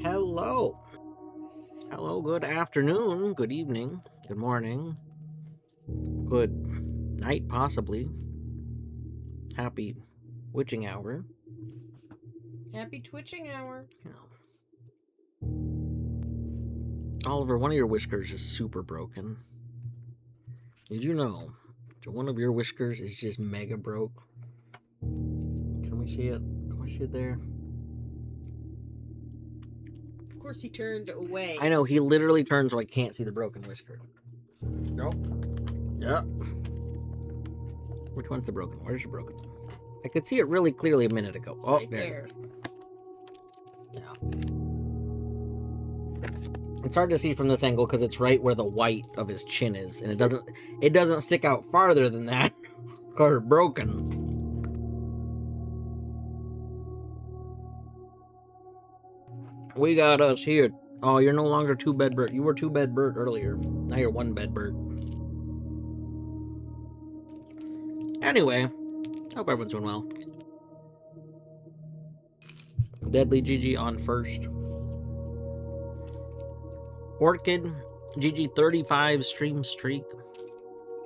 Hello. Hello, good afternoon, good evening, good morning, good night, possibly. Happy witching hour. Happy twitching hour. Yeah. Oliver, one of your whiskers is super broken. Did you know that one of your whiskers is just mega broke? Can we see it? Can we see it there? Of course, he turned away. I know, he literally turned so I can't see the broken whisker. Nope. Yeah. Which one's the broken? Where's the broken one? I could see it really clearly a minute ago. It's Oh, right there there. it is. Yeah. It's hard to see from this angle because it's right where the white of his chin is, and it doesn't stick out farther than that because it's broken. We got us here. Oh, you're no longer two bed Bert. You were two bed Bert earlier. Now you're one bed Bert. Anyway, hope everyone's doing well. Deadly Gigi on first. Orchid, Gigi 35 stream streak.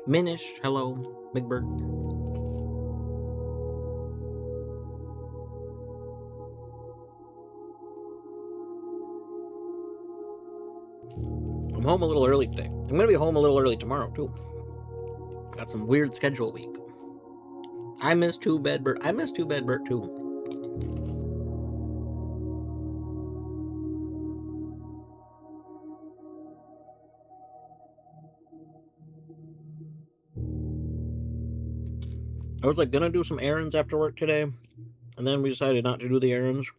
Minish, hello, Big Bird. I'm home a little early today. I'm gonna be home a little early tomorrow too. Got some weird schedule week. I miss two bed Bert. I miss two bed Bert too. I was like gonna do some errands after work today, and then we decided not to do the errands,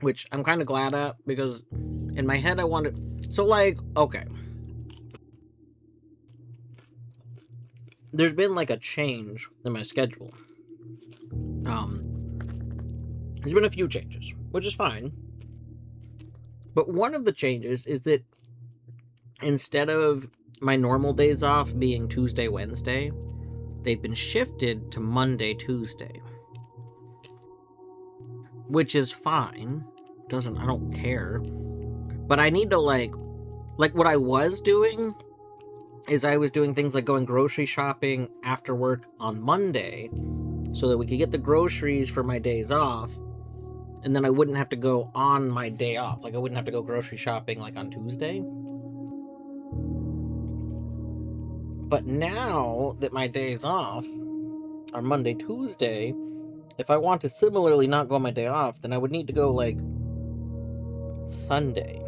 which I'm kind of glad at because in my head I wanted. So like, okay, there's been like a change in my schedule. There's been a few changes, which is fine. But one of the changes is that instead of my normal days off being Tuesday, Wednesday, they've been shifted to Monday, Tuesday. Which is fine. I don't care. But I need to like what I was doing is I was doing things like going grocery shopping after work on Monday so that we could get the groceries for my days off, and then I wouldn't have to go on my day off. Like I wouldn't have to go grocery shopping like on Tuesday. But now that my days off are Monday, Tuesday, if I want to similarly not go on my day off, then I would need to go like Sunday.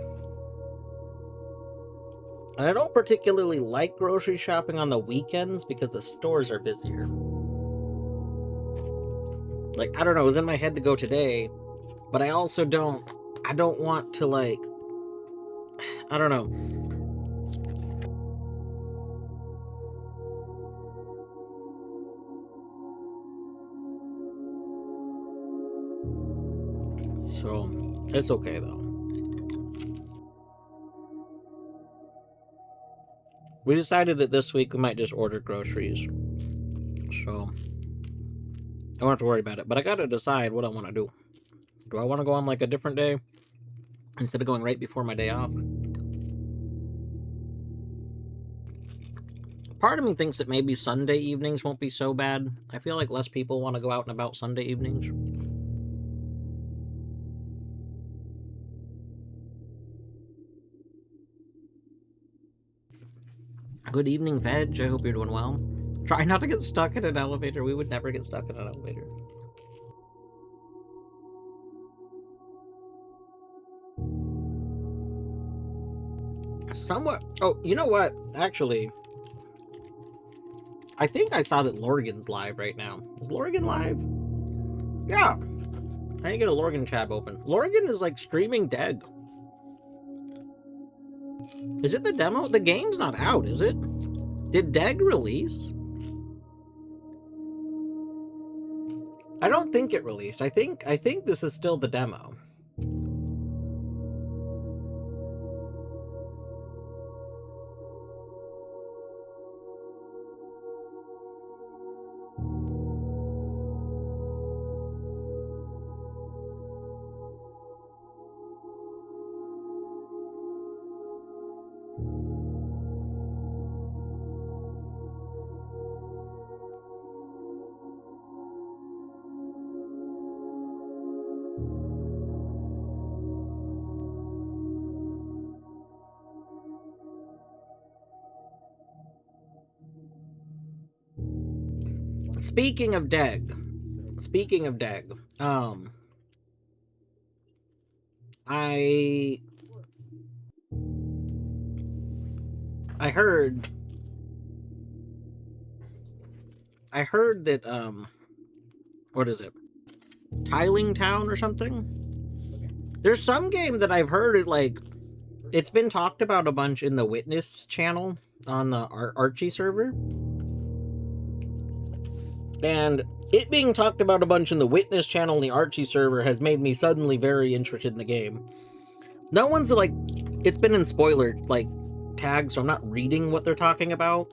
And I don't particularly like grocery shopping on the weekends because the stores are busier. Like, I don't know, it was in my head to go today, but I also don't want to like, I don't know. So, it's okay though. We decided that this week we might just order groceries. So, I don't have to worry about it. But I gotta decide what I want to do. Do I want to go on like a different day instead of going right before my day off? Part of me thinks that maybe Sunday evenings won't be so bad. I feel like less people want to go out and about Sunday evenings. Good evening, Veg. I hope you're doing well. Try not to get stuck in an elevator. We would never get stuck in an elevator. Somewhat. Oh, you know what? Actually, I think I saw that Lorgan's live right now. Is Lorgan live? Yeah. I need to get a Lorgan tab open. Lorgan is like streaming dead. Is it the demo? The game's not out, is it? Did Deg release? I don't think it released. I think this is still the demo. Speaking of Deg, I heard that what is it? Tiling Town or something? There's some game that I've heard it's been talked about a bunch in the Witness channel on the Archie server. And it being talked about a bunch in the Witness channel and the Archie server has made me suddenly very interested in the game. No one's it's been in spoiler tags, so I'm not reading what they're talking about.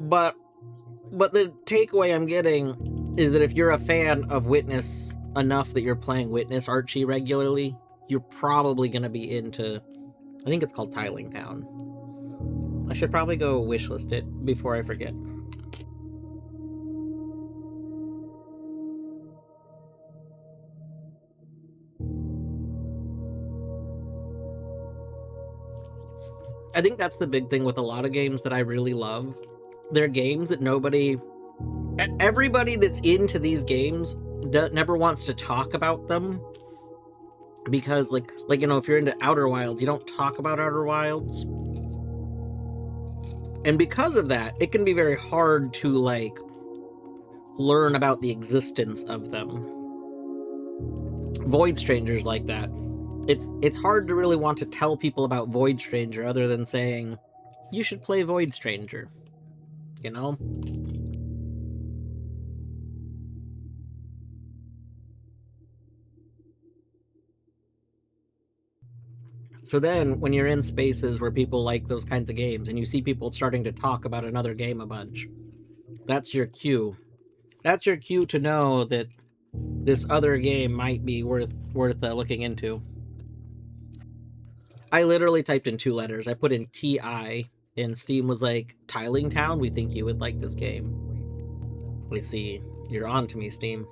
But the takeaway I'm getting is that if you're a fan of Witness enough that you're playing Witness Archie regularly, you're probably going to be into, I think it's called Tiling Town. I should probably go wishlist it before I forget. I think that's the big thing with a lot of games that I really love. They're games that everybody that's into these games never wants to talk about them, because if you're into Outer Wilds, you don't talk about Outer Wilds, and because of that, it can be very hard to learn about the existence of them. Void Stranger's like that. It's hard to really want to tell people about Void Stranger other than saying, you should play Void Stranger. You know? So then, when you're in spaces where people like those kinds of games, and you see people starting to talk about another game a bunch, that's your cue. That's your cue to know that this other game might be worth looking into. I literally typed in 2 letters. I put in TI, and Steam was like, Tiling Town, we think you would like this game. We see. You're on to me, Steam.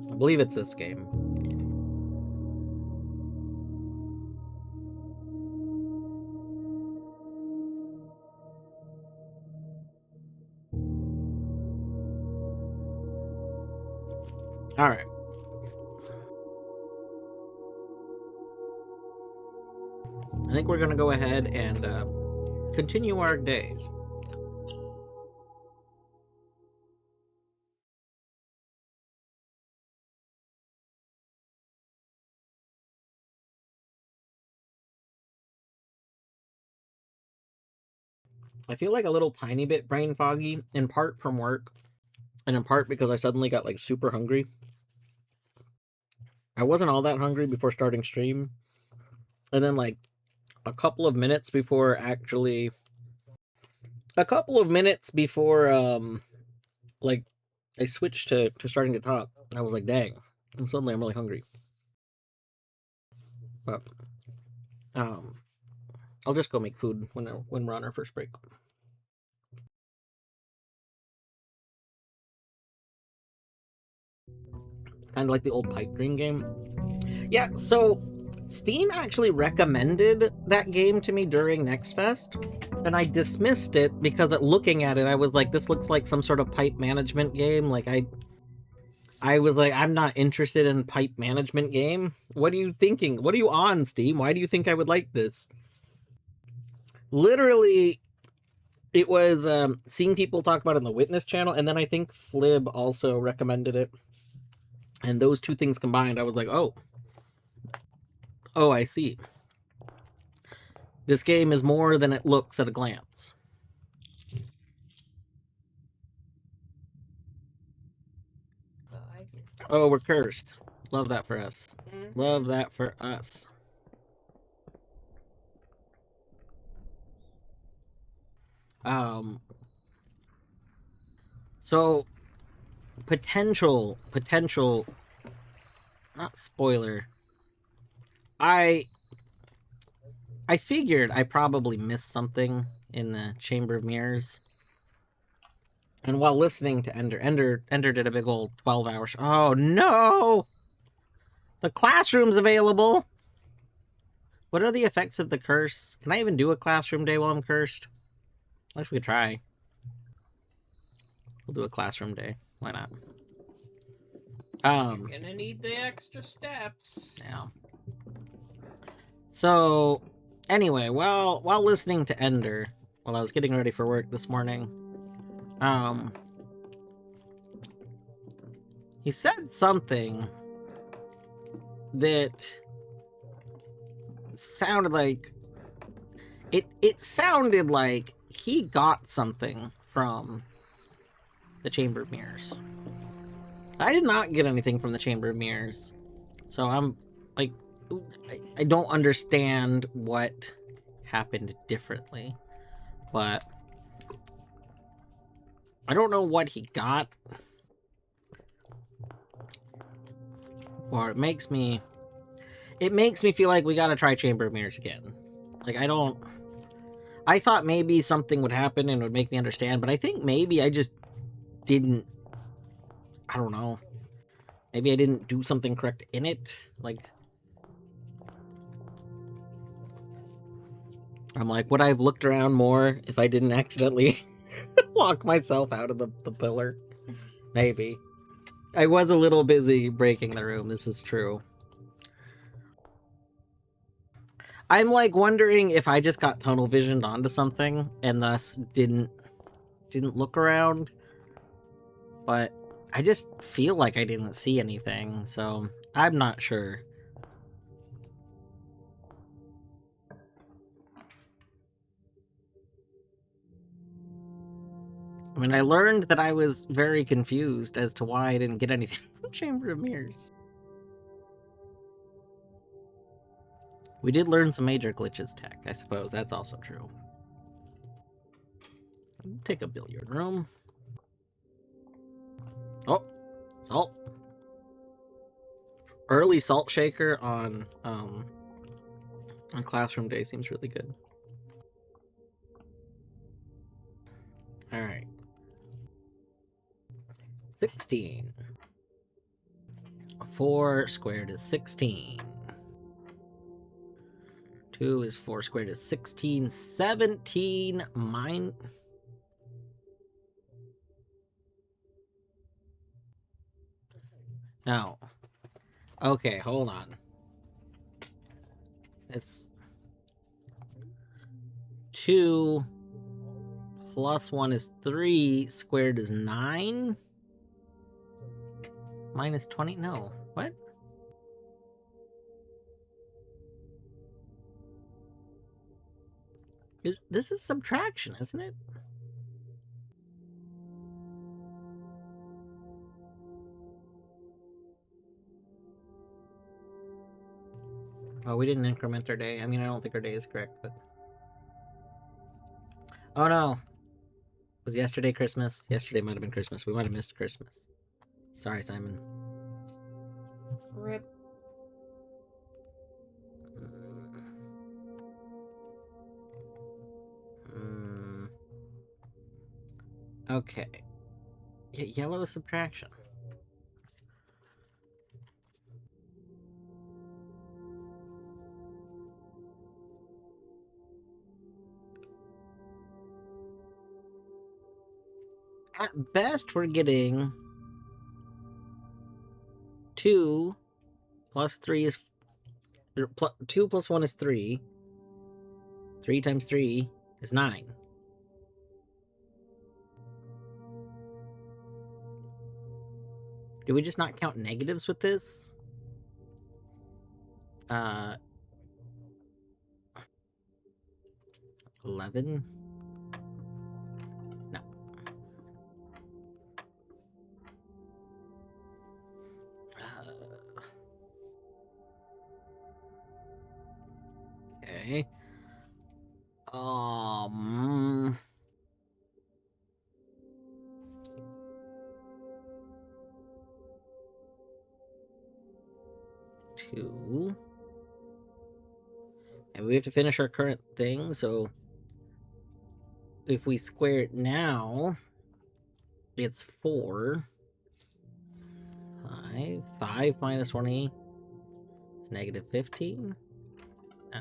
I believe it's this game. All right. I think we're going to go ahead and continue our days. I feel like a little tiny bit brain foggy, in part from work, and in part because I suddenly got super hungry. I wasn't all that hungry before starting stream, and then a couple of minutes before I switched to starting to talk, I was like, dang, and suddenly I'm really hungry. But I'll just go make food when we're on our first break. Kind of like the old Pipe Dream game. Yeah, so Steam actually recommended that game to me during Next Fest, and I dismissed it because looking at it, I was like, this looks like some sort of pipe management game. I was like, I'm not interested in pipe management game. What are you thinking? What are you on, Steam? Why do you think I would like this? Literally, it was seeing people talk about it on the Witness channel, and then I think Flib also recommended it. And those two things combined, I was like, oh, I see. This game is more than it looks at a glance. Oh, we're cursed. Love that for us. Mm-hmm. Love that for us. So potential, not spoiler. I I figured I probably missed something in the Chamber of Mirrors. And while listening to Ender did a big old 12-hour show. Oh no! The classroom's available! What are the effects of the curse? Can I even do a classroom day while I'm cursed? I guess we could try. We'll do a classroom day. Why not? You're gonna need the extra steps. Yeah. So, anyway, while listening to Ender, while I was getting ready for work this morning, he said something that sounded like it sounded like he got something from the Chamber of Mirrors. I did not get anything from the Chamber of Mirrors. So I'm like, I don't understand what happened differently, but I don't know what he got. Or it makes me feel like we gotta try Chamber of Mirrors again. Like, I thought maybe something would happen and it would make me understand, but I think maybe I just didn't, I don't know. Maybe I didn't do something correct in it. Like, I'm like, would I have looked around more if I didn't accidentally lock myself out of the pillar? Maybe. I was a little busy breaking the room, this is true. I'm like wondering if I just got tunnel visioned onto something and thus didn't look around. But I just feel like I didn't see anything, so I'm not sure. I mean, I learned that I was very confused as to why I didn't get anything from Chamber of Mirrors. We did learn some major glitches tech, I suppose. That's also true. Take a billiard room. Oh, salt. Early salt shaker on classroom day seems really good. All right. 16. 4 squared is 16. 2 is 4 squared is 16. 17 mine. No. Okay, hold on. It's 2 plus 1 is 3. Squared is 9. Minus 20? No. What? This is subtraction, isn't it? Oh, we didn't increment our day. I mean, I don't think our day is correct, but... Oh no! Was yesterday Christmas? Yesterday might have been Christmas. We might have missed Christmas. Sorry, Simon. Rip. Okay. Yellow is subtraction. At best, we're getting 2 plus 3 is... 2 plus 1 is 3. 3 times 3 is 9. Do we just not count negatives with this? 11? No. Okay. 2 And we have to finish our current thing, so if we square it now, it's 4. 5. 5 minus 20 is negative 15. Oh.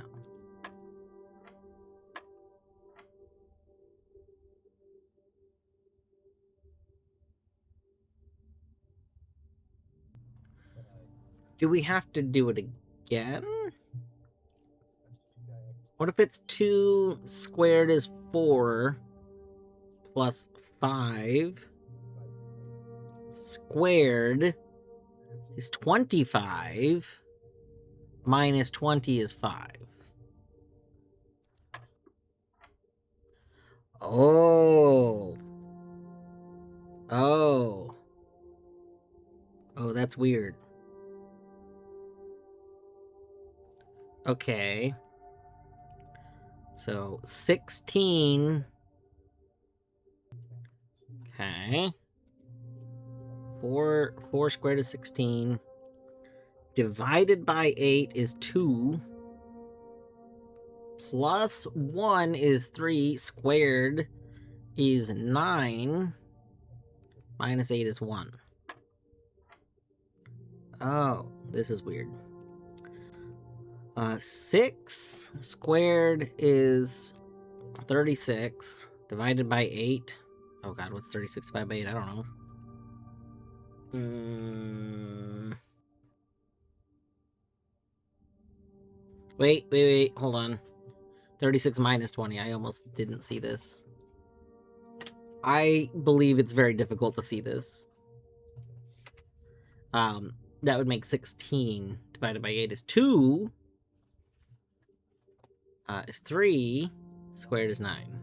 Do we have to do it again? What if it's 2 squared is 4 plus 5 squared is 25 minus 20 is 5. Oh. Oh. Oh, that's weird. Okay. So 16. Okay. 4 squared is 16. Divided by 8 is 2. Plus 1 is 3. Squared is 9. Minus 8 is 1. Oh, this is weird. 6 squared is 36. Divided by 8. Oh god, what's 36 divided by 8? I don't know. Wait, hold on. 36 minus 20. I almost didn't see this. I believe it's very difficult to see this. That would make 16 divided by 8 is 2. Is 3. Squared is 9.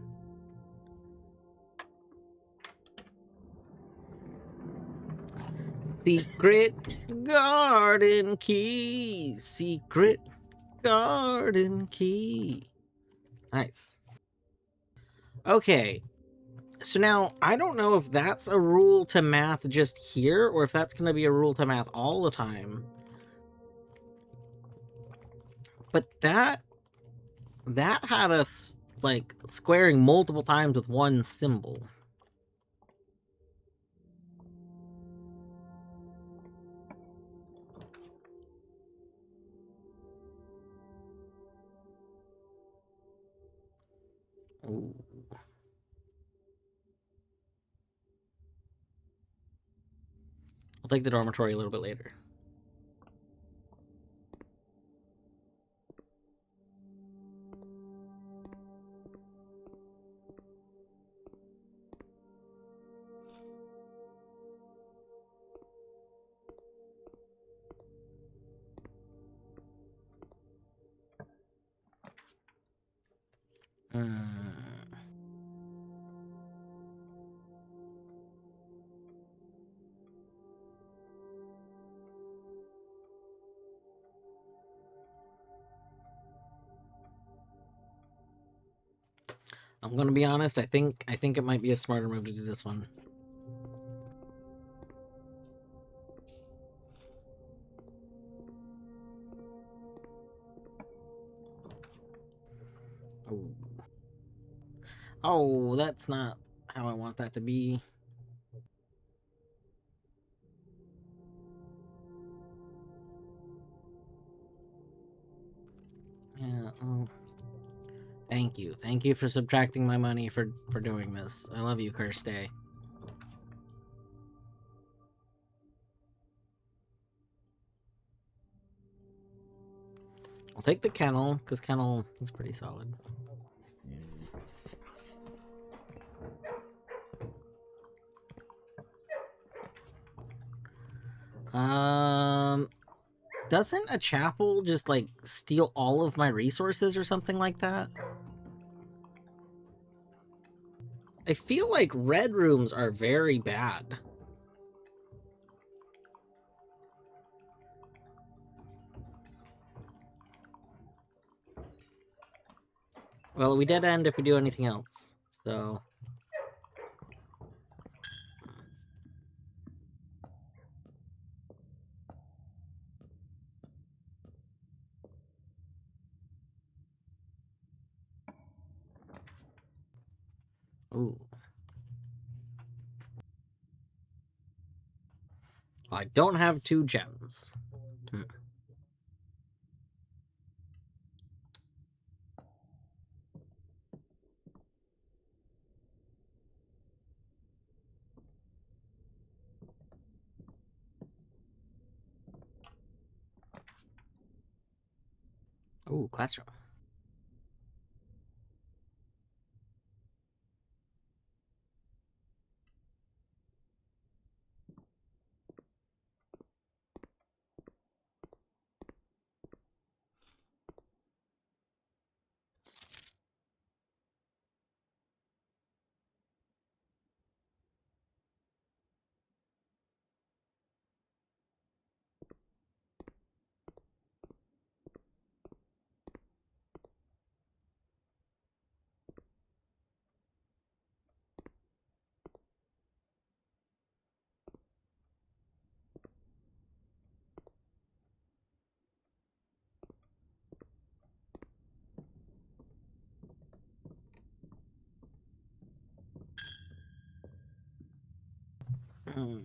Secret garden key. Secret garden key. Nice. Okay. So now, I don't know if that's a rule to math just here, or if that's going to be a rule to math all the time. But that had us, like, squaring multiple times with one symbol. Ooh. I'll take the dormitory a little bit later. I'm gonna be honest, I think it might be a smarter move to do this one. Ooh. Oh, that's not how I want that to be. Yeah, oh. Thank you. Thank you for subtracting my money for doing this. I love you, Kirsty. I'll take the kennel, because kennel is pretty solid. Doesn't a chapel just, like, steal all of my resources or something like that? I feel like red rooms are very bad. Well, we dead end if we do anything else, so... Ooh. I don't have 2 gems. Hmm. Ooh, classroom. Hmm.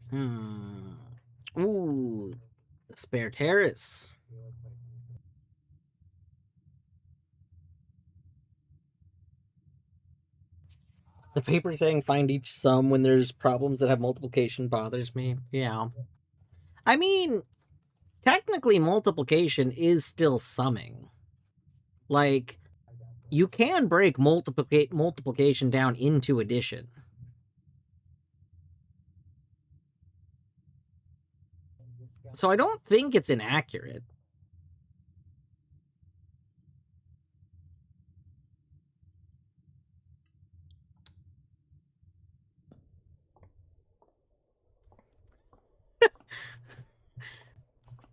Hmm. Ooh, spare terrace. The paper saying find each sum when there's problems that have multiplication bothers me. Yeah. I mean, technically multiplication is still summing. Like, you can break multiplication down into addition. So I don't think it's inaccurate.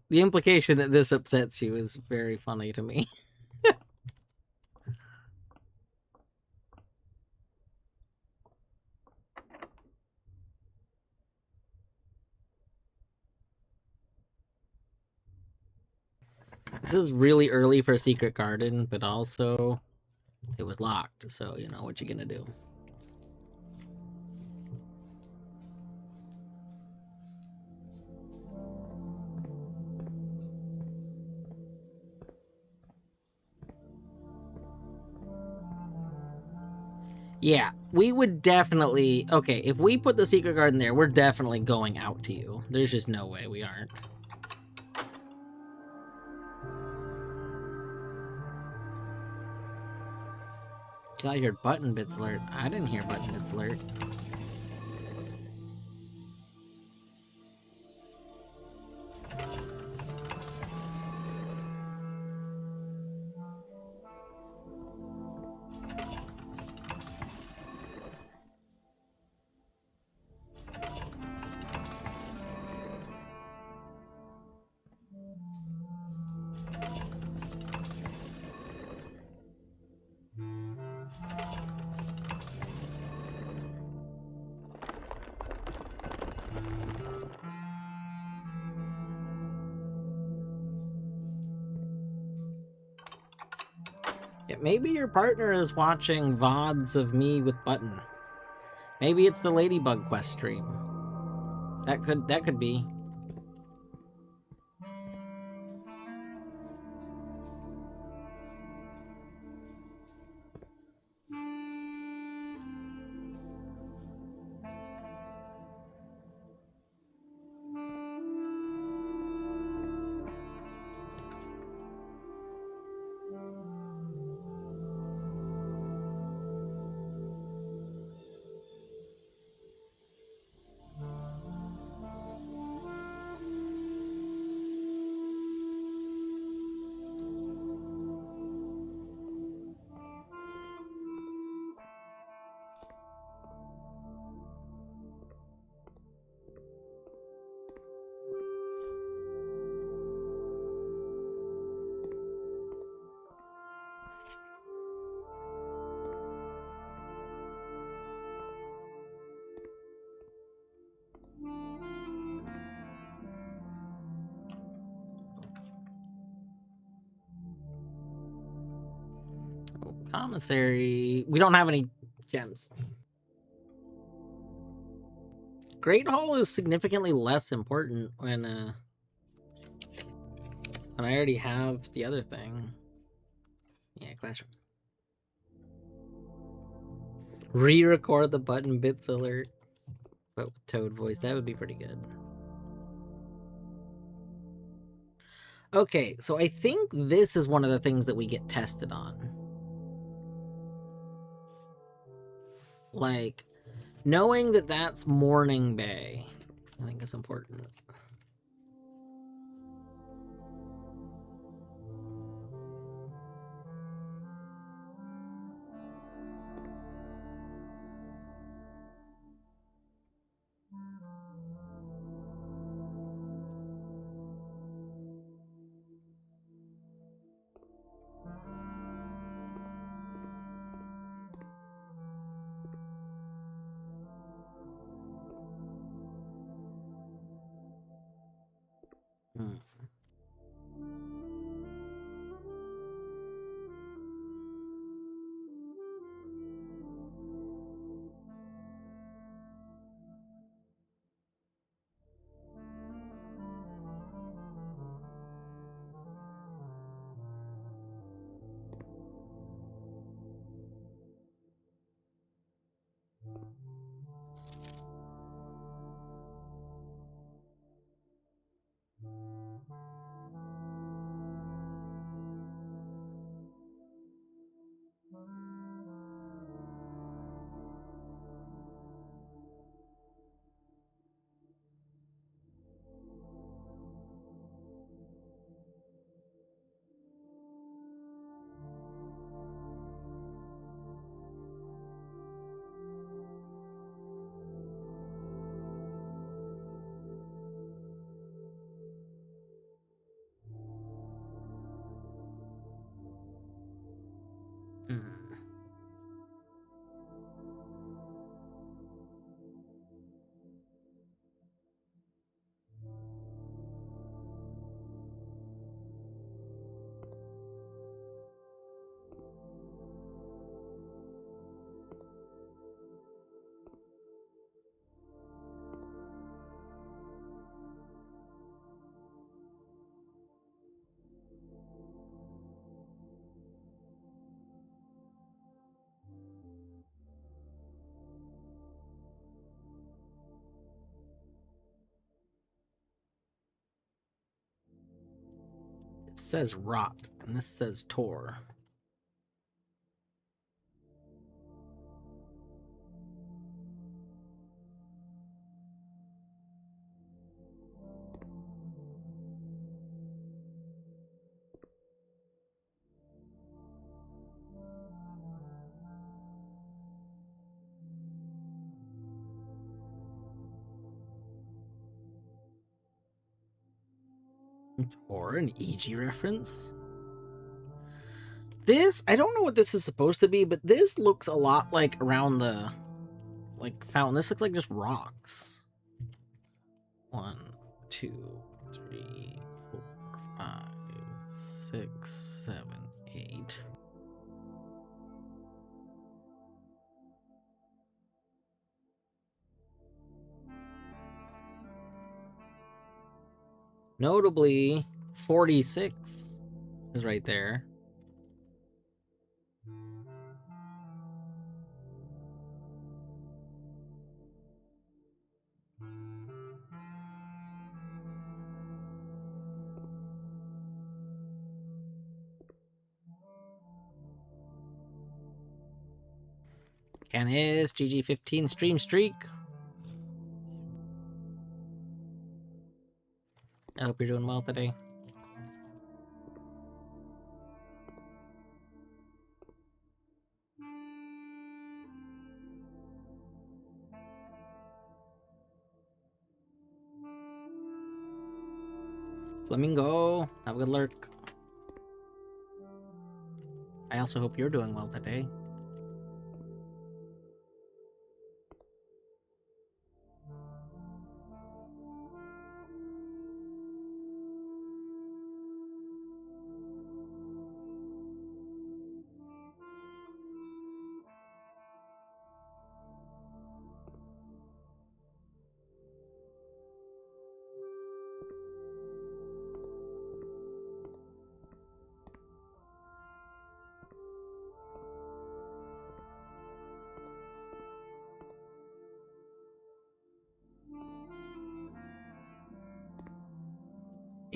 The implication that this upsets you is very funny to me. This is really early for Secret Garden, but also it was locked, so you know what you gonna do. Yeah, we would definitely... Okay, if we put the Secret Garden there, we're definitely going out to you. There's just no way we aren't. I heard Button Bits alert. I didn't hear Button Bits alert. Yeah, maybe your partner is watching VODs of me with Button. Maybe it's the Ladybug Quest stream. That could be. Commissary. We don't have any gems. Great Hall is significantly less important when I already have the other thing. Yeah, classroom. Re-record the button bits alert, but with Toad voice, that would be pretty good. Okay, so I think this is one of the things that we get tested on. Like, knowing that that's Morning Bay, I think is important. Hmm. Hmm. It says rot, and this says Tor. Tor, an EG reference? This, I don't know what this is supposed to be, but this looks a lot like around the, like, fountain. This looks like just rocks. 1, 2, 3, 4, 5, 6, 7, 8. Notably, 46 is right there. Canis, GG15 stream streak. I hope you're doing well today. Flamingo, have a good lurk. I also hope you're doing well today.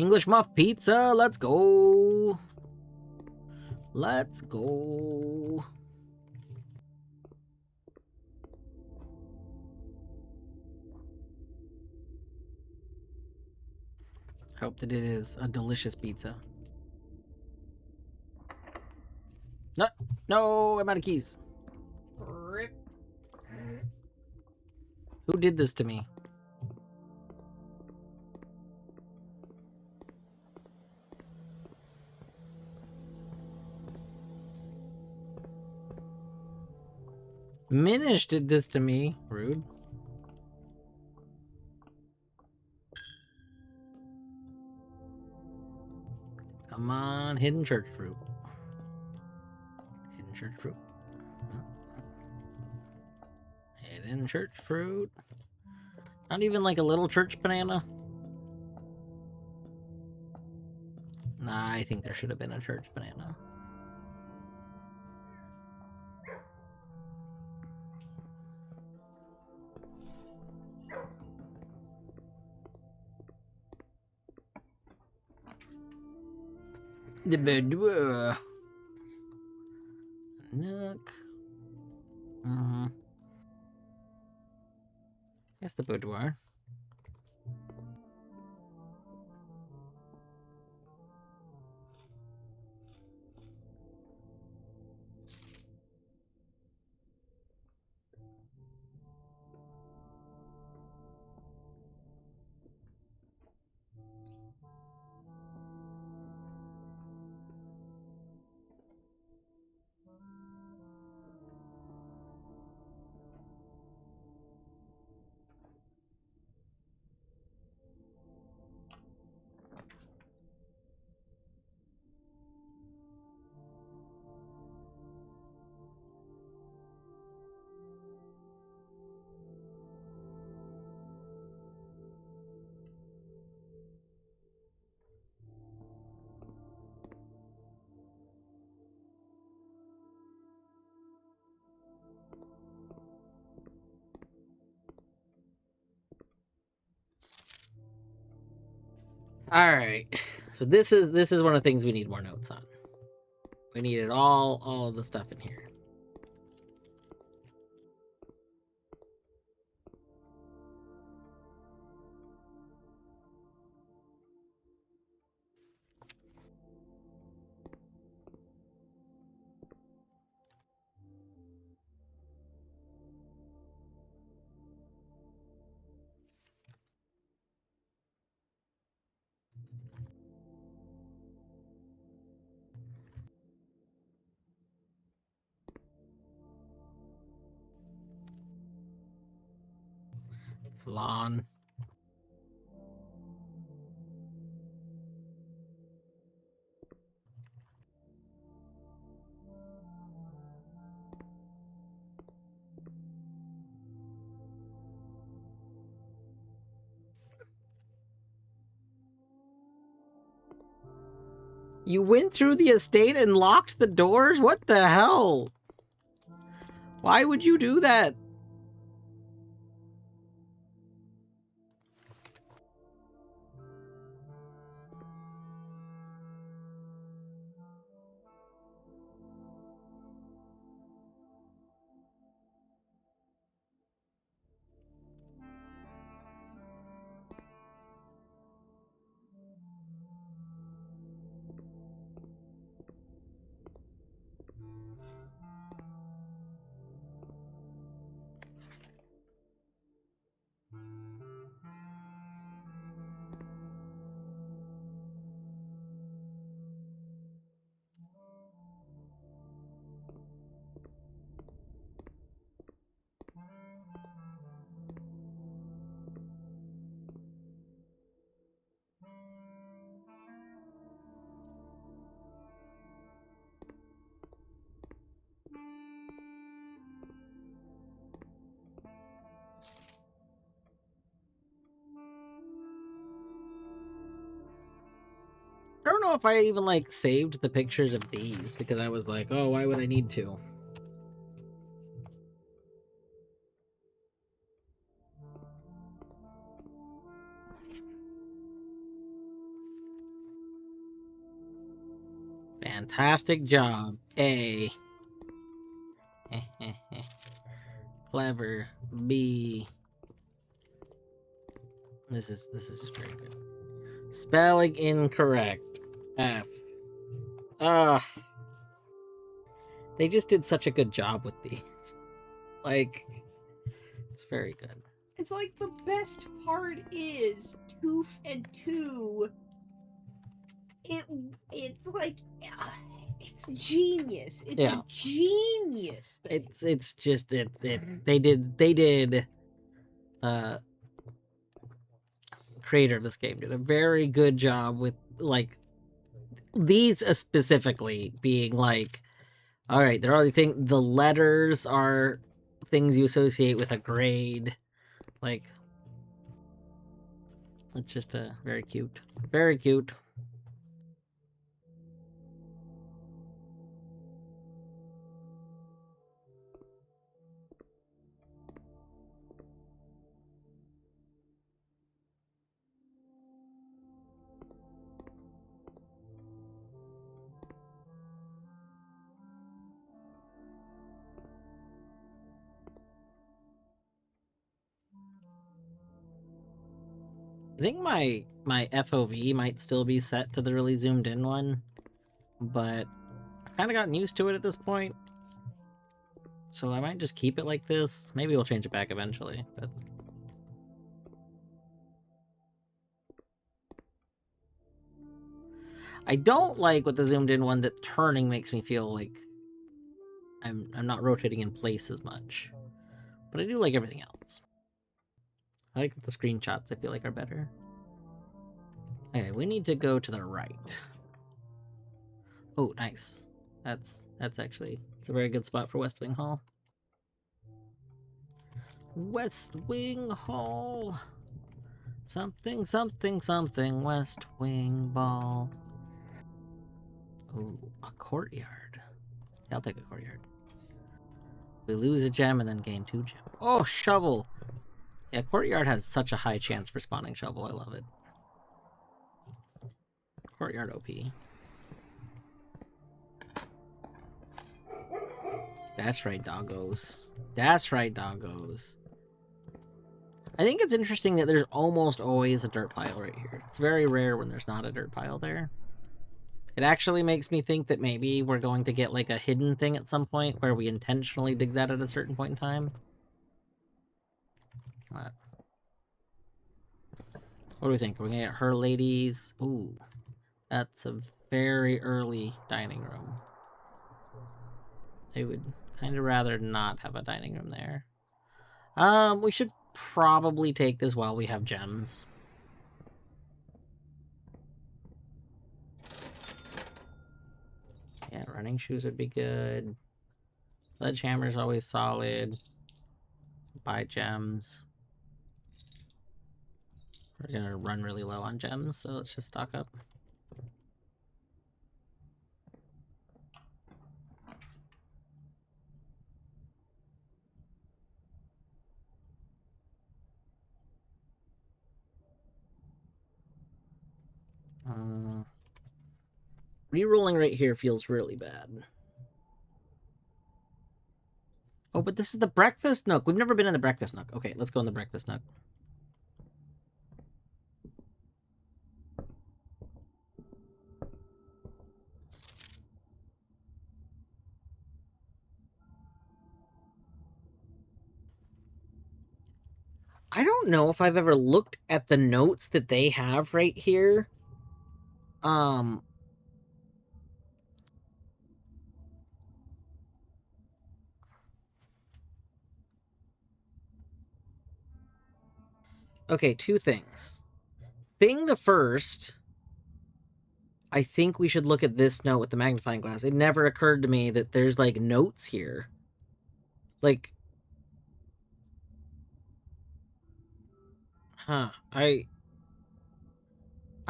English muff pizza. Let's go. Let's go. I hope that it is a delicious pizza. No, no, I'm out of keys. Rip. Who did this to me? Minish did this to me. Rude. Come on, hidden church fruit. Hidden church fruit. Hidden church fruit. Not even like a little church banana. Nah, I think there should have been a church banana. The boudoir. Nook. Guess the boudoir. All right. So this is one of the things we need more notes on. We needed all of the stuff in here. Flan. You went through the estate and locked the doors? What the hell? Why would you do that? I don't know if I even like saved the pictures of these because I was like, oh, why would I need to? Fantastic job. A. Clever. B. This is just very good. Spelling incorrect. F. Ugh. They just did such a good job with these. Like, it's very good. It's like the best part is Tooth and Two. It's like it's genius. It's a genius thing. It's just they did creator of this game did a very good job with like these specifically being like, all right, they're only the letters are things you associate with a grade. Like, it's just a very cute. Very cute. I think my FOV might still be set to the really zoomed in one, but I've kind of gotten used to it at this point. So I might just keep it like this. Maybe we'll change it back eventually, but... I don't like with the zoomed in one that turning makes me feel like I'm not rotating in place as much. But I do like everything else. I like that the screenshots I feel like are better. Okay, we need to go to the right. Oh, nice. That's actually, it's a very good spot for West Wing Hall. West Wing Hall. Something, something, something, West Wing Ball. Ooh, a courtyard. Yeah, I'll take a courtyard. We lose a gem and then gain 2 gems. Oh, shovel! Yeah, courtyard has such a high chance for spawning shovel. I love it. Courtyard OP. That's right, doggos. That's right, doggos. I think it's interesting that there's almost always a dirt pile right here. It's very rare when there's not a dirt pile there. It actually makes me think that maybe we're going to get like a hidden thing at some point where we intentionally dig that at a certain point in time. What do we think? Are we gonna get her ladies? Ooh, that's a very early dining room. I would kind of rather not have a dining room there. We should probably take this while we have gems. Yeah, running shoes would be good. Sledgehammer's always solid. Buy gems. We're gonna run really low on gems, so let's just stock up. Rerolling right here feels really bad. Oh, but this is the breakfast nook. We've never been in the breakfast nook. Okay, let's go in the breakfast nook. I don't know if I've ever looked at the notes that they have right here. Okay, 2 things. Thing the first, I think we should look at this note with the magnifying glass. It never occurred to me that there's, like, notes here. Like... Huh. I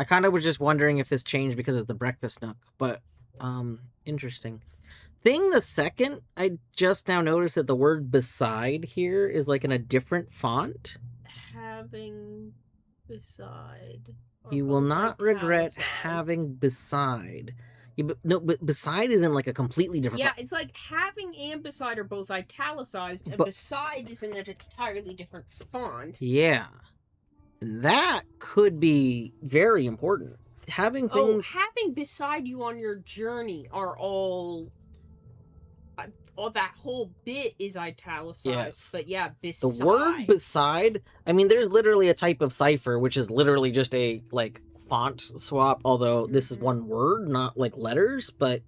kind of was just wondering if this changed because of the breakfast nook, but, interesting. Thing the second, I just now noticed that the word beside here is, like, in a different font. Having beside. You will not regret having beside. Yeah, but no, but beside is in like a completely different. Yeah, it's like having and beside are both italicized, and But- beside is in an entirely different font. Yeah, that could be very important. Having things. Having beside you on your journey are all that whole bit is italicized. Yes. But yeah, beside. The word beside, I mean, there's literally a type of cipher, which is literally just a, like, font swap, although this is one word, not, like, letters, but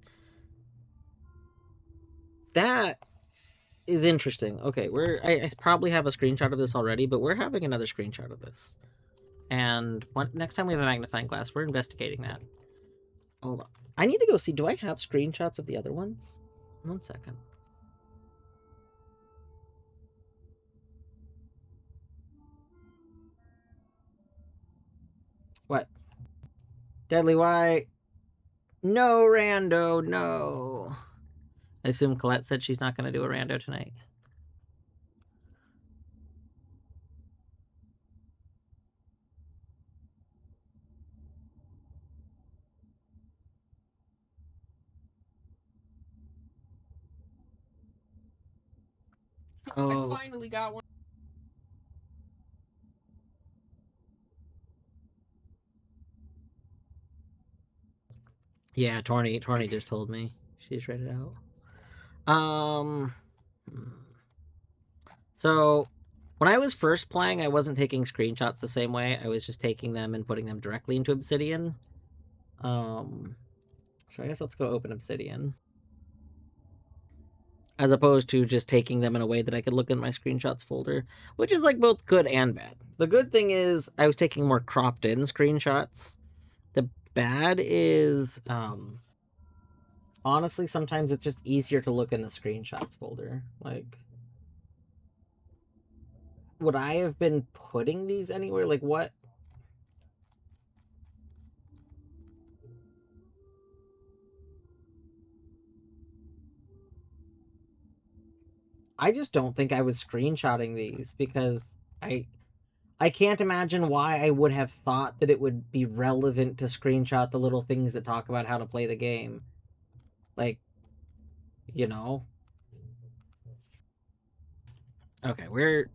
that is interesting. Okay, I probably have a screenshot of this already, but we're having another screenshot of this. And next time we have a magnifying glass, we're investigating that. Hold on. I need to go see, do I have screenshots of the other ones? 1 second. What? Deadly White. No, Rando, no. I assume Colette said she's not going to do a rando tonight. I finally got one. Yeah, Torny just told me she's read it out. So when I was first playing, I wasn't taking screenshots the same way. I was just taking them and putting them directly into Obsidian. So I guess let's go open Obsidian. As opposed to just taking them in a way that I could look in my screenshots folder, which is like both good and bad. The good thing is I was taking more cropped in screenshots. The bad is, honestly, sometimes it's just easier to look in the screenshots folder. Like, would I have been putting these anywhere? Like, what? I just don't think I was screenshotting these because I can't imagine why I would have thought that it would be relevant to screenshot the little things that talk about how to play the game. Like, you know. Okay, we're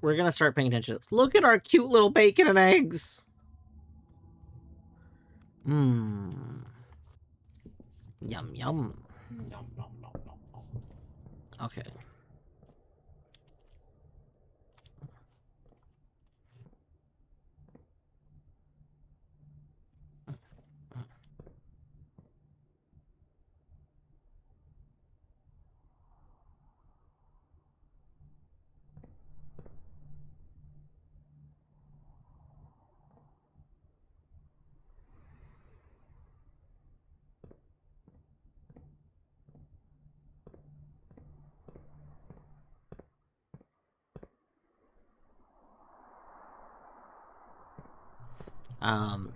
gonna start paying attention to this. Look at our cute little bacon and eggs. Mmm. Yum yum. Okay.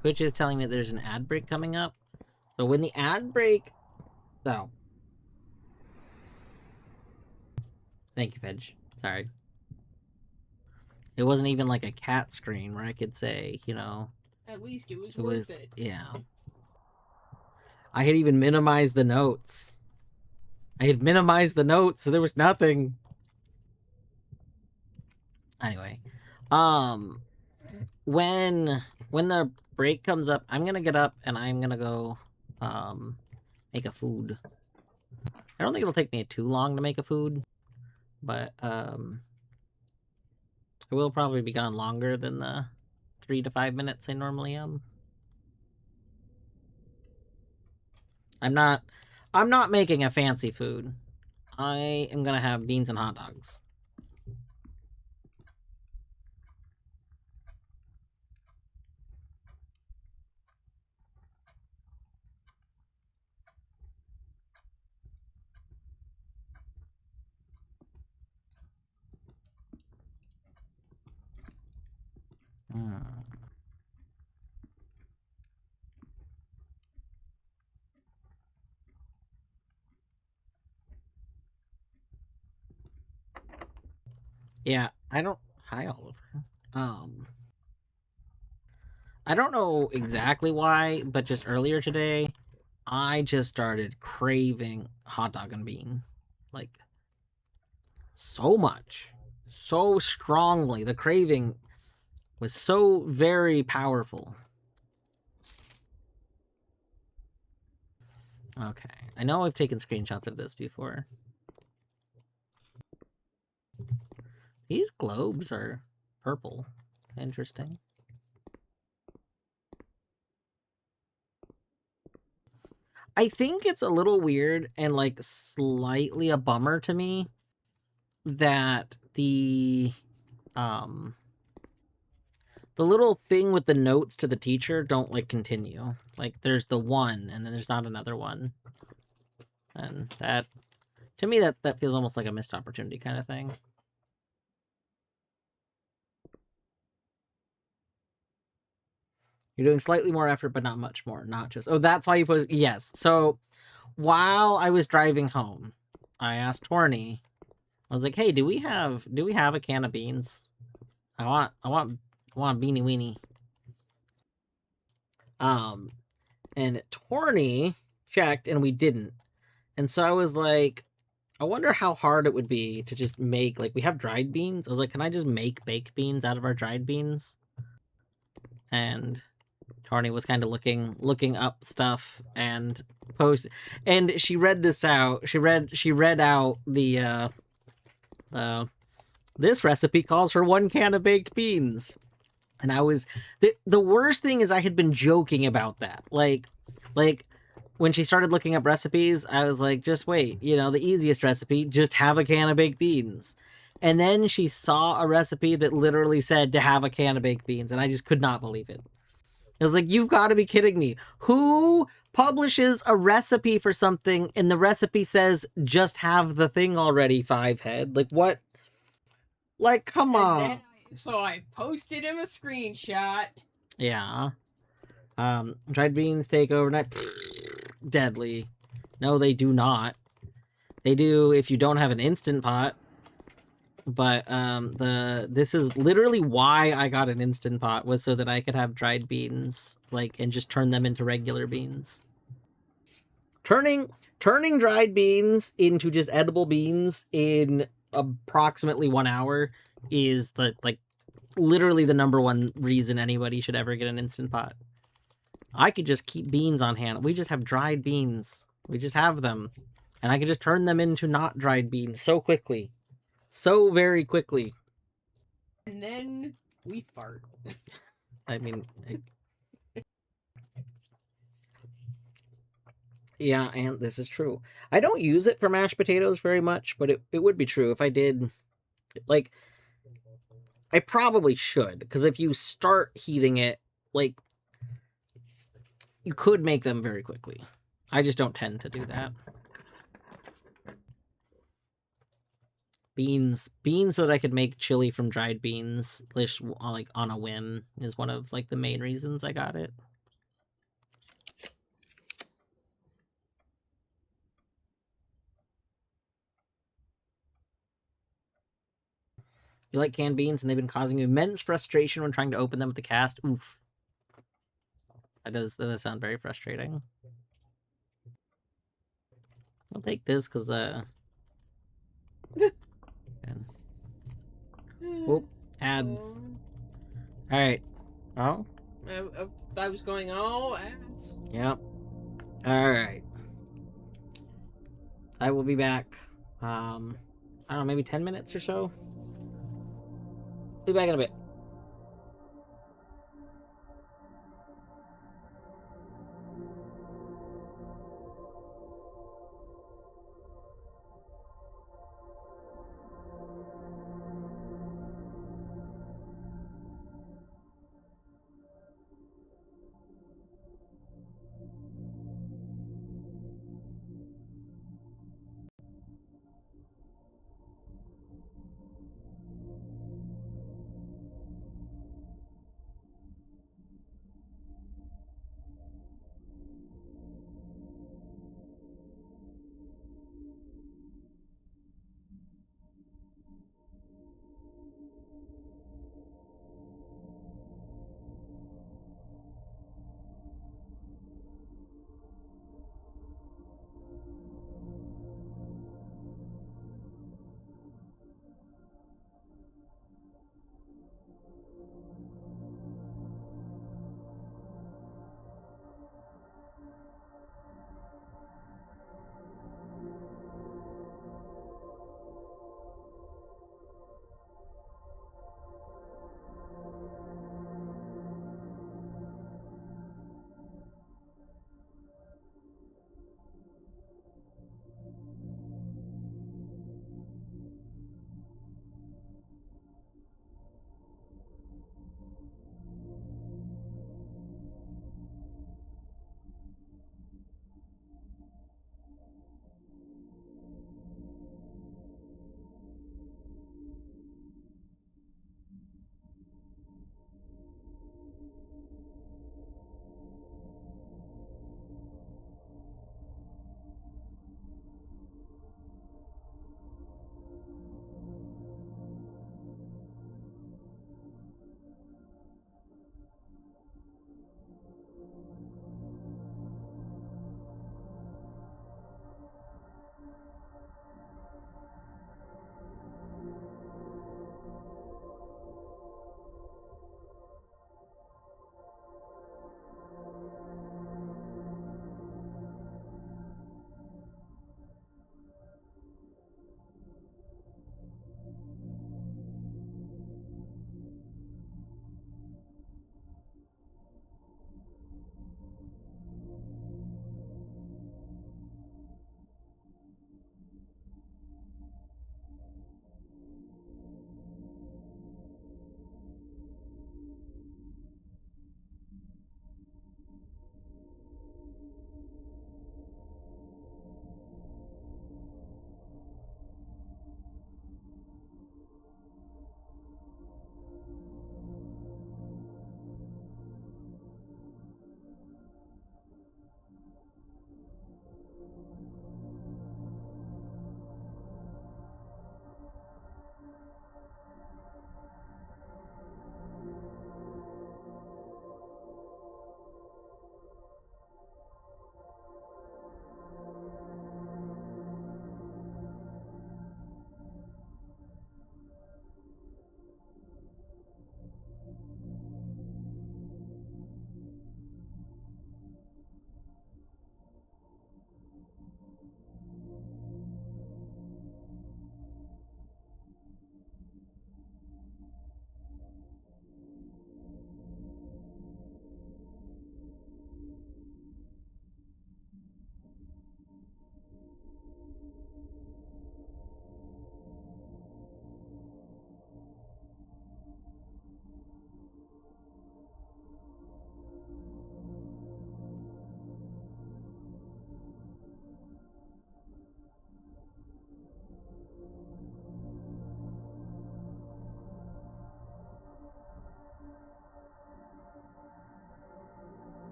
Twitch is telling me there's an ad break coming up. So when the ad break... Oh. Thank you, Fedge. Sorry. It wasn't even like a cat screen where I could say, you know... At least it was worth it. Yeah. I had even minimized the notes. So there was nothing. Anyway. When the break comes up, I'm gonna get up and I'm gonna go make a food. I don't think it'll take me too long to make a food, but it will probably be gone longer than the 3 to 5 minutes I normally am. I'm not making a fancy food. I am gonna have beans and hot dogs. Yeah, I don't... Hi, Oliver. I don't know exactly why, but just earlier today, I just started craving hot dog and bean. Like, so much. So strongly. The craving was so very powerful. Okay. I know I've taken screenshots of this before. These globes are purple. Interesting. I think it's a little weird and like slightly a bummer to me that the little thing with the notes to the teacher don't like continue. Like there's the one and then there's not another one. And that to me that feels almost like a missed opportunity kind of thing. You're doing slightly more effort, but not much more. Not just that's why you put yes. So while I was driving home, I asked Torny, I was like, hey, do we have a can of beans? I want beanie weenie. And Torny checked and we didn't. And so I was like, I wonder how hard it would be to just make, like, we have dried beans. I was like, can I just make baked beans out of our dried beans? And Torny was kind of looking up stuff and post, and she read this out. She read out the this recipe calls for 1 can of baked beans. And I was the worst thing is I had been joking about that. Like when she started looking up recipes, I was like, just wait, the easiest recipe, just have a can of baked beans. And then she saw a recipe that literally said to have a can of baked beans, and I just could not believe it. I was like, you've got to be kidding me. Who publishes a recipe for something and the recipe says just have the thing already, 5head? Like, what? Like, come on. So I posted him a screenshot. Yeah. Dried beans take overnight. Deadly. No, they do not. They do if you don't have an Instant Pot. But this is literally why I got an Instant Pot, was so that I could have dried beans, like, and just turn them into regular beans. Turning dried beans into just edible beans in approximately 1 hour is literally the number one reason anybody should ever get an Instant Pot. I could just keep beans on hand. We just have dried beans. We just have them. And I could just turn them into not dried beans so quickly. So very quickly. And then we fart. I mean... Yeah, and this is true. I don't use it for mashed potatoes very much, but it would be true if I did. Like, I probably should, because if you start heating it, like, you could make them very quickly. I just don't tend to do that. Beans so that I could make chili from dried beans, like, on a whim, is one of, like, the main reasons I got it. You like canned beans and they've been causing you immense frustration when trying to open them with the cast? Oof. That does sound very frustrating. I'll take this because Whoop. Add. Alright. Oh? I was going, ads. Yep. Alright. I will be back. I don't know, maybe 10 minutes or so? Be back in a bit.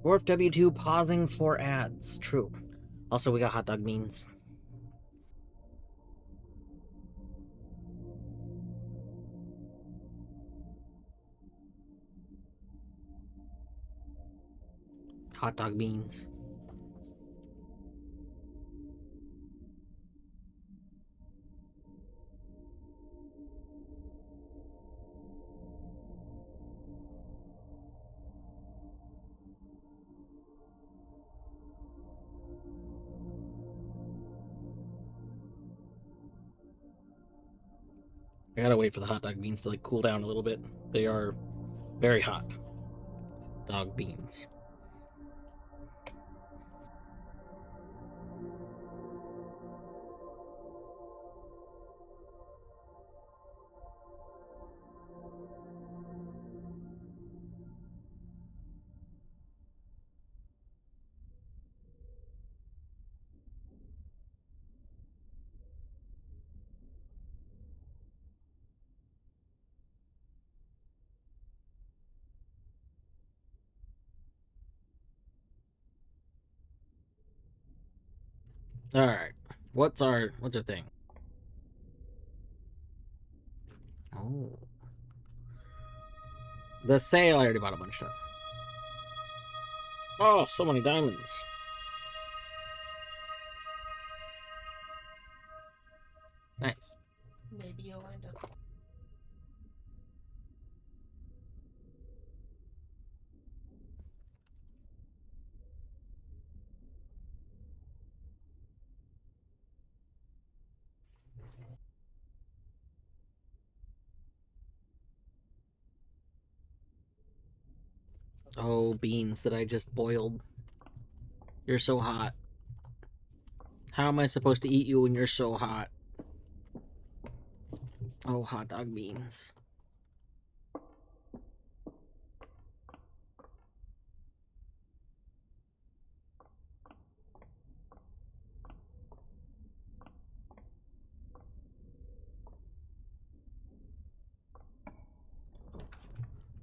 Warp W2 pausing for ads. True. Also, we got hot dog beans. Hot dog beans. I gotta wait for the hot dog beans to like cool down a little bit. They are very hot. Dog beans. All right. What's our thing? Oh. The sale, I already bought a bunch of stuff. Oh, so many diamonds. Nice. Maybe you'll end up. Oh, beans that I just boiled. You're so hot. How am I supposed to eat you when you're so hot? Oh, hot dog beans.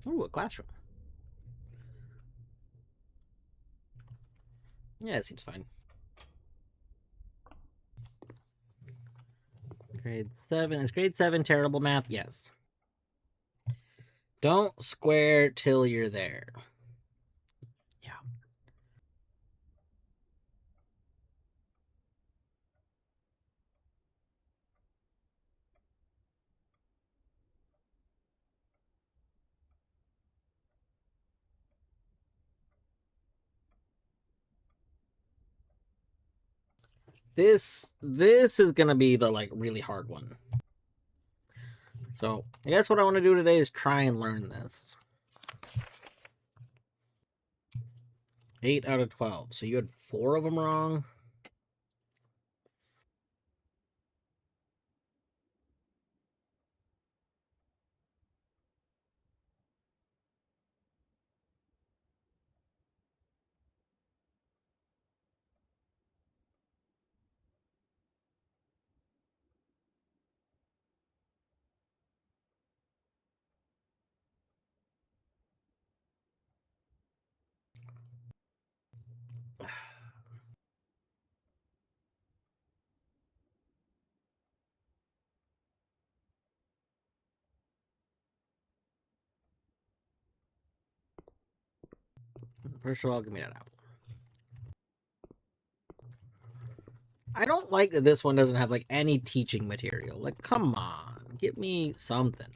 Ooh, a classroom. Yeah, it seems fine. Grade 7. Is grade 7 terrible math? Yes. Don't square till you're there. Yeah. This is gonna be the like really hard one. So I guess what I want to do today is try and learn this. 8 out of 12. So you had 4 of them wrong. First of all, give me that out. I don't like that this one doesn't have like any teaching material. Like, come on, give me something.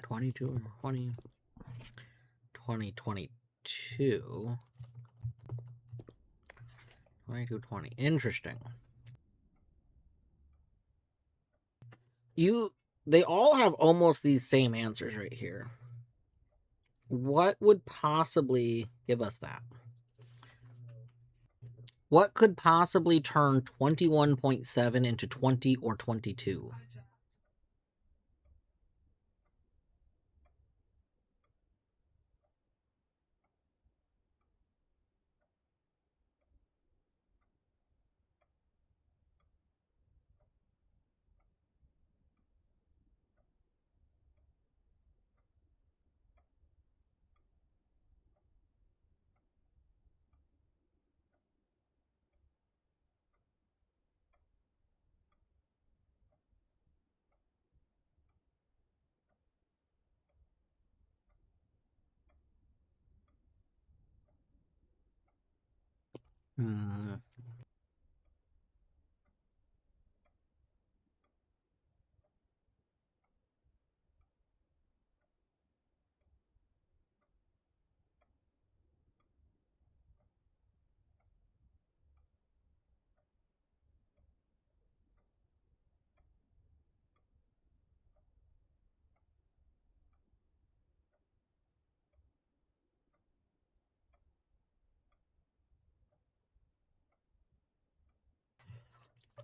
'22 or 2022. 2220. Interesting. They all have almost these same answers right here. What would possibly give us that? What could possibly turn 21.7 into 20 or 22? Hmm.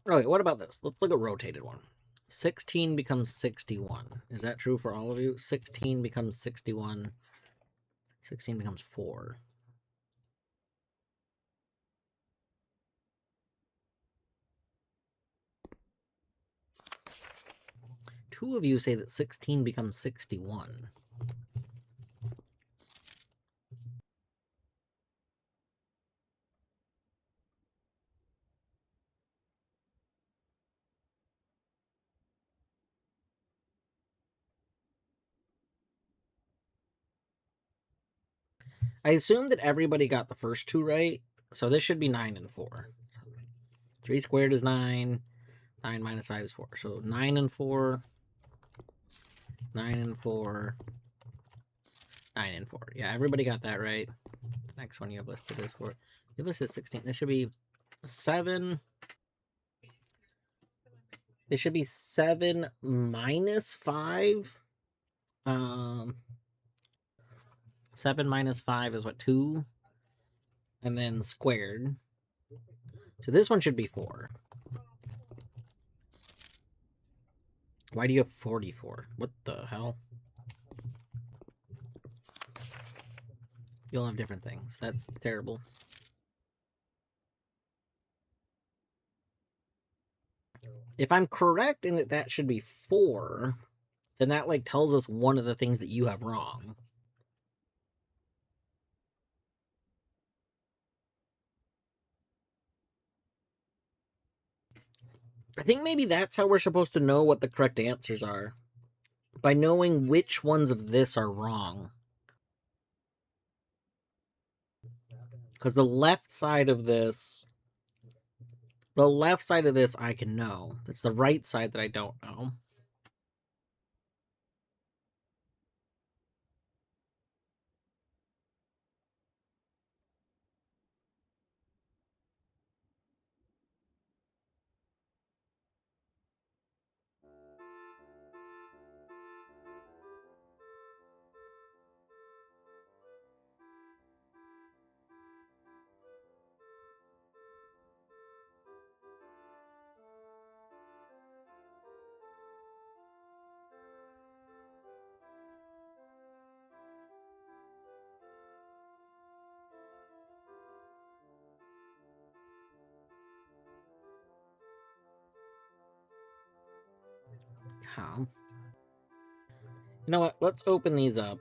Okay, what about this? Let's look at rotated one. 16 becomes 61. Is that true for all of you? 16 becomes 61. 16 becomes 4. Two of you say that 16 becomes 61. I assume that everybody got the first two right, so this should be 9 and 4. 3 squared is 9. 9 minus 5 is 4. So 9 and 4. 9 and 4. 9 and 4. Yeah, everybody got that right. The next one you have listed is 4. You have listed 16. This should be 7. It should be 7 minus 5. 7 minus 5 is what, 2? And then squared. So this one should be 4. Why do you have 44? What the hell? You'll have different things. That's terrible. If I'm correct in that that should be 4, then that like tells us one of the things that you have wrong. I think maybe that's how we're supposed to know what the correct answers are. By knowing which ones of this are wrong. Because the left side of this I can know. It's the right side that I don't know. How? You know what? Let's open these up.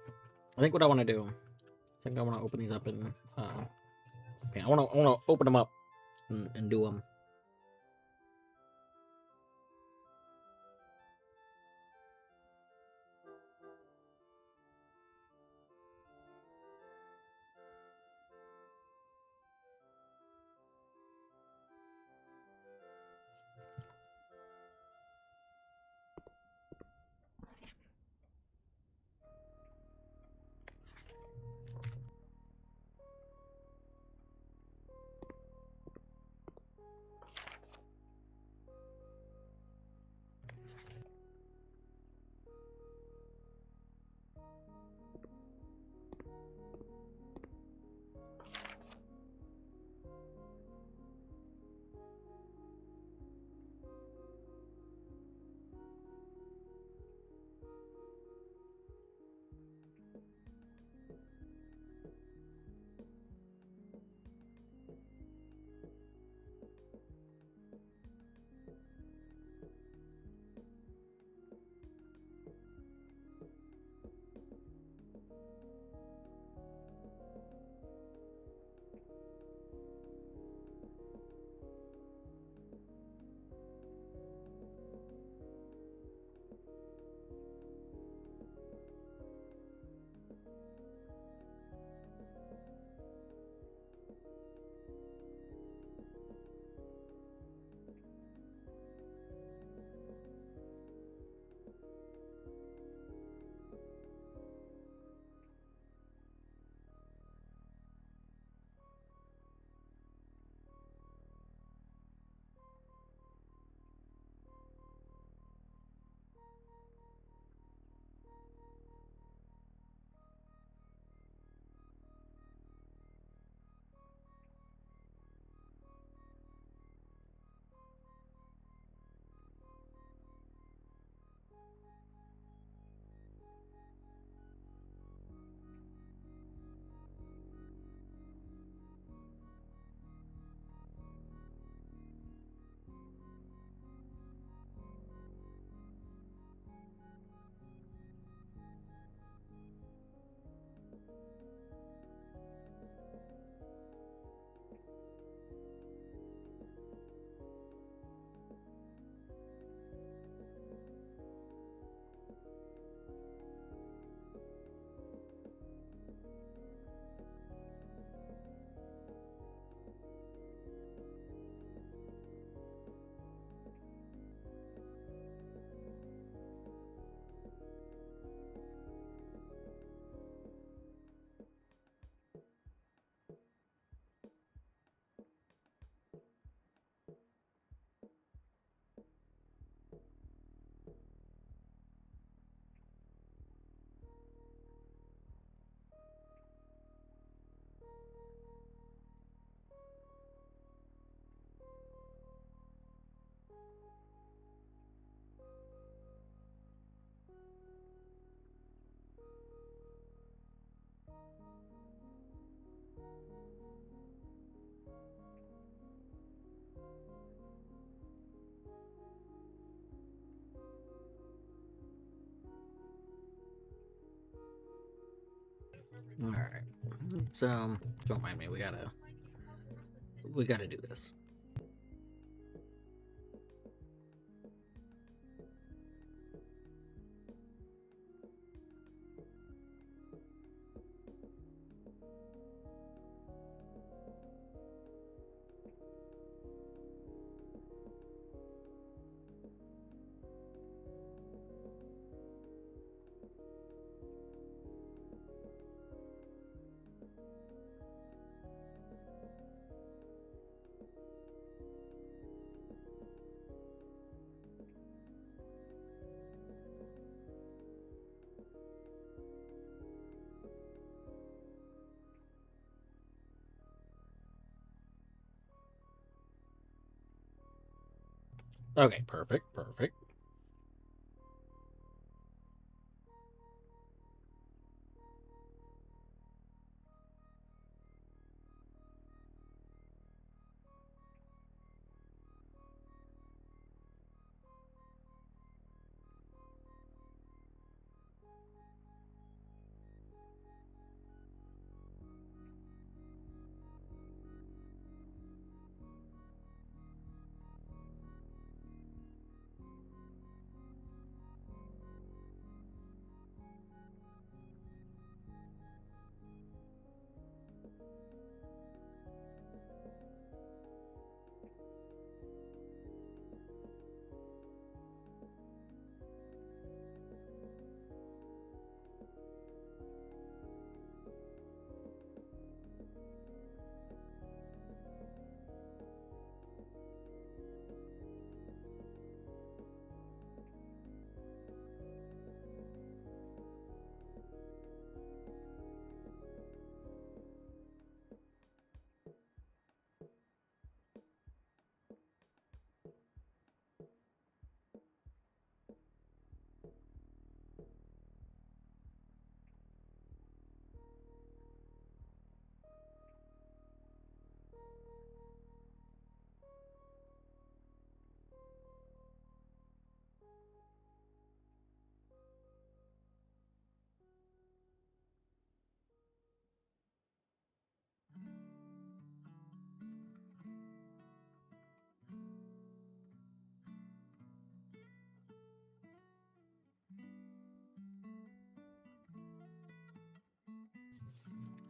I think what I want to do. I think I want to open these up and I want to open them up and do them. All right. Let's don't mind me. We gotta do this. Okay, perfect, perfect.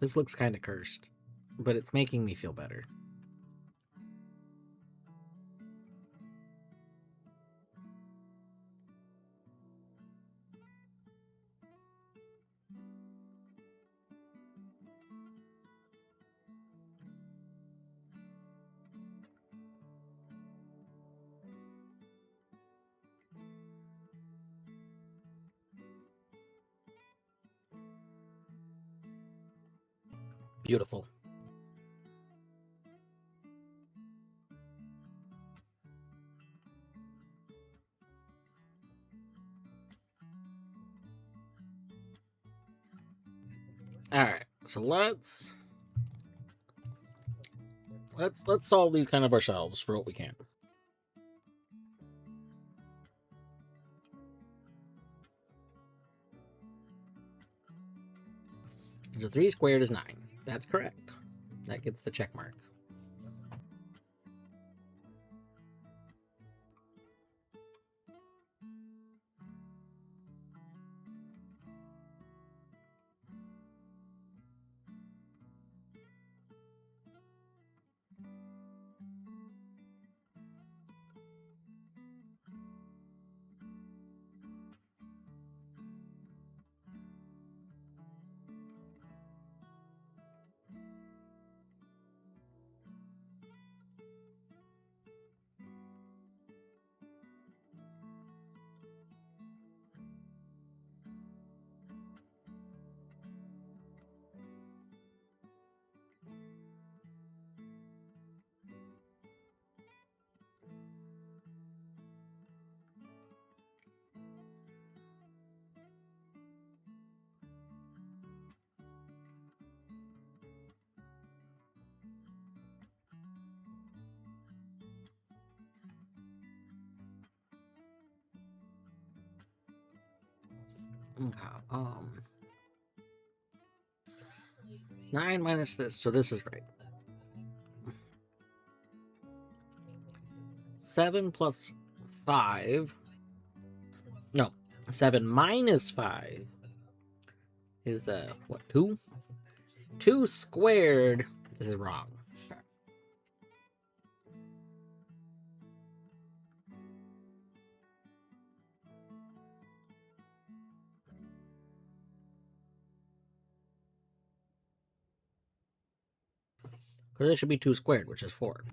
This looks kind of cursed, but it's making me feel better. Beautiful. All right, so let's solve these kind of ourselves for what we can. So 3 squared is 9. That's correct. That gets the check mark. Okay. 9 minus this, so this is right. 7 plus 5. No, 7 minus 5 is, what, 2? 2 squared. This is wrong. Because it should be 2 squared, which is 4.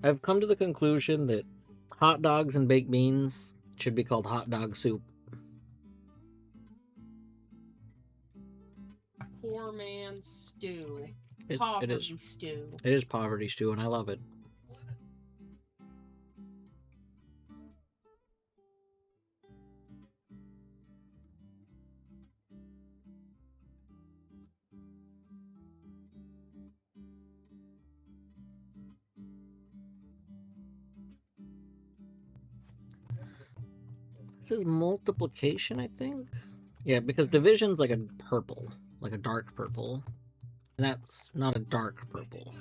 I've come to the conclusion that hot dogs and baked beans should be called hot dog soup. Poor man's stew. It Poverty is. stew. It is poverty stew, and I love it. This is multiplication, I think. Yeah, because division's like a purple, like a dark purple. And that's not a dark purple.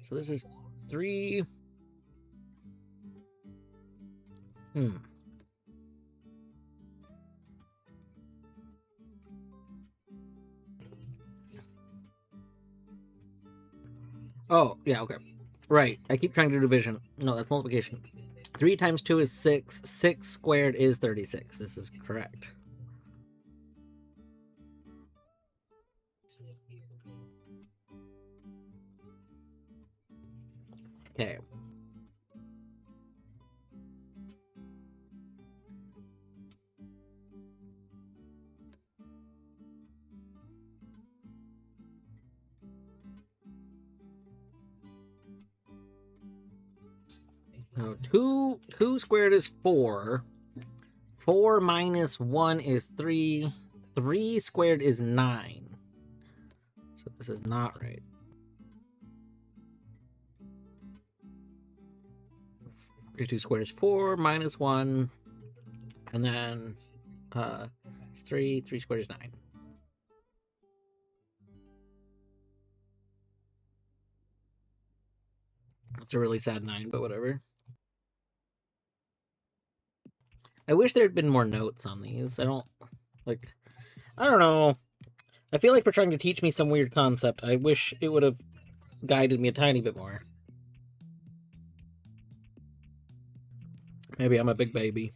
So this is 3. Oh, yeah, okay. Right, I keep trying to do division. No, that's multiplication. 3 times 2 is 6. 6 squared is 36. This is correct. Okay. Now, 2 squared is 4. 4 minus 1 is 3. 3 squared is 9. So this is not right. Two squared is 4 minus 1. And then it's 3. 3 squared is 9. That's a really sad 9, but whatever. I wish there had been more notes on these. I don't know. I feel like we're trying to teach me some weird concept. I wish it would have guided me a tiny bit more. Maybe I'm a big baby.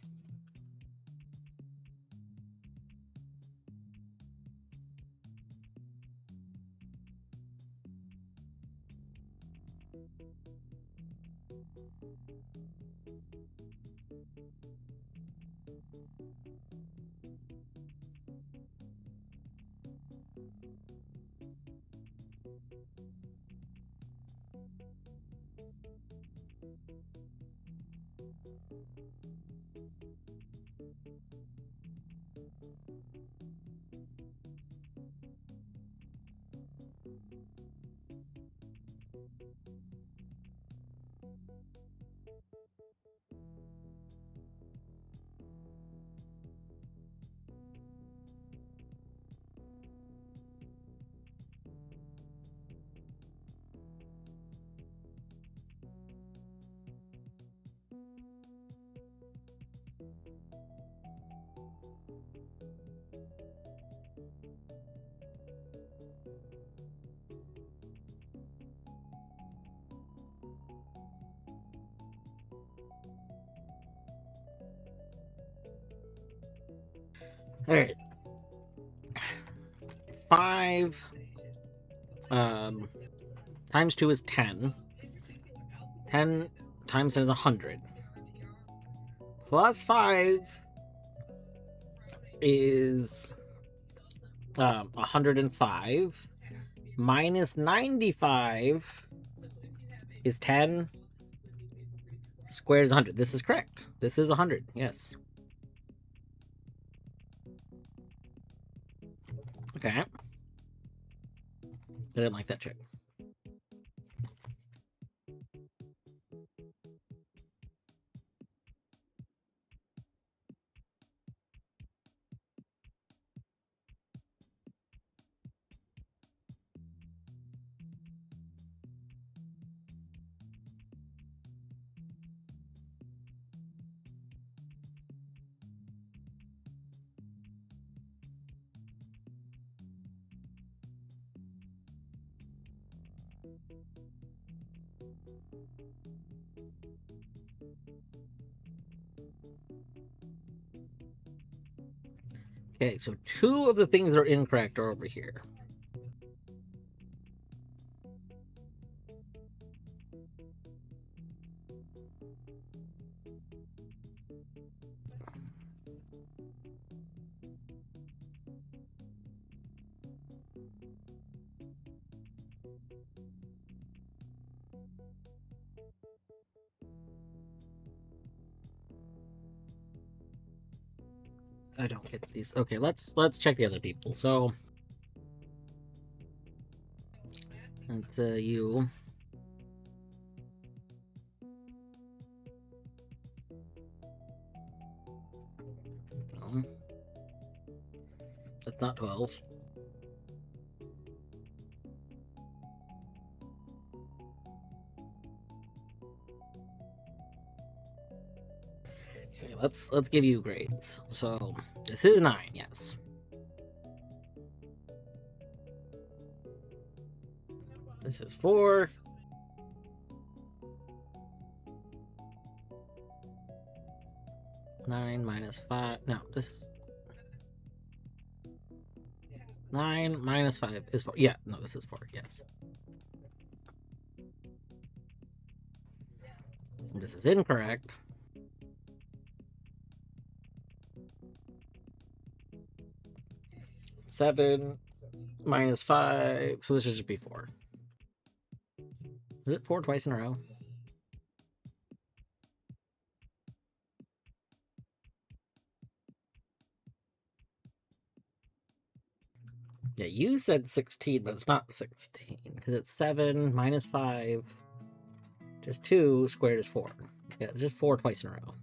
Alright. 5 times 2 is 10. 10 times 10 is 100. Plus 5 is 105. Minus 95 is 10. Squared is 100. This is correct. This is 100. Yes. Okay. I didn't like that trick. Okay, so 2 of the things that are incorrect are over here. I don't get these. Okay, let's check the other people. So that's you. That's not 12. Okay, let's give you grades. So this is 9, yes. This is 4. Nine minus 5. No, this is 9 minus 5 is 4. Yeah, no, this is 4. Yes. This is incorrect. Seven minus 5. So this should just be 4. Is it 4 twice in a row? Yeah, you said 16, but it's not 16 because it's 7 minus 5. Just 2 squared is 4. Yeah, it's just 4 twice in a row.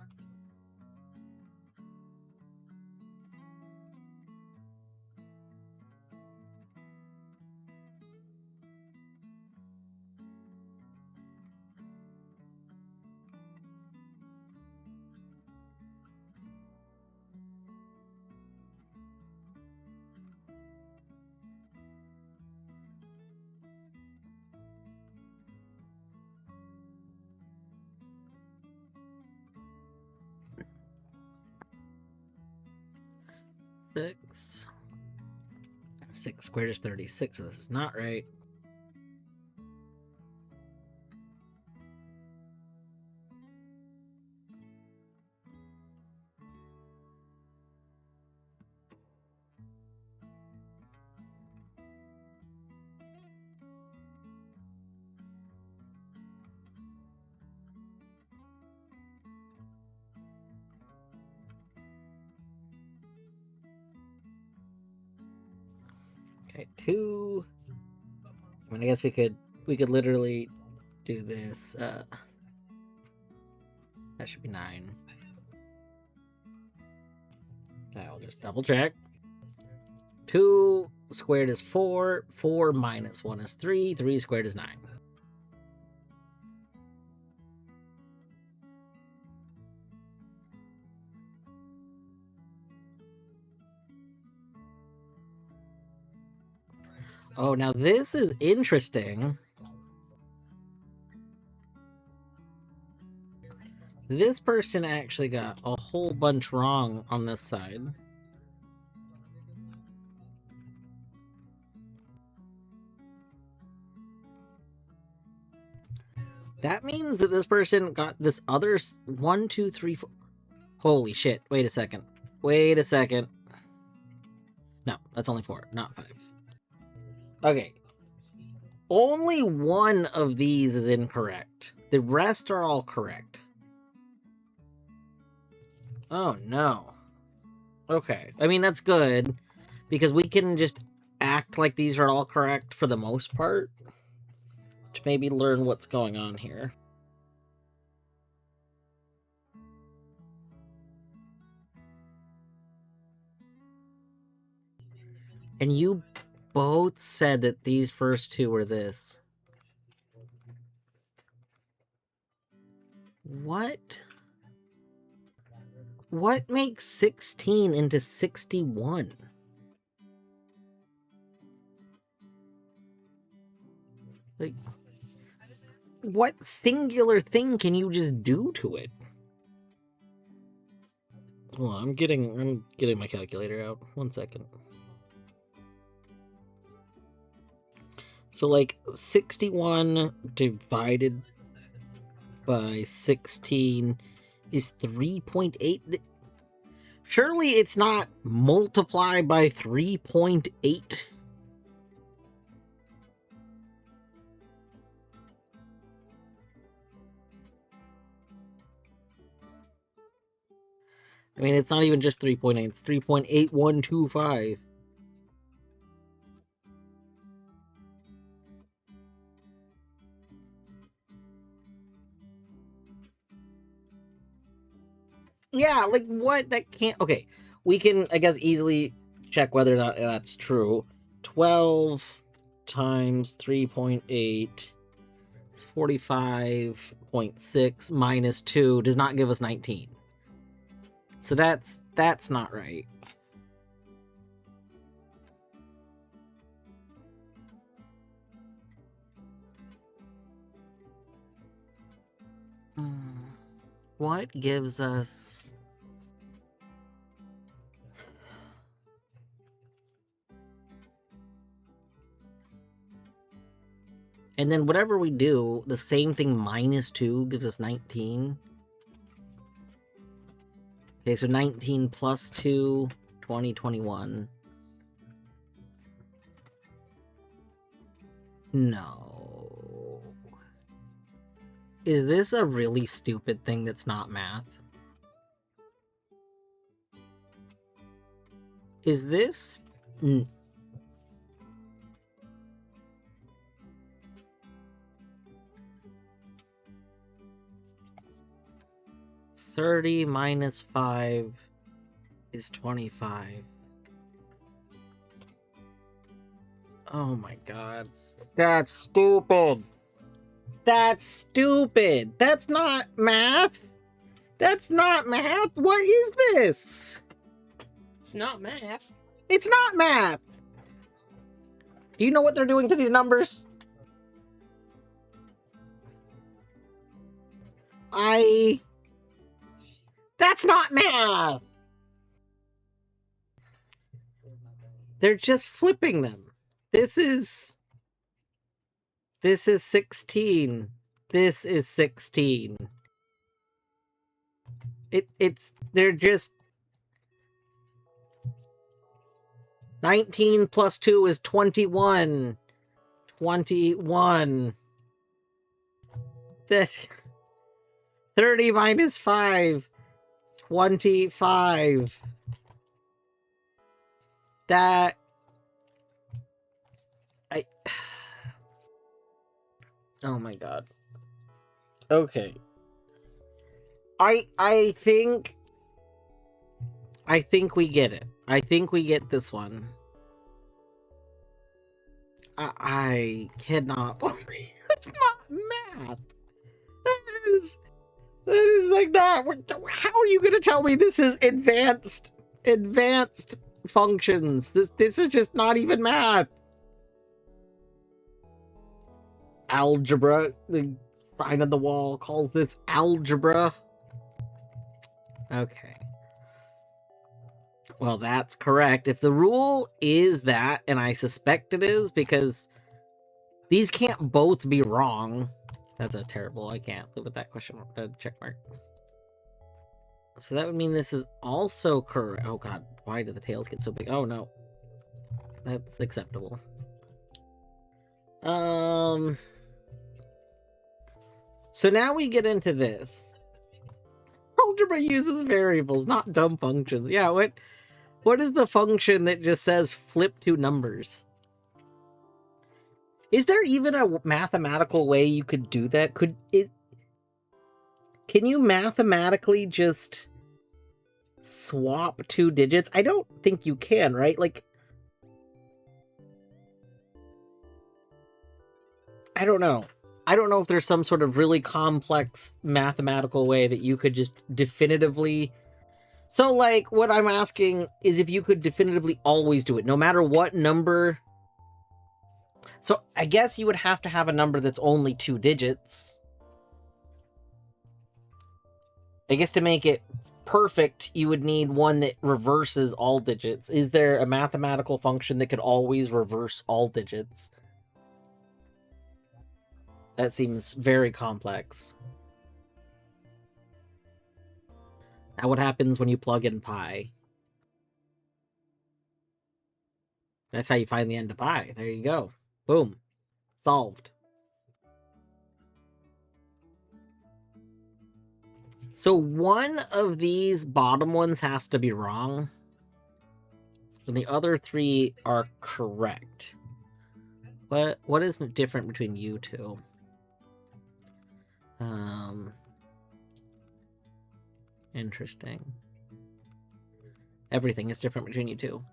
Six. 6 squared is 36, so this is not right. Okay, 2. I mean, I guess we could literally do this. That should be 9. I'll just double check. 2 squared is 4. 4 minus 1 is 3. 3 squared is 9. Oh, now this is interesting. This person actually got a whole bunch wrong on this side. That means that this person got this other 1, 2, 3, 4. Holy shit. Wait a second. Wait a second. No, that's only 4, not 5. Okay. Only one of these is incorrect. The rest are all correct. Oh, no. Okay. I mean, that's good, because we can just act like these are all correct for the most part to maybe learn what's going on here. And you both said that these first two were this. What? What makes 16 into 61? Like, what singular thing can you just do to it? Hold on, I'm getting my calculator out. 1 second. So, like, 61 divided by 16 is 3.8. Surely it's not multiply by 3.8. I mean, it's not even just 3.8, it's 3.8125. Yeah, like what? That can't. Okay, we can, I guess, easily check whether or not that's true. 12 times 3.8 is 45.6 minus 2 does not give us 19. So that's not right. What gives us... And then whatever we do, the same thing minus 2 gives us 19. Okay, so 19 plus 2, 20, 21. No. Is this a really stupid thing that's not math? Is this... 30 minus 5 is 25. Oh my god. That's stupid. That's stupid. That's not math. That's not math. What is this? It's not math. It's not math. Do you know what they're doing to these numbers? That's not math. They're just flipping them. This is 16. This is 16. They're just 19 plus 2 is 21. 21. That 30 minus 5. 25. That... Oh my god. Okay. I think we get it. I think we get this one. I cannot believe that's not math. That is like not. How are you gonna tell me this is advanced functions? This is just not even math. Algebra. The sign on the wall calls this algebra. Okay. Well, that's correct. If the rule is that, and I suspect it is, because these can't both be wrong. That's a terrible. I can't live with that question check mark. So that would mean this is also correct. Oh god, why do the tails get so big? Oh no. That's acceptable. So now we get into this. Algebra uses variables, not dumb functions. Yeah, what is the function that just says flip two numbers? Is there even a mathematical way you could do that? Can you mathematically just swap two digits? I don't think you can, right? Like, I don't know. I don't know if there's some sort of really complex mathematical way that you could just definitively... So, like, what I'm asking is if you could definitively always do it, no matter what number... So, I guess you would have to have a number that's only two digits. I guess to make it perfect, you would need one that reverses all digits. Is there a mathematical function that could always reverse all digits? That seems very complex. Now what happens when you plug in pi? That's how you find the end of pi. There you go. Boom. Solved. So one of these bottom ones has to be wrong. And the other three are correct. What is different between you two? Interesting. Everything is different between you two.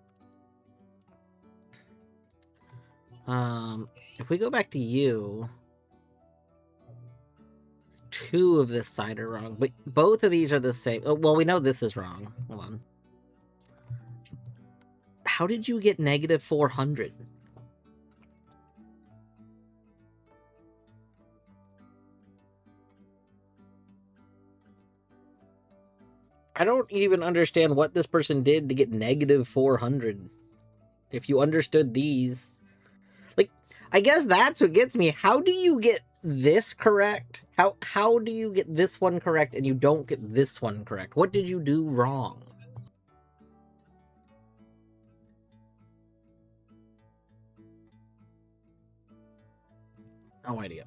If we go back to you, two of this side are wrong, but both of these are the same. Oh, well, we know this is wrong. Hold on. How did you get negative 400? I don't even understand what this person did to get negative 400. If you understood these... Like, I guess that's what gets me. How do you get this correct? How do you get this one correct and you don't get this one correct? What did you do wrong? No idea.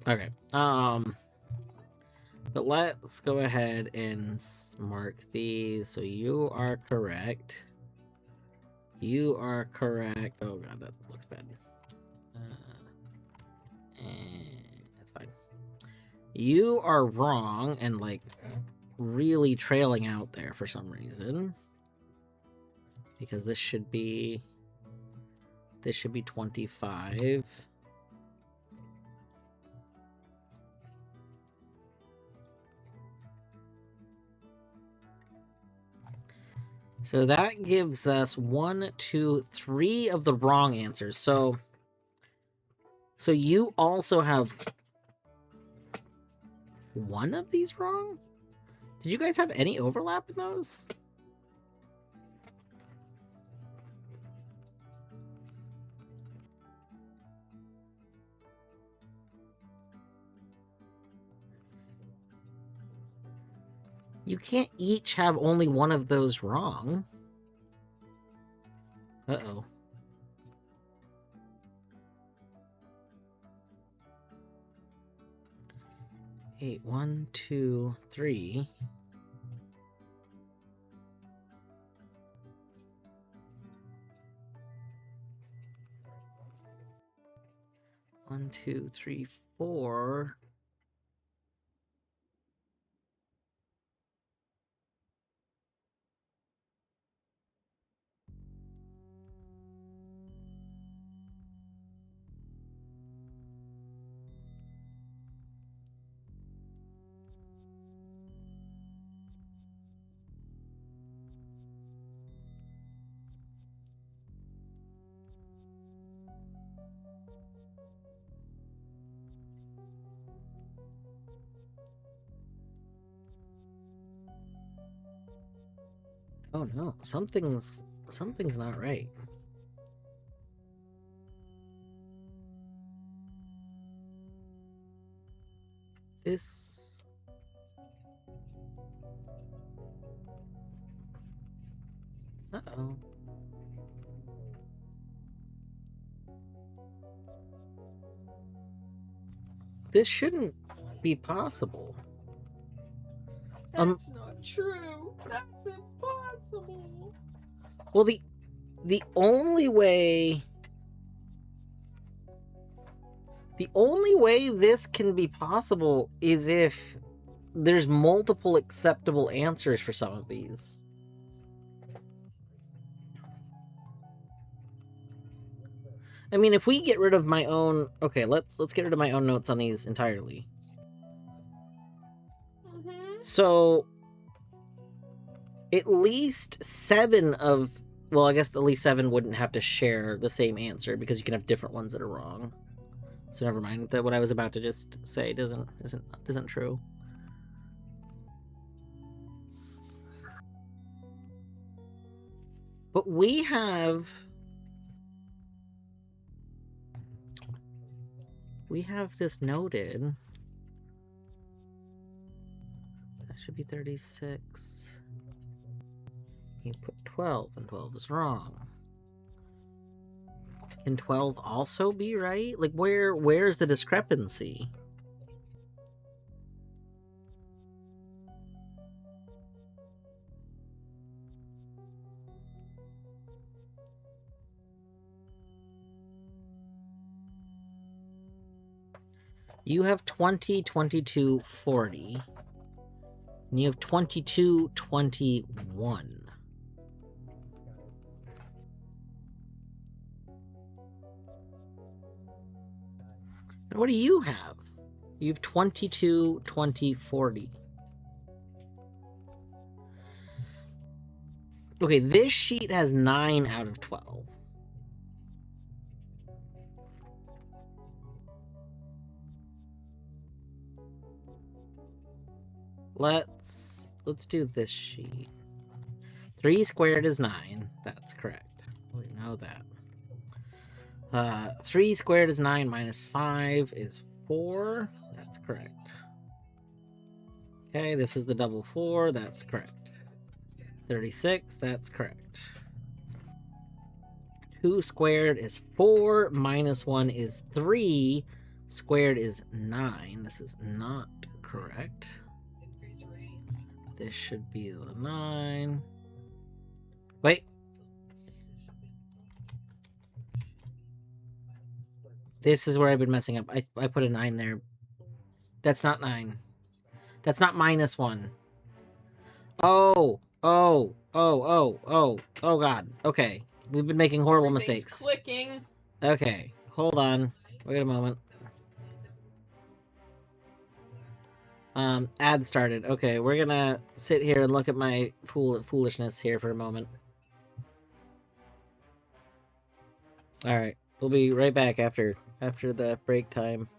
Okay. But let's go ahead and mark these. So you are correct. You are correct. Oh god, that looks bad. That's fine. You are wrong and like really trailing out there for some reason. Because this should be 25. So that gives us 1, 2, 3 of the wrong answers. So you also have one of these wrong? Did you guys have any overlap in those? You can't each have only one of those wrong. Uh-oh. Eight, 1, 2, 3. One, two, three, 4. Oh no, something's not right. This... Uh-oh. This shouldn't be possible. That's not true. That's impossible. Well, the only way this can be possible is if there's multiple acceptable answers for some of these. I mean, if we get rid of my own... Okay, let's get rid of my own notes on these entirely. So, at least 7 of... Well, I guess at least 7 wouldn't have to share the same answer because you can have different ones that are wrong. So never mind. That what I was about to just say isn't true. But we have this noted. That should be 36. You put 12, and 12 is wrong. Can 12 also be right? Like, where's the discrepancy? You have 20, 22, 40. And you have 22, 21. And what do you have? You have 22, 20, 40. Okay, this sheet has 9 out of 12. Let's do this sheet. 3 squared is 9. That's correct. We know that. 3 squared is 9 minus 5 is 4. That's correct. Okay, this is the double 4. That's correct. 36. That's correct. 2 squared is 4. Minus 1 is 3. Squared is 9. This is not correct. This should be the 9. Wait. This is where I've been messing up. I put a 9 there. That's not 9. That's not minus 1. Oh god. Okay. We've been making horrible mistakes. Clicking. Okay. Hold on. Wait a moment. Ad started. Okay, we're gonna sit here and look at my foolishness here for a moment. Alright. We'll be right back after the break time.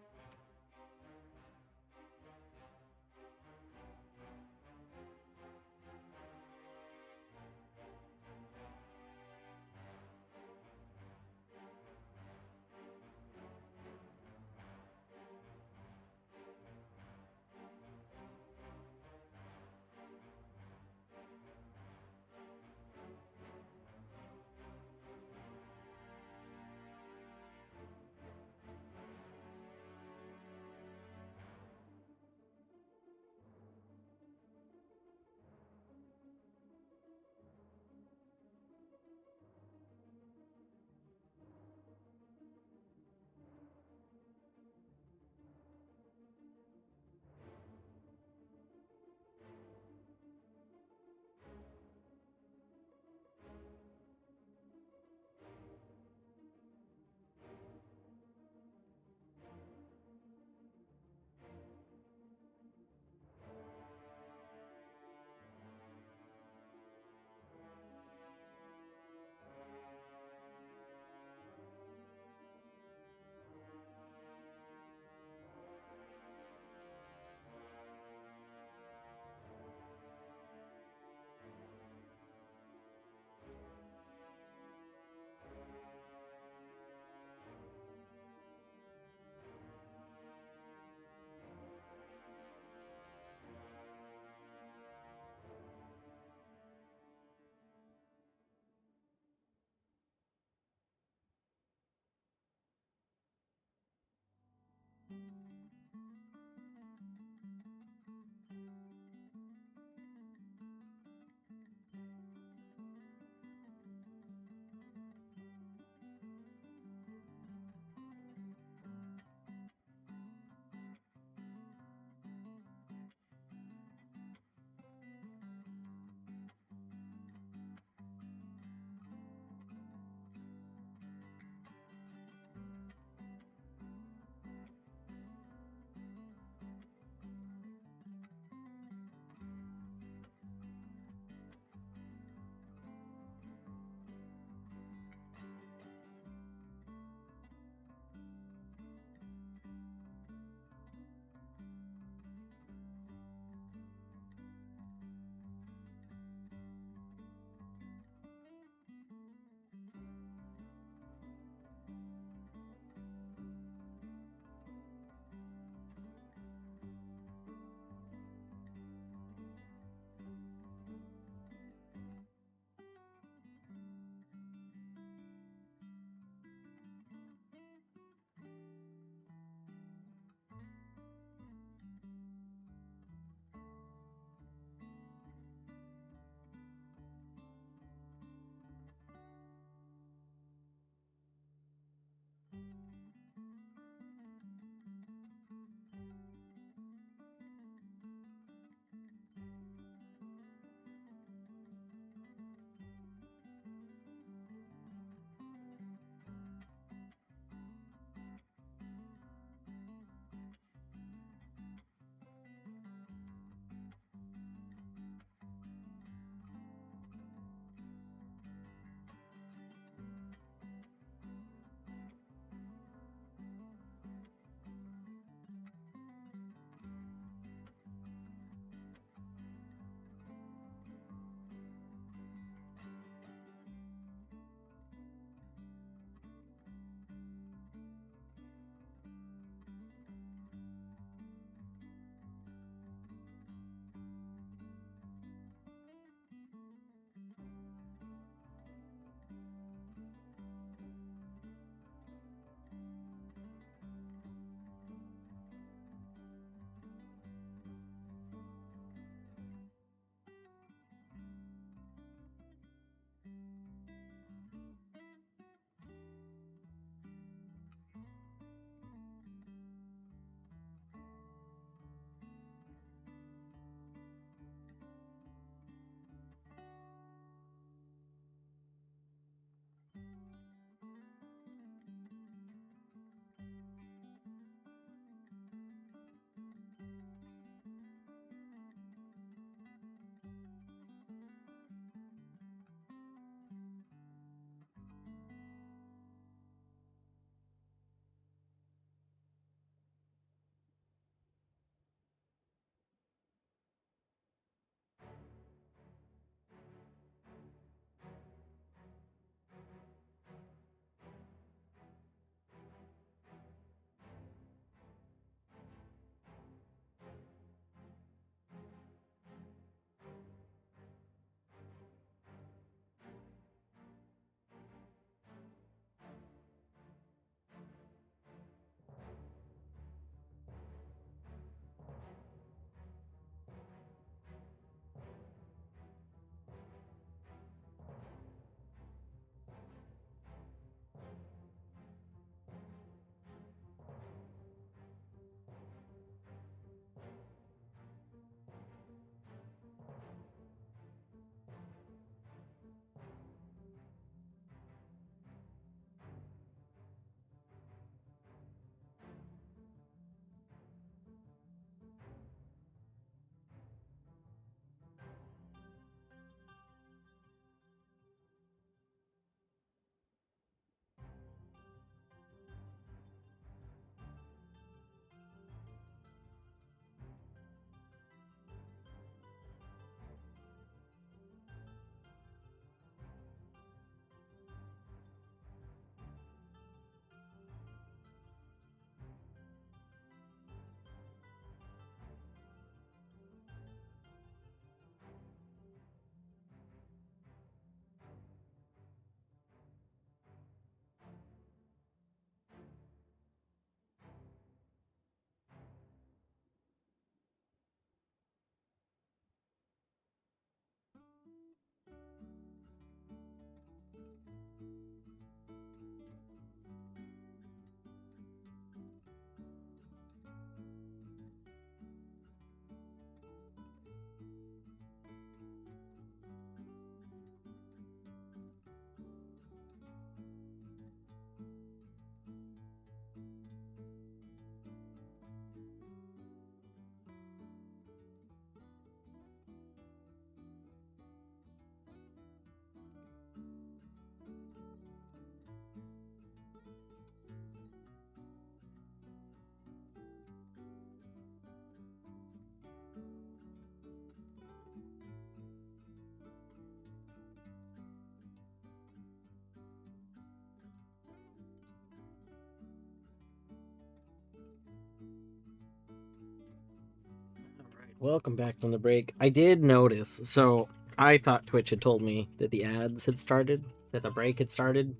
Welcome back from the break. I did notice, so I thought Twitch had told me that the ads had started, that the break had started.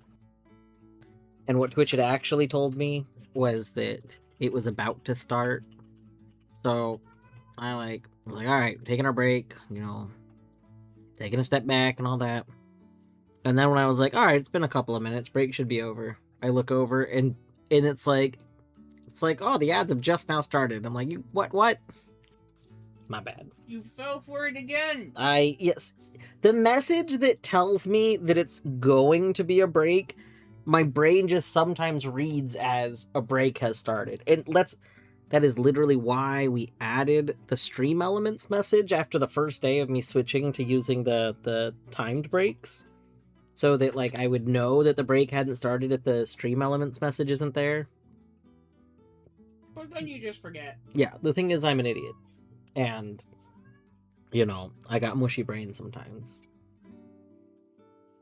And what Twitch had actually told me was that it was about to start. So I was like, all right, taking our break, taking a step back and all that. And then when I was like, all right, it's been a couple of minutes, break should be over. I look over and it's like, oh, the ads have just now started. I'm like, you what? My bad. You fell for it again. Yes. The message that tells me that it's going to be a break, my brain just sometimes reads as a break has started. And that is literally why we added the stream elements message after the first day of me switching to using the timed breaks. So that I would know that the break hadn't started if the stream elements message isn't there. But then you just forget. Yeah, the thing is I'm an idiot. And, I got mushy brain sometimes.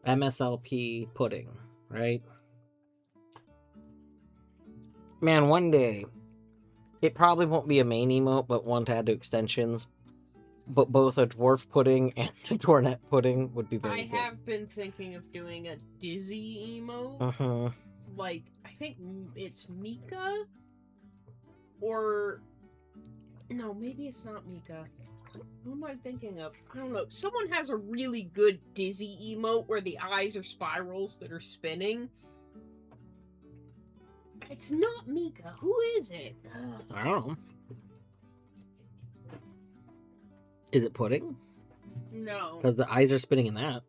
MSLP pudding, right? Man, one day, it probably won't be a main emote, but one to add to extensions. But both a dwarf pudding and a Tornet pudding would be very good. I have been thinking of doing a Dizzy emote. Uh-huh. I think it's Mika? Or... No, maybe it's not Mika. Who am I thinking of? I don't know. Someone has a really good Dizzy emote where the eyes are spirals that are spinning. It's not Mika. Who is it? I don't know. Is it pudding? No. Because the eyes are spinning in that.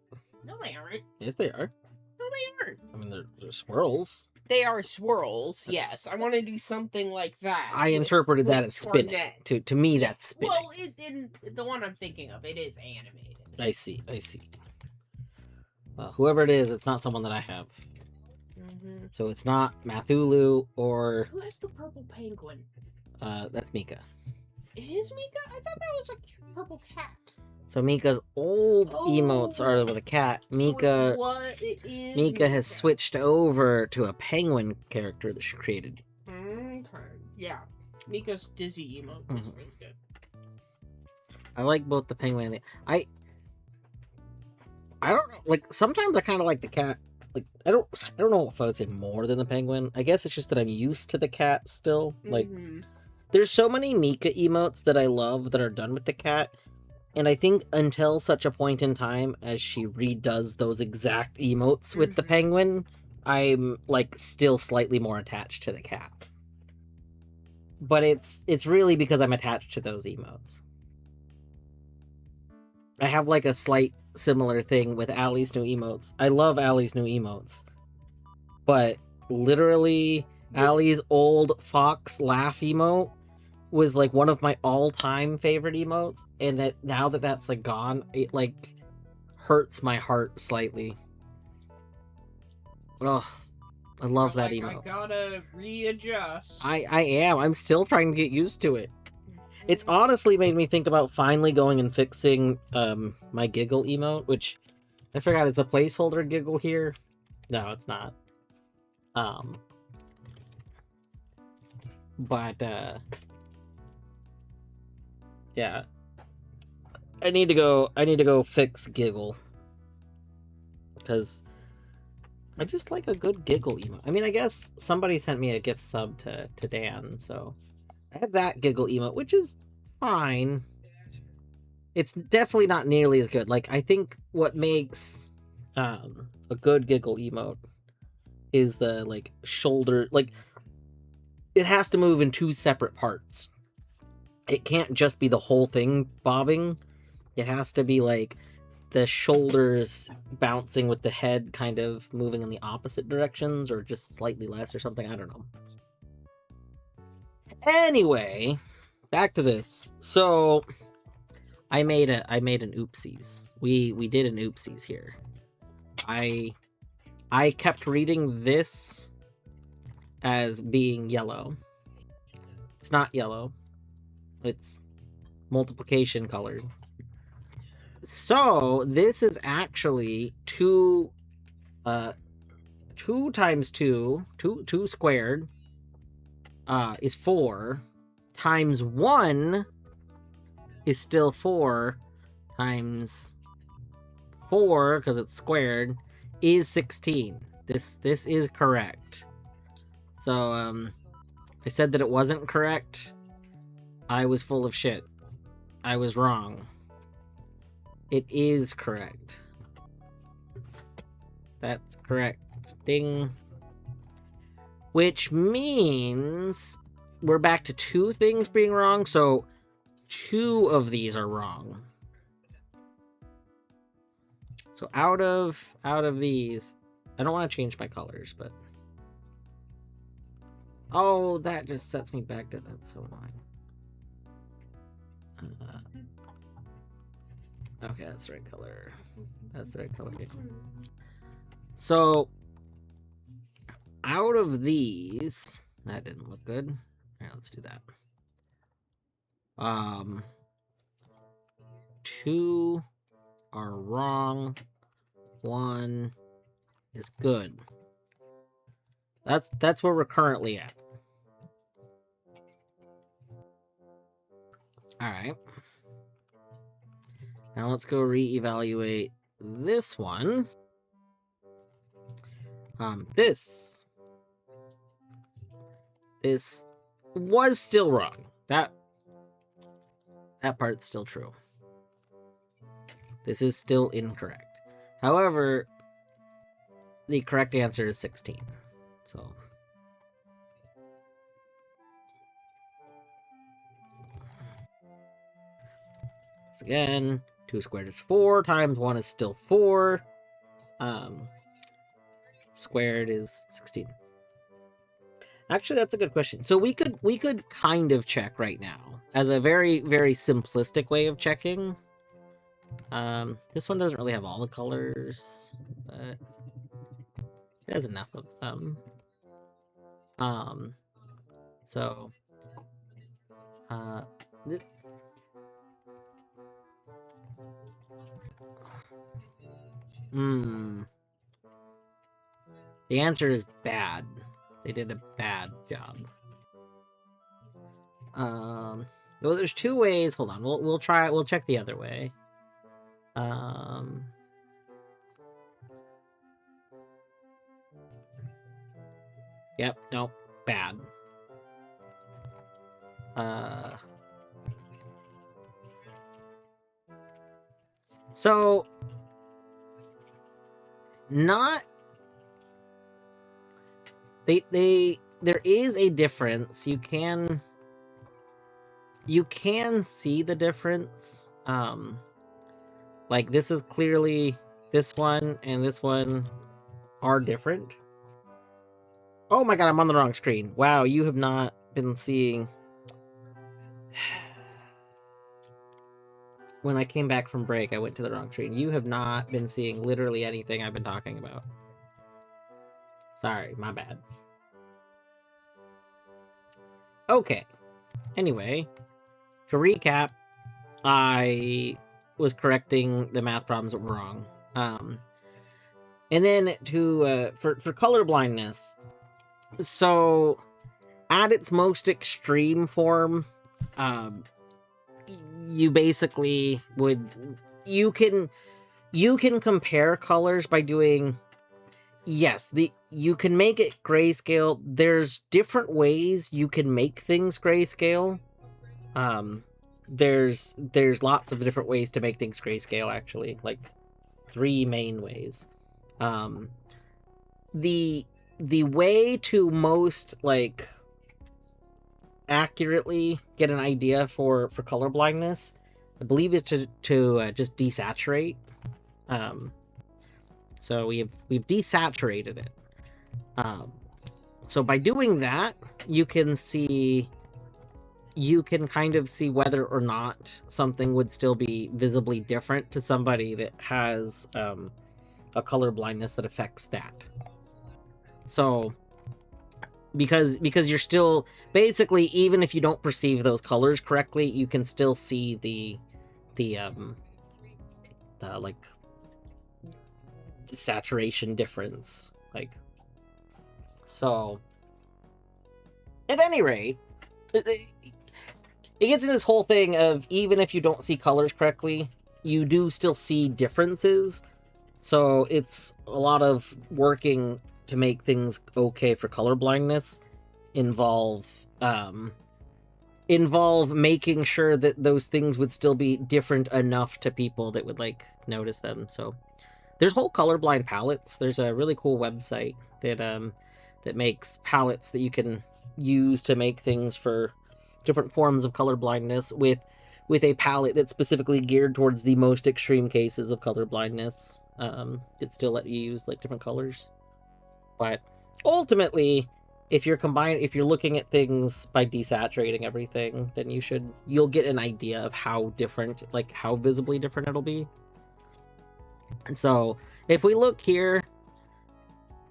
No, they aren't. Yes, they are. No, they aren't. I mean, they're swirls. They are swirls, yes. I want to do something like that. I interpreted that as spinning. To me, that's spinning. Well, in the one I'm thinking of, it is animated. I see. Well, whoever it is, it's not someone that I have. Mm-hmm. So it's not Mathulu or... Who has the purple penguin? That's Mika. It is Mika? I thought that was a purple cat. So Mika's old emotes are with a cat. Mika has switched over to a penguin character that she created. Okay. Yeah. Mika's Dizzy emote is really good. I like both the penguin and the... I don't know. Sometimes I kind of like the cat. I don't know if I would say more than the penguin. I guess it's just that I'm used to the cat still. There's so many Mika emotes that I love that are done with the cat. And I think until such a point in time as she redoes those exact emotes with the penguin, I'm still slightly more attached to the cat. But it's really because I'm attached to those emotes. I have a slight similar thing with Allie's new emotes. I love Allie's new emotes. But literally Allie's old fox laugh emote was one of my all-time favorite emotes, and that now that that's gone, it hurts my heart slightly. Oh, I love that emote. I gotta readjust. I am. I'm still trying to get used to it. It's honestly made me think about finally going and fixing my giggle emote, which I forgot it's a placeholder giggle here. No, it's not. But yeah. I need to go fix giggle. Because I just like a good giggle emote. I mean, I guess somebody sent me a gift sub to Dan, so I have that giggle emote, which is fine. It's definitely not nearly as good. I think what makes a good giggle emote is the shoulder, it has to move in two separate parts. It can't just be the whole thing bobbing. It has to be the shoulders bouncing with the head kind of moving in the opposite directions, or just slightly less or something. I don't know. Anyway, back to this. So I made an oopsies. We did an oopsies here. I kept reading this as being yellow. It's not yellow. It's multiplication colored. So this is actually 2 times 2 squared is 4 times 1 is still 4 times 4, because it's squared, is 16. This is correct. So, I said that it wasn't correct. I was full of shit. I was wrong. It is correct. That's correct. Ding. Which means we're back to 2 things being wrong, so 2 of these are wrong. So out of these, I don't want to change my colors, but oh, that just sets me back to that's so annoying. Okay, that's the right color. That's the right color. So out of these, that didn't look good. All right, let's do that. 2 are wrong. 1 is good. That's where we're currently at. All right. Now let's go reevaluate this one. This was still wrong. That part's still true. This is still incorrect. However, the correct answer is 16. So again, 2 squared is 4 times 1 is still 4. Squared is 16. Actually, that's a good question. So we could kind of check right now as a very, very simplistic way of checking. This one doesn't really have all the colors, but it has enough of them. So this. The answer is bad. They did a bad job. Well, there's 2 ways. Hold on. We'll try. We'll check the other way. Yep. Nope. Bad. So not there is a difference. You can see the difference. Like this is clearly this one and this one are different. Oh my god, I'm on the wrong screen. Wow, you have not been seeing. When I came back from break, I went to the wrong screen. You have not been seeing literally anything I've been talking about. Sorry, my bad. Okay. Anyway, to recap, I was correcting the math problems that were wrong. And then to for color blindness, so at its most extreme form, you basically you can compare colors by doing, yes, you can make it grayscale. There's different ways you can make things grayscale. There's lots of different ways to make things grayscale, actually, like 3 main ways. The way to most like accurately get an idea for color blindness, I believe, is to just desaturate. So we've desaturated it. So by doing that, you can kind of see whether or not something would still be visibly different to somebody that has a color blindness that affects that. So because you're still basically, even if you don't perceive those colors correctly, you can still see the like saturation difference, like. So at any rate, it gets into this whole thing of even if you don't see colors correctly, you do still see differences. So it's a lot of working to make things okay for color blindness involve making sure that those things would still be different enough to people that would like notice them. So there's whole colorblind palettes. There's a really cool website that makes palettes that you can use to make things for different forms of color blindness with a palette that's specifically geared towards the most extreme cases of color blindness. It still let you use like different colors, but ultimately, if you're looking at things by desaturating everything, then you'll get an idea of how different, like how visibly different it'll be. And so if we look here,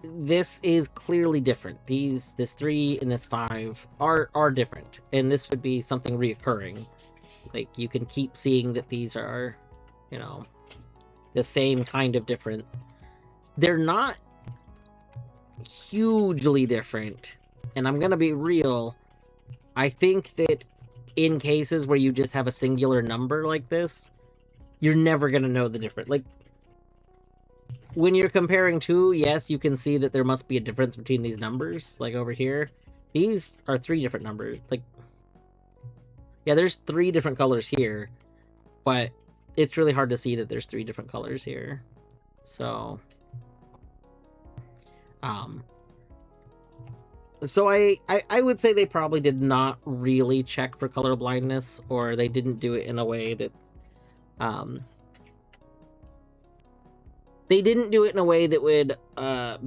this is clearly different. This 3 and this 5 are different, and this would be something reoccurring. Like you can keep seeing that these are, you know, the same kind of different. They're not hugely different, and I'm gonna be real. I think that in cases where you just have a singular number like this, you're never gonna know the difference. Like when you're comparing two, yes, you can see that there must be a difference between these numbers. Like over here, these are 3 different numbers. Like, yeah, there's 3 different colors here, but it's really hard to see that there's 3 different colors here. So, so I would say they probably did not really check for color blindness, or they didn't do it in a way that, they didn't do it in a way that would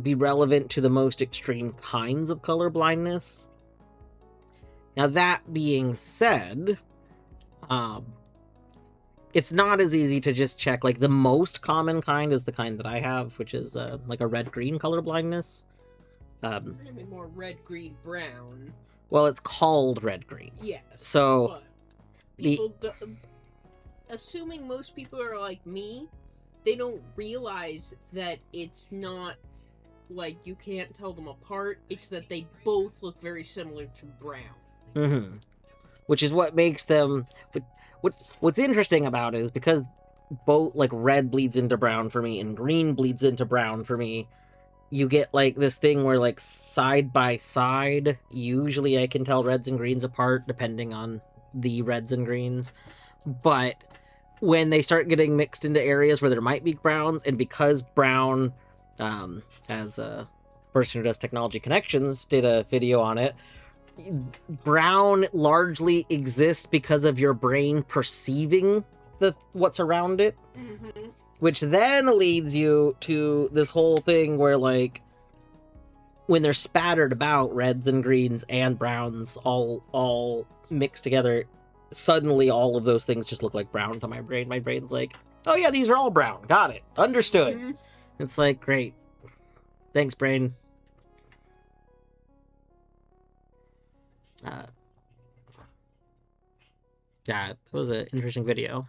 be relevant to the most extreme kinds of color blindness. Now, that being said, it's not as easy to just check. Like, the most common kind is the kind that I have, which is like a red-green color blindness. Maybe more red, green, brown. Well, it's called red-green. Yes. So, assuming most people are like me, they don't realize that it's not like you can't tell them apart. It's that they both look very similar to brown. Mm-hmm. Which is what makes them. What's interesting about it is because both, like, red bleeds into brown for me and green bleeds into brown for me, you get like this thing where, like, side by side, usually I can tell reds and greens apart depending on the reds and greens, but when they start getting mixed into areas where there might be browns, and because brown, as a person who does technology connections did a video on it, brown largely exists because of your brain perceiving what's around it, which then leads you to this whole thing where, like, when they're spattered about, reds and greens and browns all mixed together, suddenly all of those things just look like brown to my brain. My brain's like, oh yeah, these are all brown. Got it. Understood. It's like, great. Thanks, brain. Yeah, it was an interesting video.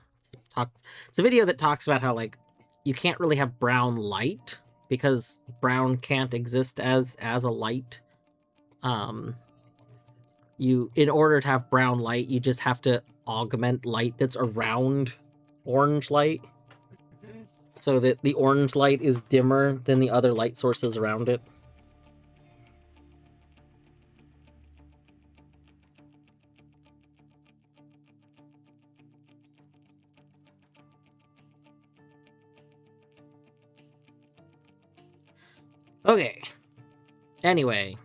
It's a video that talks about how, like, you can't really have brown light because brown can't exist as a light. In order to have brown light, you just have to augment light that's around orange light, so that the orange light is dimmer than the other light sources around it. Okay. Anyway,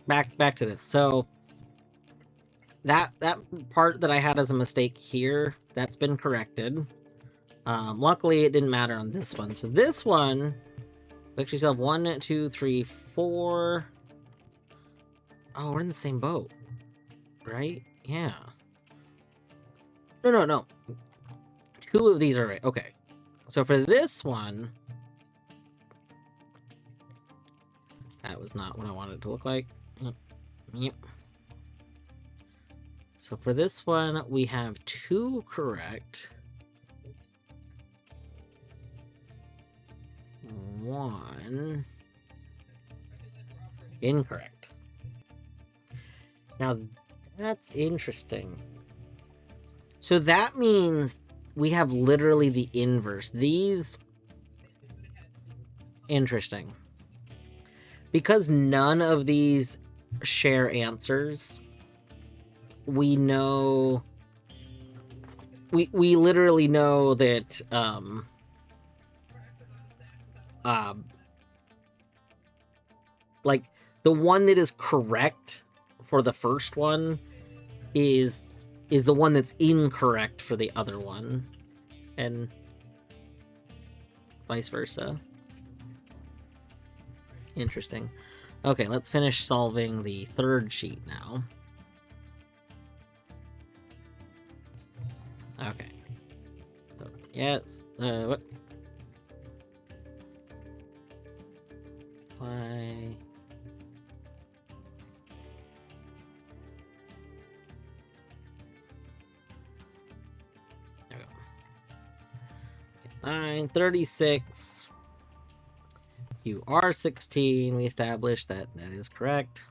back to this. So that part that I had as a mistake here, that's been corrected. Luckily, it didn't matter on this one. So this one, we actually still have 1, 2, 3, 4. Oh, we're in the same boat, right? Yeah. No. 2 of these are right. Okay. So for this one, that was not what I wanted it to look like. Yep. So for this one, we have 2 correct. 1 incorrect. Now, That's interesting. So that means we have literally the inverse. These... Interesting. Because none of these share answers, we know... We literally know that, like, the one that is correct for the first one is the one that's incorrect for the other one, and vice versa. Interesting. Okay, let's finish solving the third sheet now. Okay. So, yes. What? Why? There we go. 936. You are 16. We established that that is correct.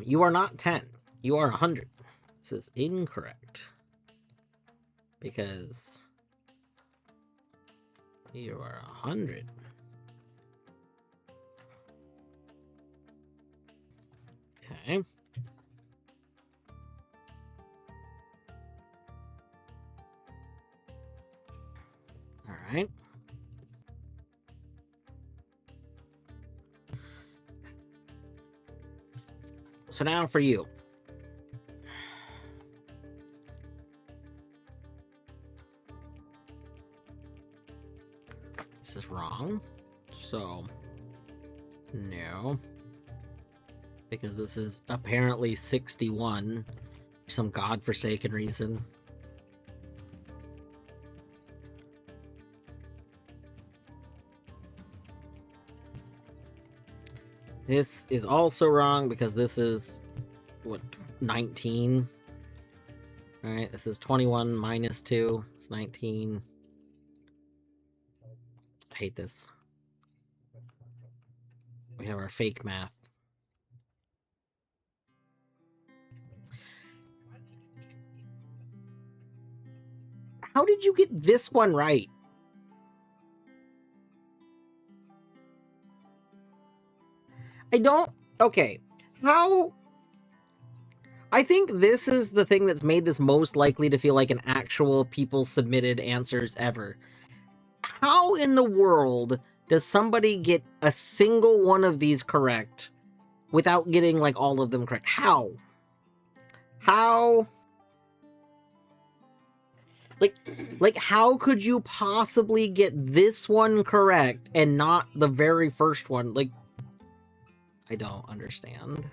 You are not 10. You are 100. This is incorrect. Because you are 100. Okay. All right. So now for you. This is wrong. So, no. Because this is apparently 61 for some godforsaken reason. This is also wrong because this is, what, 19? Alright, this is 21 minus 2. It's 19. I hate this. We have our fake math. How did you get this one right? I don't... Okay. How... I think this is the thing that's made this most likely to feel like an actual people submitted answers ever. How in the world does somebody get a single one of these correct without getting, like, all of them correct? How? How? Like, how could you possibly get this one correct and not the very first one? Like, I don't understand.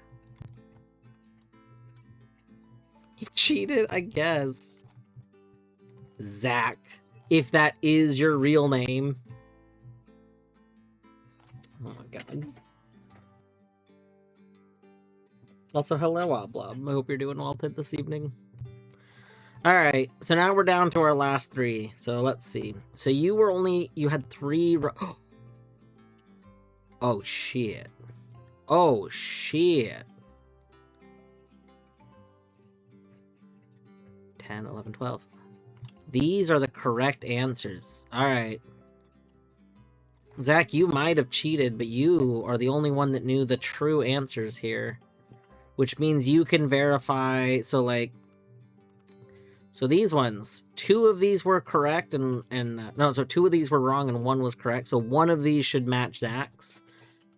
He cheated, I guess. Zach, if that is your real name. Oh my god. Also, hello, Oblob. I hope you're doing well this evening. Alright, so now we're down to our last three. So let's see. So you had 3... Oh, shit. Oh, shit. 10, 11, 12. These are the correct answers. Alright. Zach, you might have cheated, but you are the only one that knew the true answers here. Which means you can verify, so like... So these ones, 2 of these were correct, so 2 of these were wrong and 1 was correct. So 1 of these should match Zach's,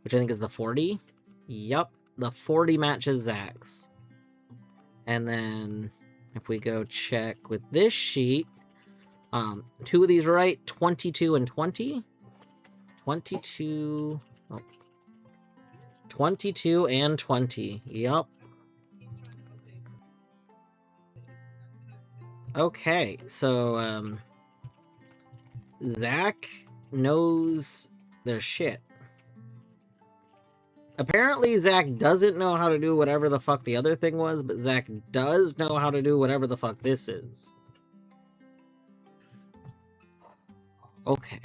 which I think is the 40. Yup, the 40 matches Zach's. And then if we go check with this sheet, 2 of these were right, 22 and 20. 22... Oh. 22 and 20. Yup. Okay, so, Zach knows their shit. Apparently, Zach doesn't know how to do whatever the fuck the other thing was, but Zach does know how to do whatever the fuck this is. Okay.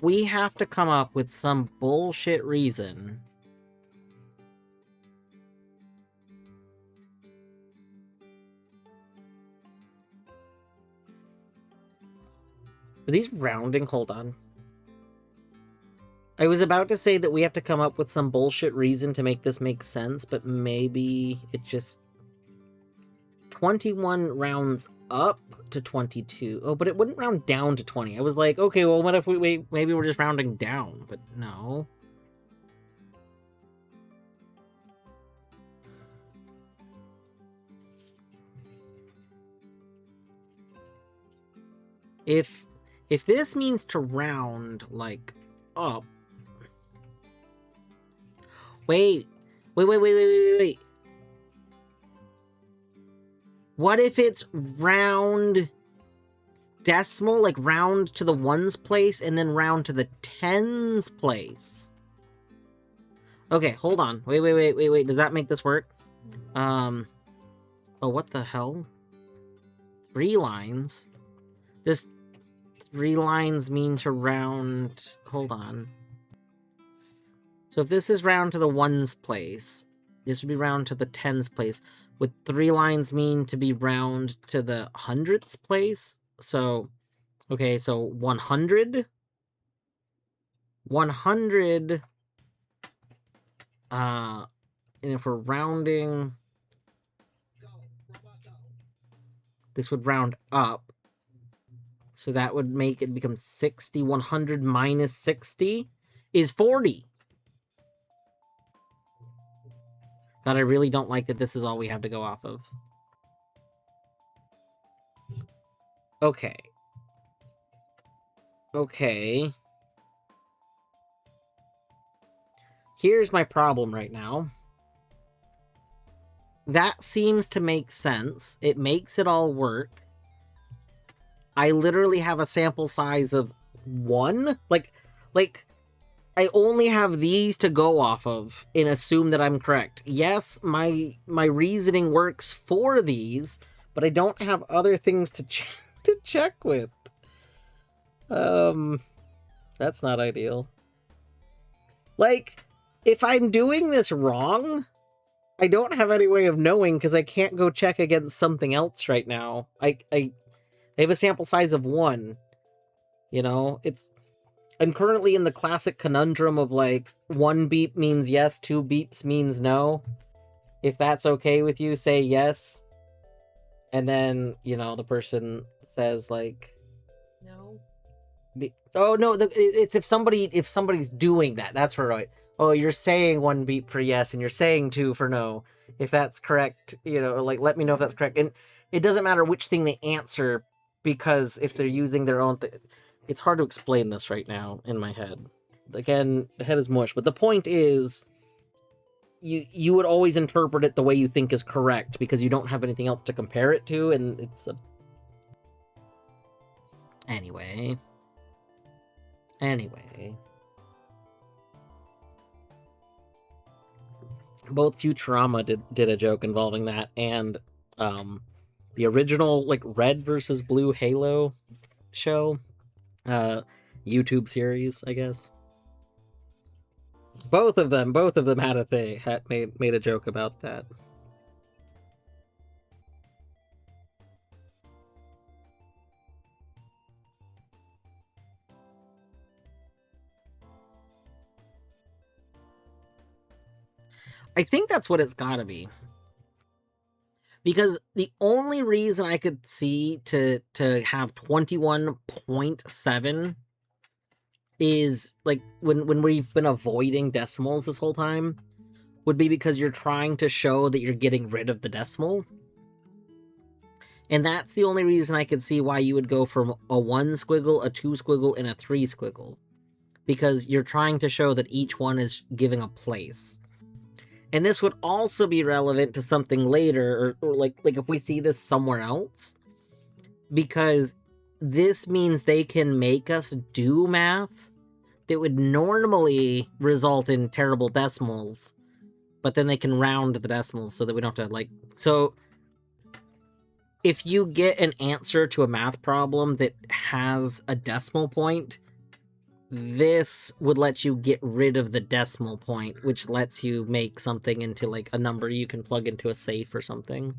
we have to come up with some bullshit reason. Are these rounding? Hold on. I was about to say that we have to come up with some bullshit reason to make this make sense, but maybe it just... 21 rounds up to 22. Oh, but it wouldn't round down to 20. I was like, okay, well, what if we wait? Maybe we're just rounding down, but no. If this means to round, like, up... Wait. What if it's round decimal, like round to the ones place and then round to the tens place? Okay, hold on. Wait. Does that make this work? Oh, what the hell? 3 lines? Does 3 lines mean to round... Hold on. So if this is round to the ones place, this would be round to the tens place. Would 3 lines mean to be round to the hundredths place? So, okay, so 100. 100. And if we're rounding, this would round up. So that would make it become 60. 100 minus 60 is 40. God, I really don't like that this is all we have to go off of. Okay. Okay. Here's my problem right now. That seems to make sense. It makes it all work. I literally have a sample size of 1. Like, I only have these to go off of and assume that I'm correct. Yes, my reasoning works for these, but I don't have other things to check with. That's not ideal. Like, if I'm doing this wrong, I don't have any way of knowing because I can't go check against something else right now. I have a sample size of 1. You know, I'm currently in the classic conundrum of, like, 1 beep means yes, 2 beeps means no. If that's okay with you, say yes. And then, you know, the person says, like... No. Oh, no, it's if somebody's doing that. That's right. Oh, you're saying 1 beep for yes, and you're saying 2 for no. If that's correct, you know, like, let me know if that's correct. And it doesn't matter which thing they answer, because if they're using their own... It's hard to explain this right now in my head. Again, the head is mush. But the point is, you would always interpret it the way you think is correct because you don't have anything else to compare it to, and it's a... Anyway. Both Futurama did a joke involving that, and the original, like, Red versus Blue Halo show... YouTube series, I guess. Both of them had a thing, made a joke about that. I think that's what it's gotta be. Because the only reason I could see to have 21.7 is, like, when we've been avoiding decimals this whole time, would be because you're trying to show that you're getting rid of the decimal. And that's the only reason I could see why you would go from a 1 squiggle, a 2 squiggle, and a 3 squiggle. Because you're trying to show that each one is giving a place. And this would also be relevant to something later, or like if we see this somewhere else, because this means they can make us do math that would normally result in terrible decimals, but then they can round the decimals so that we don't have to, like... So, if you get an answer to a math problem that has a decimal point, this would let you get rid of the decimal point, which lets you make something into, like, a number you can plug into a safe or something.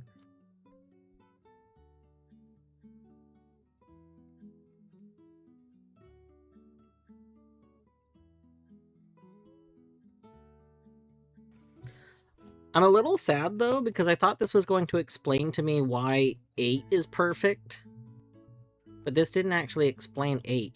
I'm a little sad, though, because I thought this was going to explain to me why 8 is perfect. But this didn't actually explain 8.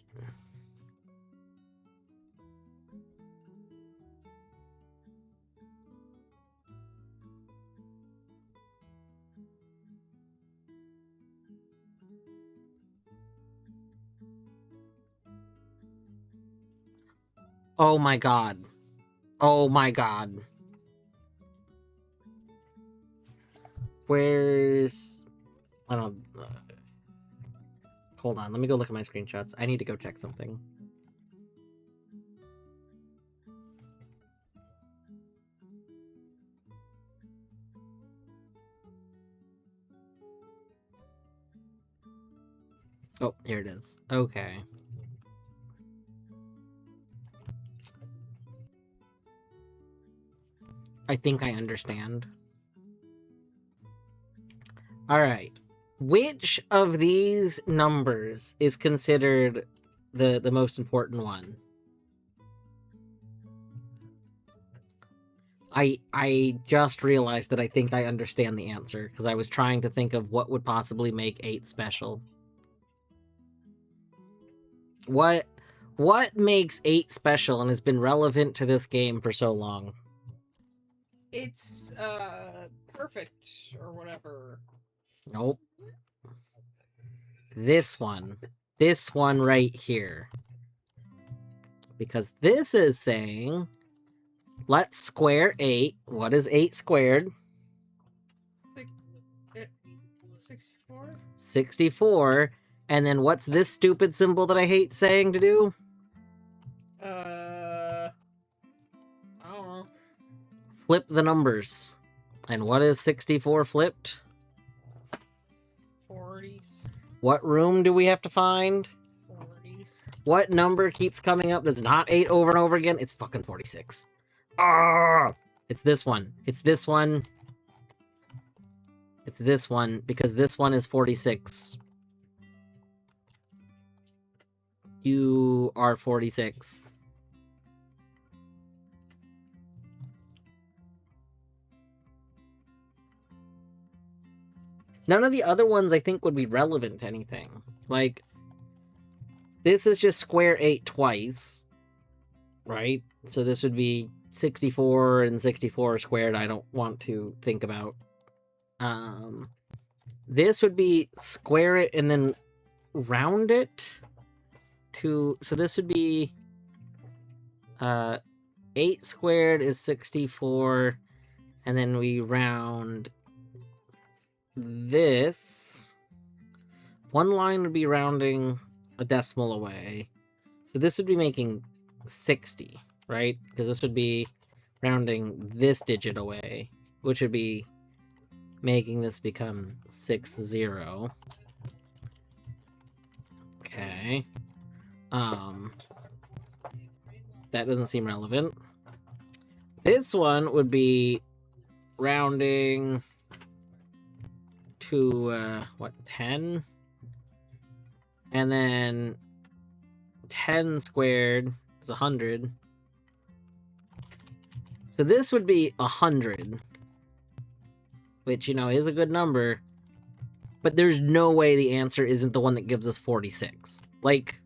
Oh my god. Oh my god. Where's... I don't... Hold on, let me go look at my screenshots. I need to go check something. Oh, here it is. Okay. I think I understand. Alright. Which of these numbers is considered the most important one? I just realized that I think I understand the answer, because I was trying to think of what would possibly make 8 special. What makes 8 special and has been relevant to this game for so long? It's perfect or whatever. Nope. This one. This one right here. Because this is saying, let's square 8. What is 8 squared? 64? 64. And then what's this stupid symbol that I hate saying to do? I don't know. Flip the numbers. And what is 64 flipped? 40s. What room do we have to find? 40s. What number keeps coming up that's not 8 over and over again? It's fucking 46. Ah! It's this one. It's this one. It's this one, because this one is 46. You are 46. None of the other ones I think would be relevant to anything. Like, this is just square 8 twice, right? So this would be 64 and 64 squared. I don't want to think about. This would be square it and then round it to... So this would be... 8 squared is 64, and then we round this. One line would be rounding a decimal away. So this would be making 60, right? Because this would be rounding this digit away, which would be making this become 60. Okay. That doesn't seem relevant. This one would be rounding to, 10? And then 10 squared is 100. So this would be 100. Which, you know, is a good number. But there's no way the answer isn't the one that gives us 46. Like,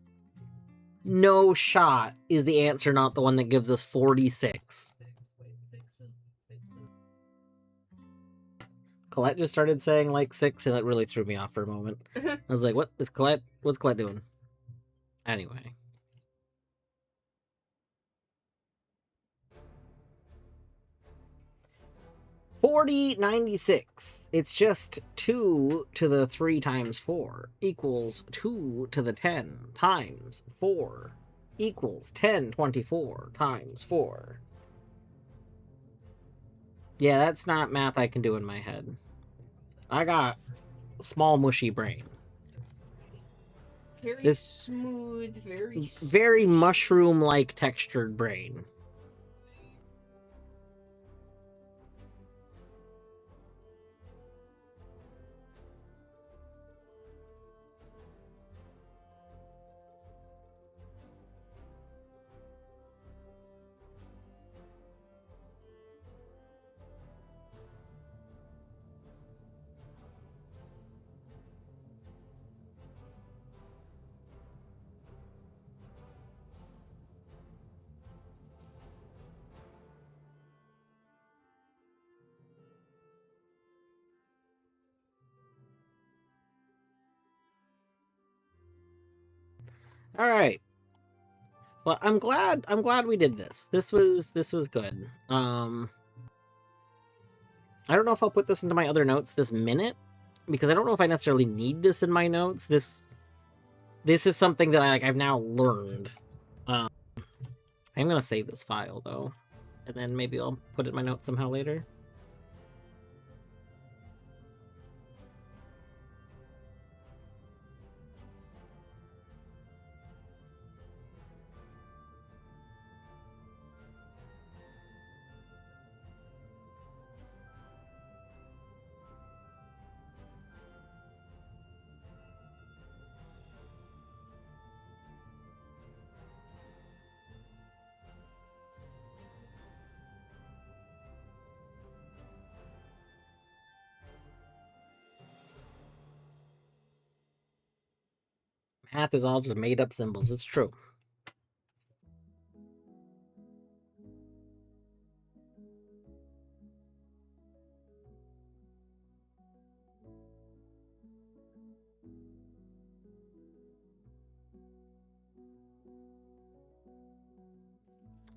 no shot is the answer not the one that gives us 46. Colette just started saying, like, 6, and it really threw me off for a moment. I was like, what's Colette doing? Anyway. $40.96. It's just 2 to the 3 times 4 equals 2 to the 10 times 4 equals 1024 times 4. Yeah, that's not math I can do in my head. I got a small mushy brain. Very This smooth, very very mushroom-like textured brain. All right. Well, I'm glad we did this. This was good. I don't know if I'll put this into my other notes this minute because I don't know if I necessarily need this in my notes. This is something that I've now learned. I'm gonna save this file though, and then maybe I'll put it in my notes somehow later. Math is all just made up symbols. It's true.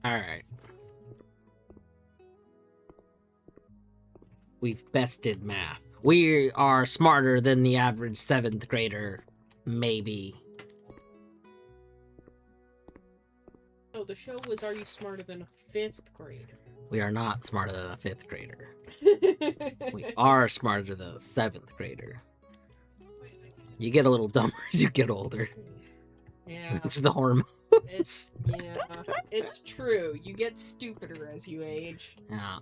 All right. We've bested math. We are smarter than the average 7th grader. Maybe. No, the show was Are You Smarter Than a 5th Grader? We are not smarter than a 5th grader. We are smarter than a 7th grader. You get a little dumber as you get older. Yeah. It's the hormones. It's true. You get stupider as you age. Yeah.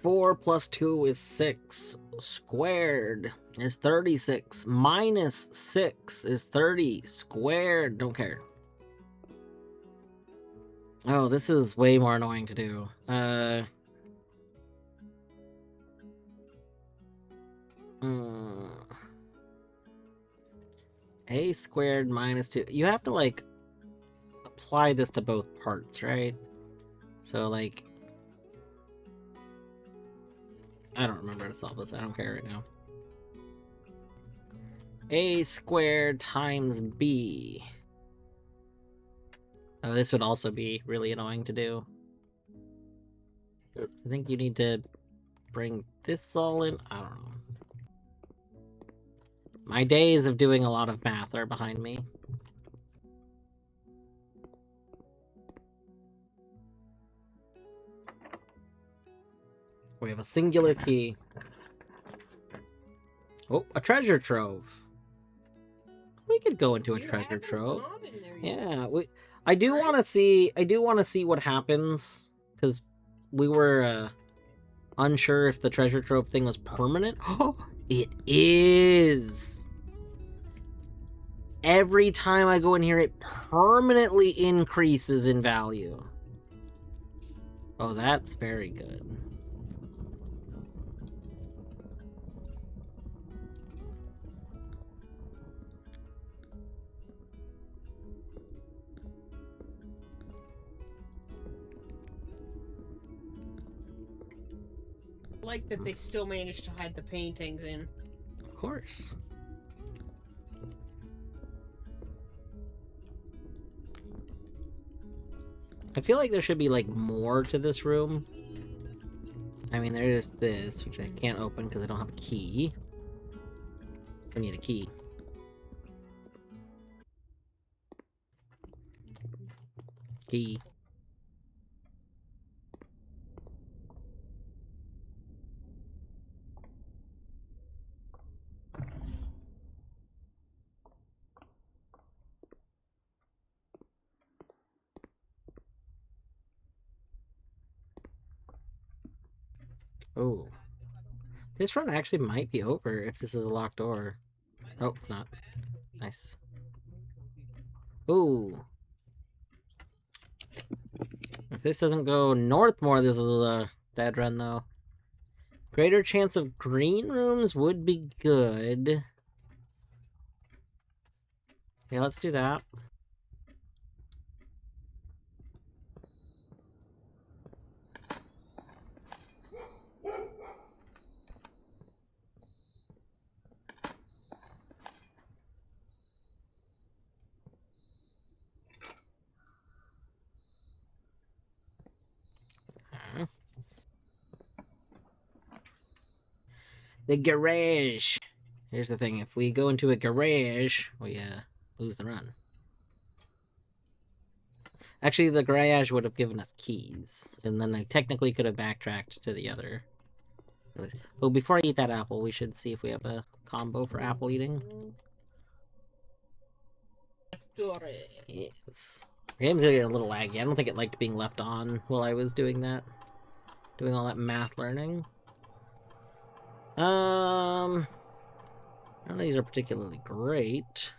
4 plus 2 is 6. Squared is 36. Minus 6 is 30. Squared. Don't care. Oh, this is way more annoying to do. A squared minus 2. You have to, like, apply this to both parts, right? So, like... I don't remember how to solve this. I don't care right now. A squared times B. Oh, this would also be really annoying to do. I think you need to bring this all in. I don't know. My days of doing a lot of math are behind me. We have a singular key. Oh, a treasure trove. We could go into a treasure trove. Yeah, I do want to see what happens because we were unsure if the treasure trove thing was permanent. Oh, it is. Every time I go in here, it permanently increases in value. Oh, that's very good. I like that they still managed to hide the paintings in. Of course. I feel like there should be, like, more to this room. I mean, there is this, which I can't open because I don't have a key. I need a key. Key. Oh. This run actually might be over if this is a locked door. Oh, it's not. Nice. Ooh. If this doesn't go north more, this is a dead run, though. Greater chance of green rooms would be good. Yeah, let's do that. The garage. Here's the thing, if we go into a garage, we lose the run. Actually, the garage would have given us keys, and then I technically could have backtracked to the other. Oh, before I eat that apple, we should see if we have a combo for apple eating. Yes. The game's getting a little laggy. I don't think it liked being left on while I was doing that. Doing all that math learning. None of these are particularly great.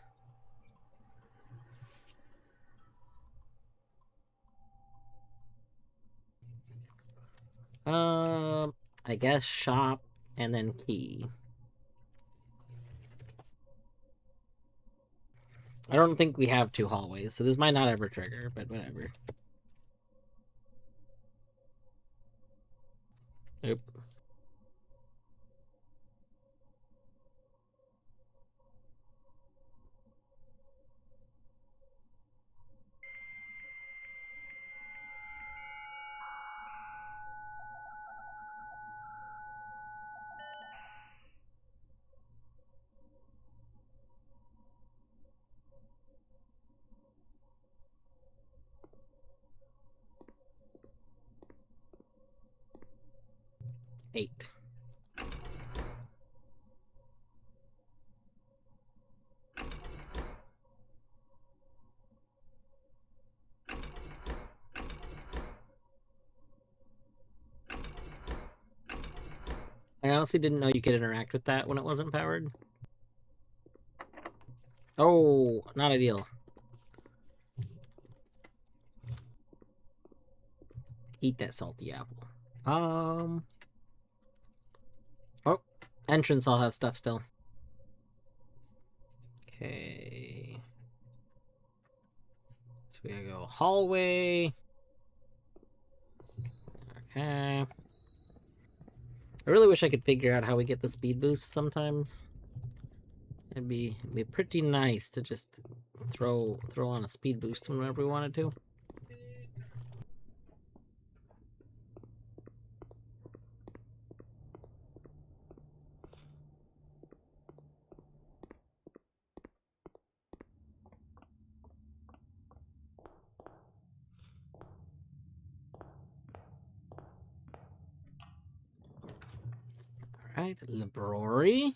I guess shop and then key. I don't think we have 2 hallways, so this might not ever trigger, but whatever. Nope. Eight. I honestly didn't know you could interact with that when it wasn't powered. Oh, not ideal. Eat that salty apple. Oh, entrance all has stuff still. Okay. So we gotta go hallway. Okay. I really wish I could figure out how we get the speed boost sometimes. It'd be pretty nice to just throw on a speed boost whenever we wanted to. Alright, laboratory.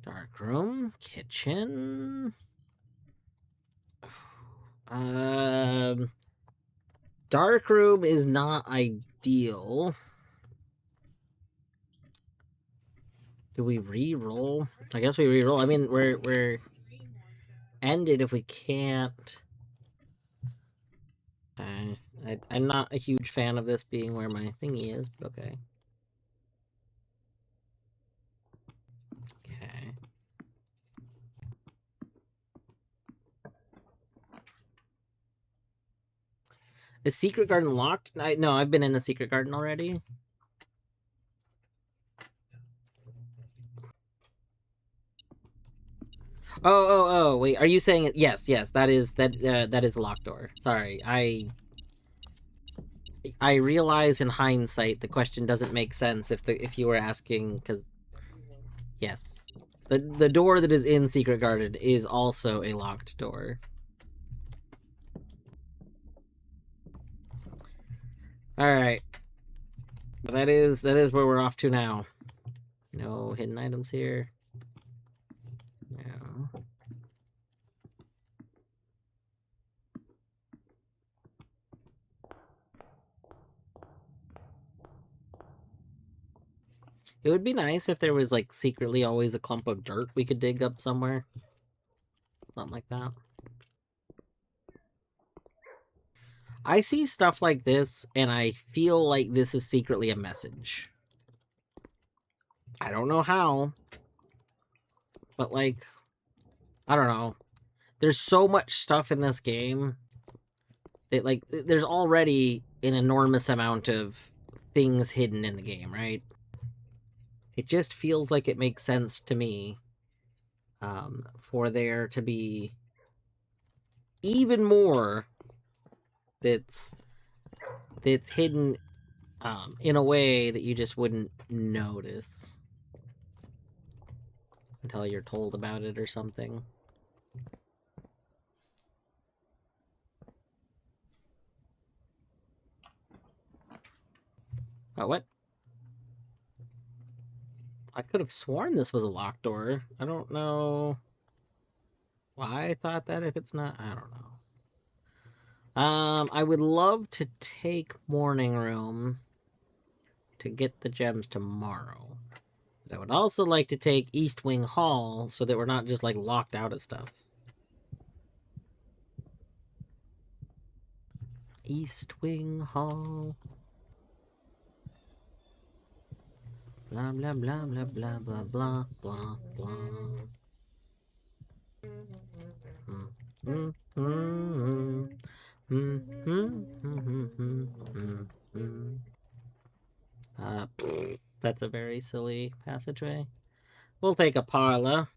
Dark room. Kitchen. Dark room is not ideal. Do we re-roll? I guess we re-roll. I mean, we're ended if we can't. I'm not a huge fan of this being where my thingy is, but okay. Okay. Is Secret Garden locked? No, I've been in the Secret Garden already. Oh, wait, are you saying it? Yes, that is a locked door. Sorry, I realize in hindsight the question doesn't make sense if you were asking, because yes. The door that is in Secret Garden is also a locked door. Alright. But that is where we're off to now. No hidden items here. No. It would be nice if there was, like, secretly always a clump of dirt we could dig up somewhere. Something like that. I see stuff like this, and I feel like this is secretly a message. I don't know how, but, like, I don't know. There's so much stuff in this game that, like, there's already an enormous amount of things hidden in the game, right? It just feels like it makes sense to me for there to be even more that's hidden in a way that you just wouldn't notice until you're told about it or something. Oh, what? I could have sworn this was a locked door. I don't know why I thought that if it's not. I don't know. I would love to take Morning Room to get the gems tomorrow. But I would also like to take East Wing Hall so that we're not just, like, locked out of stuff. East Wing Hall. Blah, blah, blah, blah, blah, blah, blah, blah, blah. That's a very silly passageway. We'll take a parlor.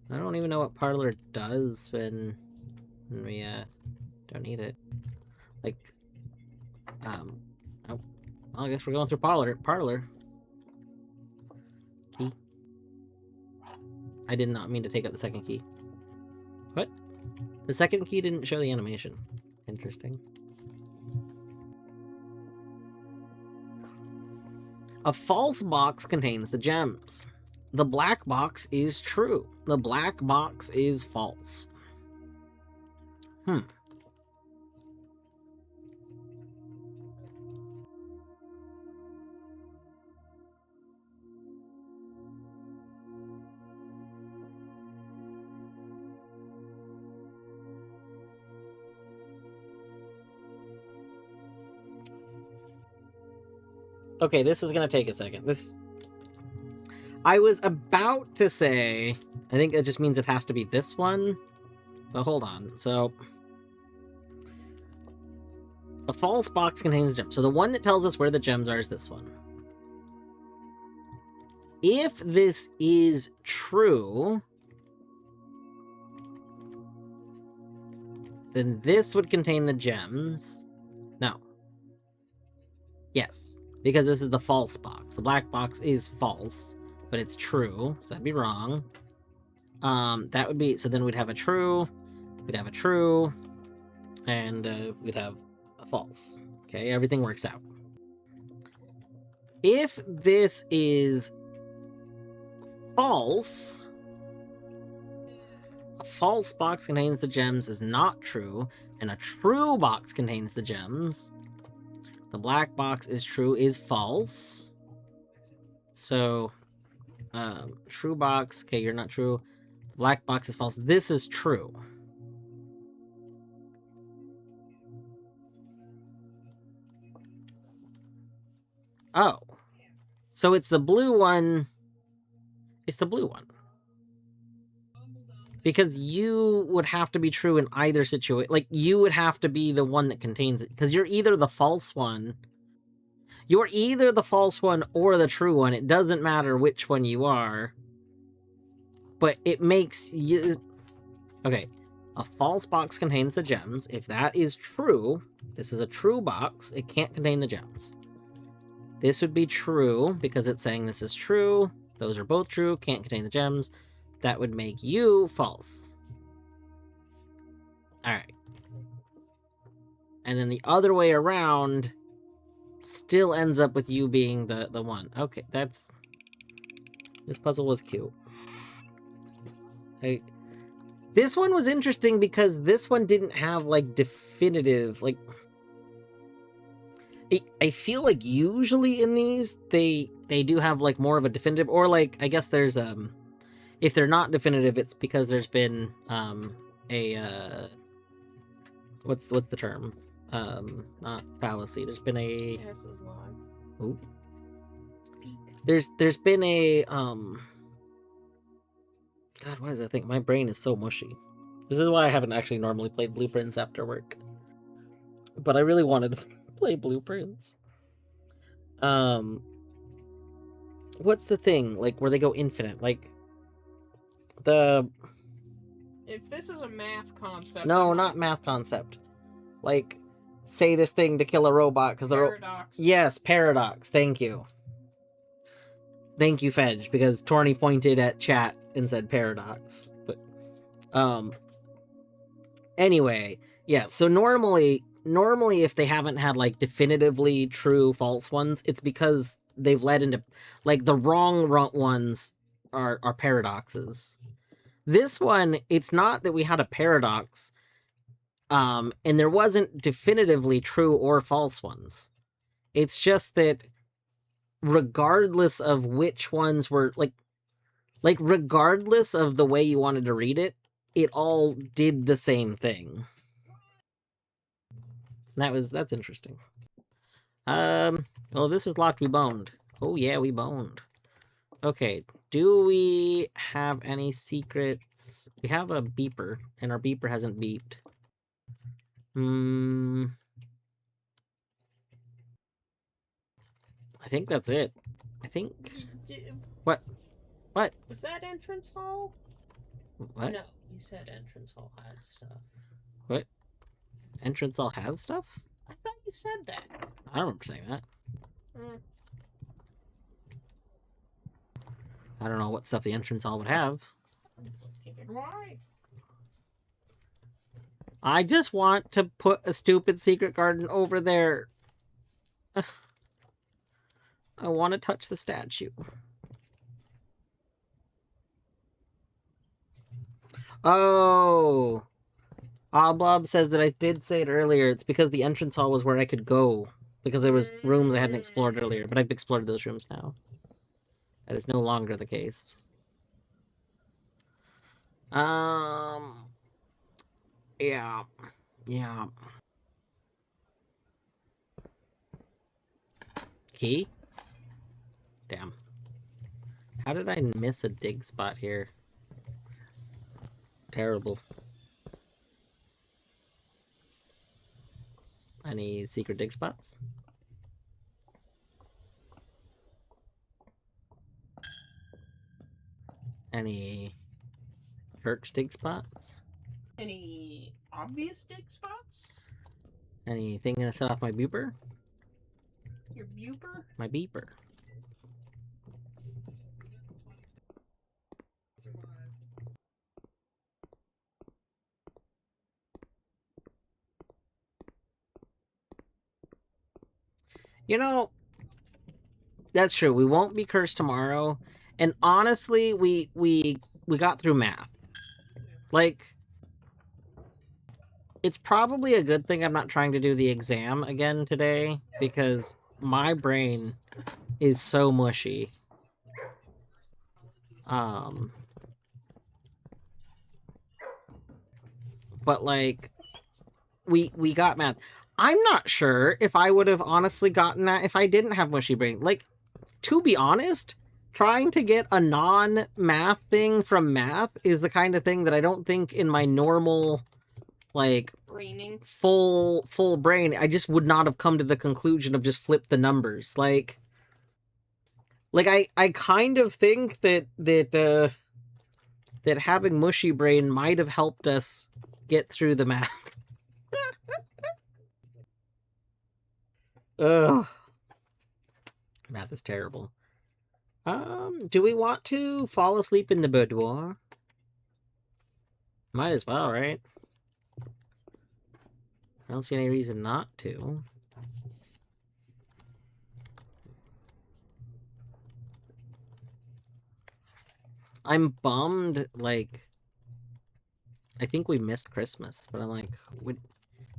I don't even know what parlor does when we don't need it. Like, oh, I guess we're going through parlor. Key. I did not mean to take out the second key. What? The second key didn't show the animation. Interesting. A false box contains the gems. The black box is true. The black box is false. Okay, this is gonna take a second. I was about to say, I think it just means it has to be this one, but hold on. So, a false box contains gems. So the one that tells us where the gems are is this one. If this is true, then this would contain the gems. No. Yes, because this is the false box. The black box is false, but it's true, so that'd be wrong. That would be, so then we'd have a true, and we'd have a false. Okay, everything works out. If this is false, a false box contains the gems is not true, and a true box contains the gems. The black box is true is false. So, true box, okay, you're not true. Black box is false. This is true. Oh. So it's the blue one. It's the blue one. Because you would have to be true in either situation. Like, you would have to be the one that contains it. Because you're either the false one. You're either the false one or the true one. It doesn't matter which one you are. But it makes you... Okay. A false box contains the gems. If that is true, this is a true box. It can't contain the gems. This would be true because it's saying this is true. Those are both true. Can't contain the gems. That would make you false. Alright. And then the other way around still ends up with you being the one. Okay, that's... This puzzle was cute. This one was interesting because this one didn't have, like, definitive, like... I feel like usually in these they do have like more of a definitive, or like I guess there's if they're not definitive, it's because there's been a what's the term? Not fallacy. There's been a Yes, is live. Ooh. Peek. There's been a God, what is that thing? My brain is so mushy. This is why I haven't actually normally played Blueprints after work. But I really wanted to play Blueprints. What's the thing? Like where they go infinite? Like the If this is a math concept, No, not math concept. Like say this thing to kill a robot because the paradox. Yes, paradox. Thank you. Thank you, Fedge, because Torny pointed at chat and said paradox. But anyway, yeah, so normally if they haven't had like definitively true false ones, it's because they've led into like the wrong ones are paradoxes. This one, it's not that we had a paradox, and there wasn't definitively true or false ones. It's just that regardless of which ones were like regardless of the way you wanted to read it, it all did the same thing. That's interesting. Well, this is locked. We boned. Oh yeah, we boned. Okay, do we have any secrets? We have a beeper, and our beeper hasn't beeped. I think that's it. I think. What? What? Was that entrance hall? What? No, you said entrance hall had stuff. What? Entrance hall has stuff? I thought you said that. I don't remember saying that. I don't know what stuff the entrance hall would have. Why? I just want to put a stupid secret garden over there. I want to touch the statue. Oh. Oblob says that I did say it earlier. It's because the entrance hall was where I could go. Because there was rooms I hadn't explored earlier. But I've explored those rooms now. That is no longer the case. Yeah. Yeah. Key? Damn. How did I miss a dig spot here? Terrible. Any secret dig spots? Any church dig spots? Any obvious dig spots? Anything gonna set off my beeper? Your beeper? My beeper. You know, that's true. We won't be cursed tomorrow. And honestly, we got through math. Like, it's probably a good thing I'm not trying to do the exam again today, because my brain is so mushy. But like, we got math. I'm not sure if I would have honestly gotten that if I didn't have mushy brain. Like, to be honest, trying to get a non-math thing from math is the kind of thing that I don't think in my normal, like, Braining. full brain, I just would not have come to the conclusion of just flip the numbers. Like I kind of think that having mushy brain might have helped us get through the math. Ugh. Math is terrible. Do we want to fall asleep in the boudoir? Might as well, right? I don't see any reason not to. I'm bummed, like, I think we missed Christmas, but I'm like,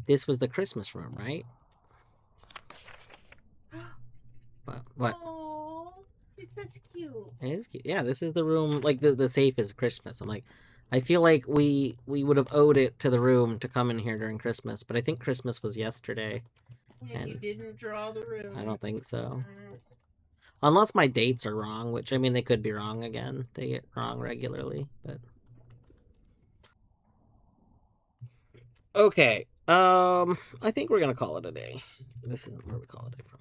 this was the Christmas room, right? But what? Oh, that's cute. It is cute. Yeah, this is the room. Like the safe is Christmas. I'm like, I feel like we would have owed it to the room to come in here during Christmas, but I think Christmas was yesterday. And you didn't draw the room. I don't think so. Unless my dates are wrong, which I mean they could be wrong again. They get wrong regularly, but okay. I think we're gonna call it a day. This isn't where we call it a day from.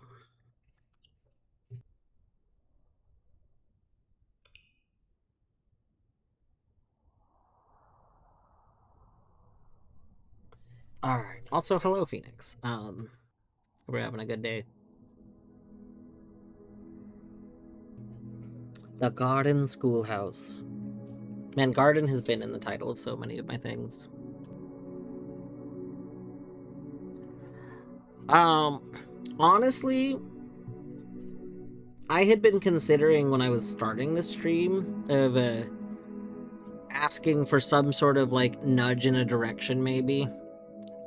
All right. Also, hello, Phoenix. We're having a good day. The Garden Schoolhouse. Man, garden has been in the title of so many of my things. Honestly, I had been considering when I was starting the stream of asking for some sort of like nudge in a direction, maybe,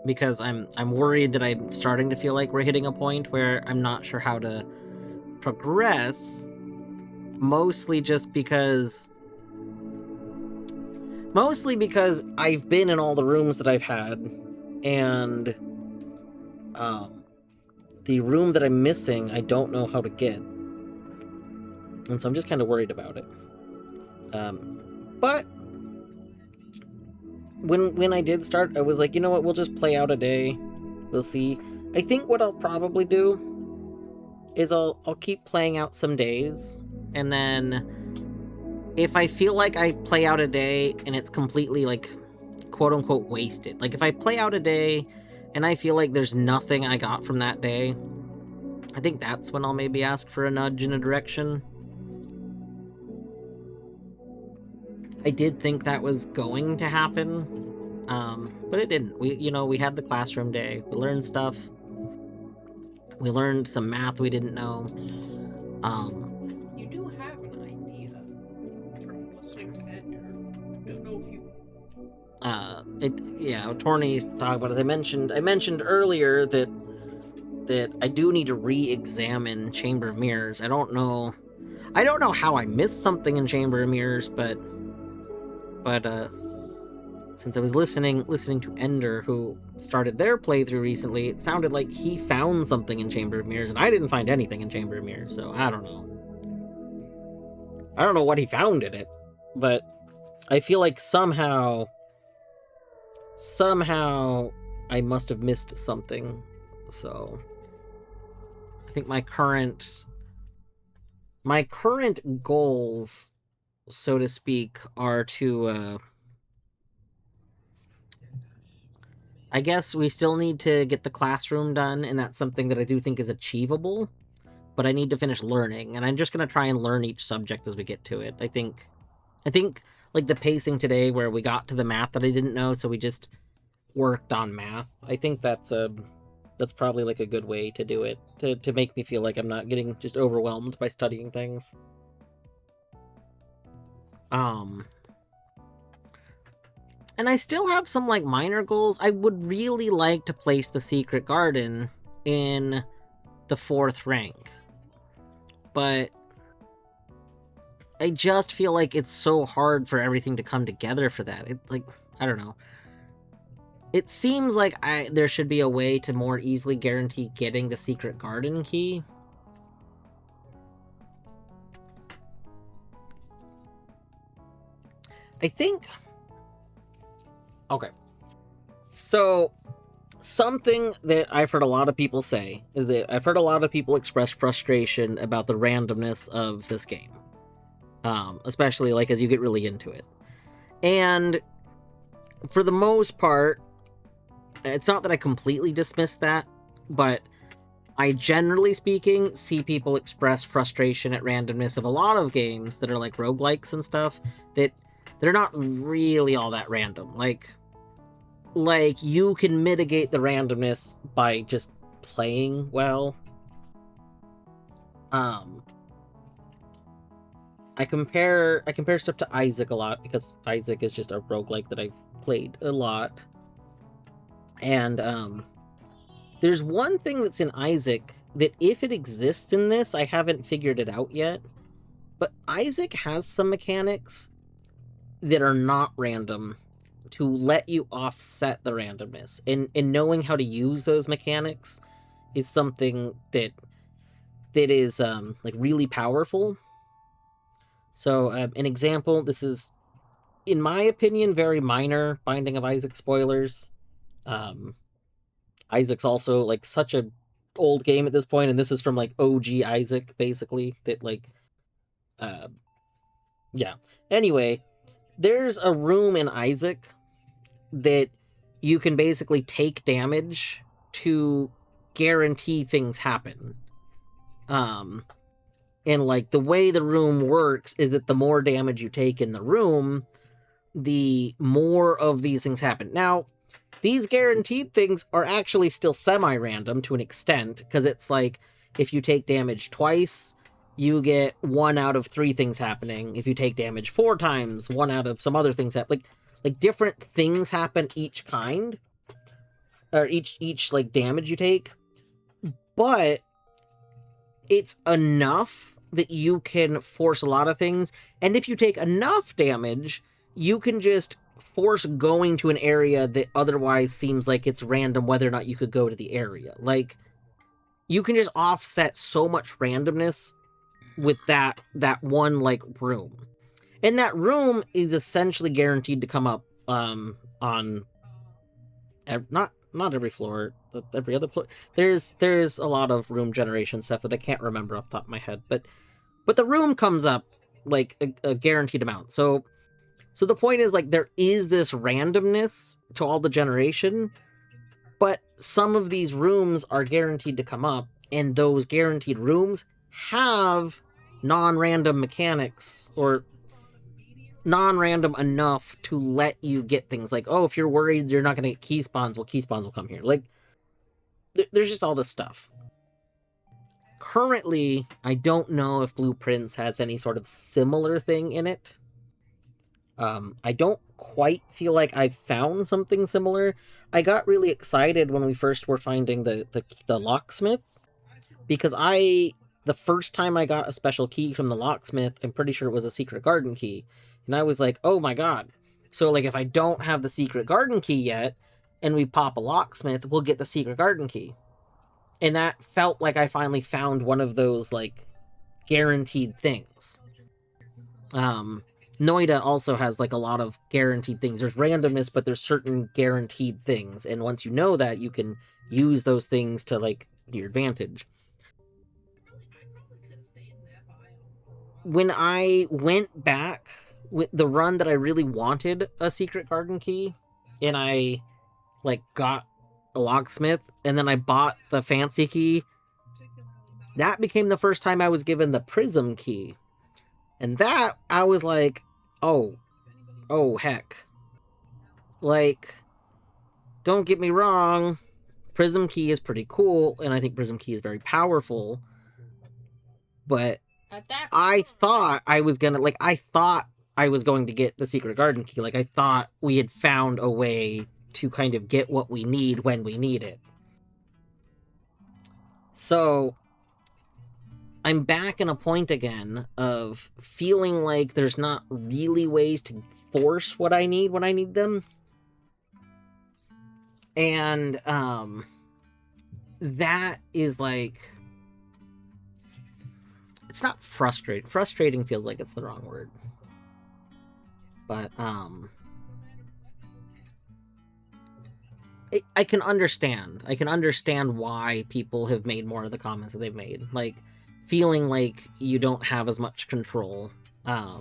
because I'm worried that I'm starting to feel like we're hitting a point where I'm not sure how to progress. Mostly because I've been in all the rooms that I've had, and the room that I'm missing, I don't know how to get. And so I'm just kind of worried about it. But when I did start, I was like, you know what, we'll just play out a day. We'll see. I think what I'll probably do is I'll keep playing out some days, and then if I feel like I play out a day and it's completely like quote unquote wasted, like if I play out a day and I feel like there's nothing I got from that day, I think that's when I'll maybe ask for a nudge in a direction. I did think that was going to happen, but it didn't. We had the classroom day. We learned stuff. We learned some math we didn't know. You do have an idea from listening to Edgar. I don't know if you... Torny's talking about it. I mentioned earlier that I do need to re-examine Chamber of Mirrors. I don't know how I missed something in Chamber of Mirrors, but since I was listening to Ender, who started their playthrough recently, it sounded like he found something in Chamber of Mirrors, and I didn't find anything in Chamber of Mirrors, so I don't know. I don't know what he found in it, but I feel like somehow I must have missed something, so I think my current goals, so to speak, are to I guess we still need to get the classroom done, and that's something that I do think is achievable, but I need to finish learning, and I'm just going to try and learn each subject as we get to it. I think like the pacing today where we got to the math that I didn't know, so we just worked on math. I think that's probably like a good way to do it, to make me feel like I'm not getting just overwhelmed by studying things. And I still have some like minor goals. I would really like to place the secret garden in the 4th rank, but I just feel like it's so hard for everything to come together for that. I don't know. It seems like there should be a way to more easily guarantee getting the secret garden key. I think... Okay. So, something that I've heard a lot of people say is that I've heard a lot of people express frustration about the randomness of this game. Especially, like, as you get really into it. And for the most part, it's not that I completely dismiss that, but I generally speaking see people express frustration at randomness of a lot of games that are like roguelikes and stuff, that they're not really all that random. Like you can mitigate the randomness by just playing well. I compare stuff to Isaac a lot because Isaac is just a roguelike that I've played a lot. And there's one thing that's in Isaac that if it exists in this, I haven't figured it out yet, but Isaac has some mechanics that are not random to let you offset the randomness. And knowing how to use those mechanics is something that is like really powerful. So an example, this is, in my opinion, very minor Binding of Isaac spoilers. Isaac's also like such a old game at this point, and this is from like OG Isaac, basically. That like, uh, yeah. Anyway, there's a room in Isaac that you can basically take damage to guarantee things happen. And like the way the room works is that the more damage you take in the room, the more of these things happen. Now, these guaranteed things are actually still semi-random to an extent, because it's like, if you take damage twice, you get 1 out of 3 things happening. If you take damage 4 times, 1 out of some other things happen. Like different things happen each kind, or each like damage you take. But it's enough that you can force a lot of things, and if you take enough damage, you can just force going to an area that otherwise seems like it's random whether or not you could go to the area. Like, you can just offset so much randomness with that one like room. And that room is essentially guaranteed to come up on not every floor, but every other floor. There's a lot of room generation stuff that I can't remember off the top of my head, but the room comes up like a guaranteed amount. So the point is, like, there is this randomness to all the generation, but some of these rooms are guaranteed to come up, and those guaranteed rooms have non-random mechanics, or non-random enough to let you get things like, oh, if you're worried you're not going to get key spawns, well, key spawns will come here. Like, there's just all this stuff. Currently, I don't know if Blueprints has any sort of similar thing in it. I don't quite feel like I've found something similar. I got really excited when we first were finding the locksmith, because the first time I got a special key from the locksmith, I'm pretty sure it was a secret garden key, and I was like, oh my god. So like, if I don't have the secret garden key yet, and we pop a locksmith, we'll get the secret garden key. And that felt like I finally found one of those like guaranteed things. Noida also has like a lot of guaranteed things. There's randomness, but there's certain guaranteed things, and once you know that, you can use those things to like your advantage. When I went back with the run that I really wanted a secret garden key, and I like got a locksmith, and then I bought the fancy key, that became the first time I was given the prism key. And that, I was like, oh heck. Like, don't get me wrong, prism key is pretty cool, and I think prism key is very powerful, but I thought I was going to get the secret garden key. Like, I thought we had found a way to kind of get what we need when we need it. So I'm back in a point again of feeling like there's not really ways to force what I need when I need them. And that is like, it's not frustrating. Frustrating feels like it's the wrong word. But I can understand. I can understand why people have made more of the comments that they've made. Like, feeling like you don't have as much control. I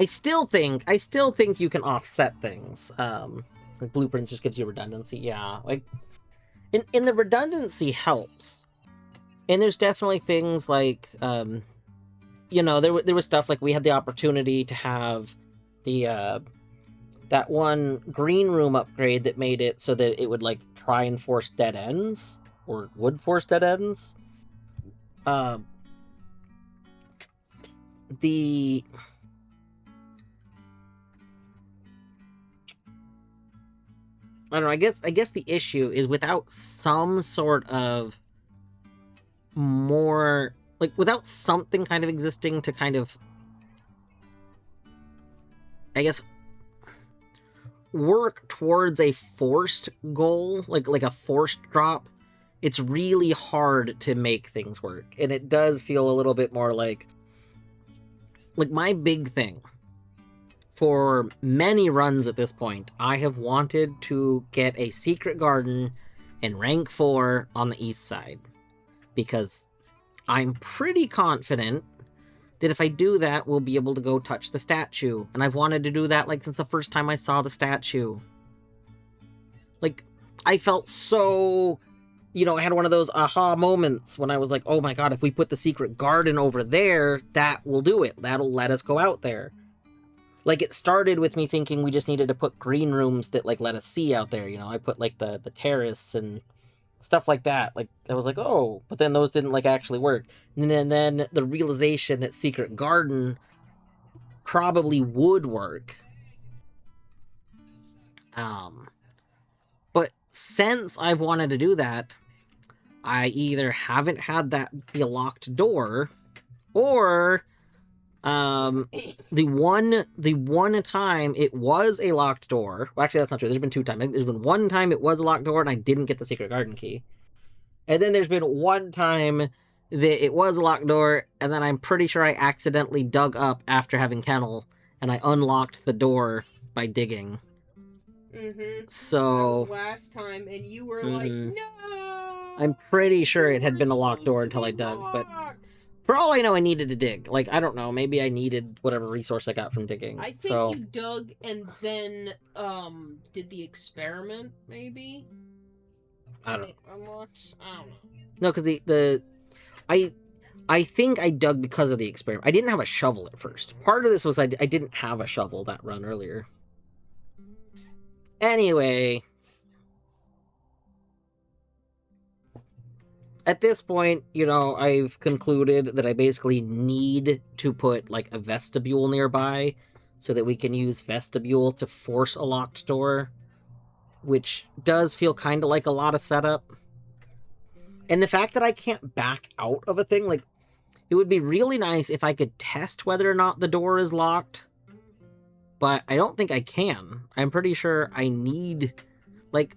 still think you can offset things. Like Blueprints just gives you redundancy. Yeah, like, and the redundancy helps. And there's definitely things like, you know, there was stuff like we had the opportunity to have the that one green room upgrade that made it so that it would like try and force dead ends, or would force dead ends. I don't know, I guess the issue is without some sort of more, like, without something kind of existing to kind of, I guess, work towards a forced goal, like a forced drop, it's really hard to make things work. And it does feel a little bit more like my big thing for many runs at this point, I have wanted to get a secret garden in rank 4 on the east side, because I'm pretty confident that if I do that, we'll be able to go touch the statue. And I've wanted to do that, like, since the first time I saw the statue. Like, I felt so, I had one of those aha moments when I was like, oh my god, if we put the secret garden over there, that will do it. That'll let us go out there. Like, it started with me thinking we just needed to put green rooms that, like, let us see out there, I put, like, the terrace and stuff like that. Like, I was like, oh, but then those didn't, like, actually work. And then the realization that secret garden probably would work. But since I've wanted to do that, I either haven't had that be a locked door, or the one time it was a locked door. Well, actually, that's not true. There's been 2 times. There's been 1 time it was a locked door and I didn't get the secret garden key. And then there's been 1 time that it was a locked door, and then I'm pretty sure I accidentally dug up after having kennel, and I unlocked the door by digging. Mm-hmm. So that was last time, and you were like, no! I'm pretty sure it had been a locked door until I dug, but for all I know, I needed to dig. Like, I don't know, maybe I needed whatever resource I got from digging. I think you dug and then, did the experiment, maybe? I don't know. Unlocked? I don't know. No, because I think I dug because of the experiment. I didn't have a shovel at first. Part of this was I didn't have a shovel that run earlier. Anyway, at this point, I've concluded that I basically need to put, like, a vestibule nearby so that we can use vestibule to force a locked door, which does feel kind of like a lot of setup. And the fact that I can't back out of a thing, like, it would be really nice if I could test whether or not the door is locked, but I don't think I can. I'm pretty sure I need, like,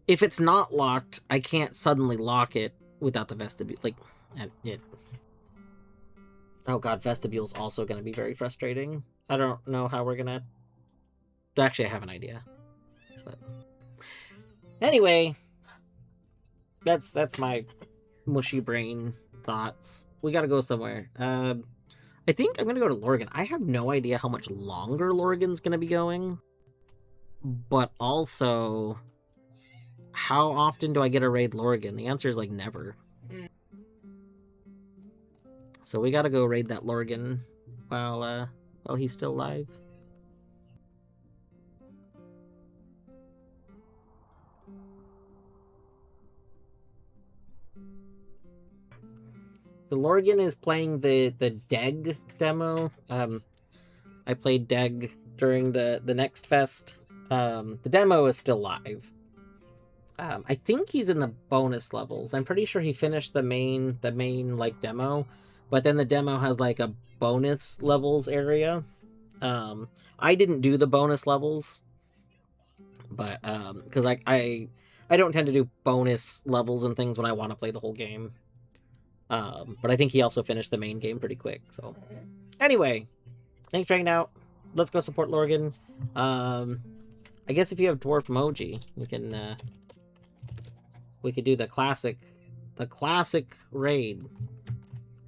if it's not locked, I can't suddenly lock it without the vestibule. Like, oh god, vestibule's also going to be very frustrating. I don't know how we're going to... Actually, I have an idea. But... Anyway, that's my mushy brain thoughts. We gotta go somewhere. I think I'm gonna go to Lorgan. I have no idea how much longer Lorgan's gonna be going, but also, how often do I get to raid Lorgan? The answer is, like, never. So we gotta go raid that Lorgan while he's still alive. So Lorgan is playing the Deg demo. I played Deg during the next fest. The demo is still live. I think he's in the bonus levels. I'm pretty sure he finished the main like demo, but then the demo has, like, a bonus levels area. I didn't do the bonus levels, but because I don't tend to do bonus levels and things when I want to play the whole game. But I think he also finished the main game pretty quick. So anyway, thanks for hanging out. Let's go support Lorgan. I guess if you have Dwarf Moji, we could do the classic raid.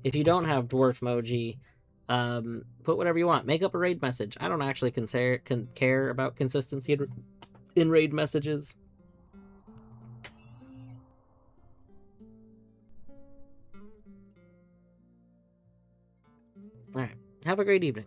If you don't have Dwarf Moji, put whatever you want. Make up a raid message. I don't actually care about consistency in raid messages. Alright, have a great evening.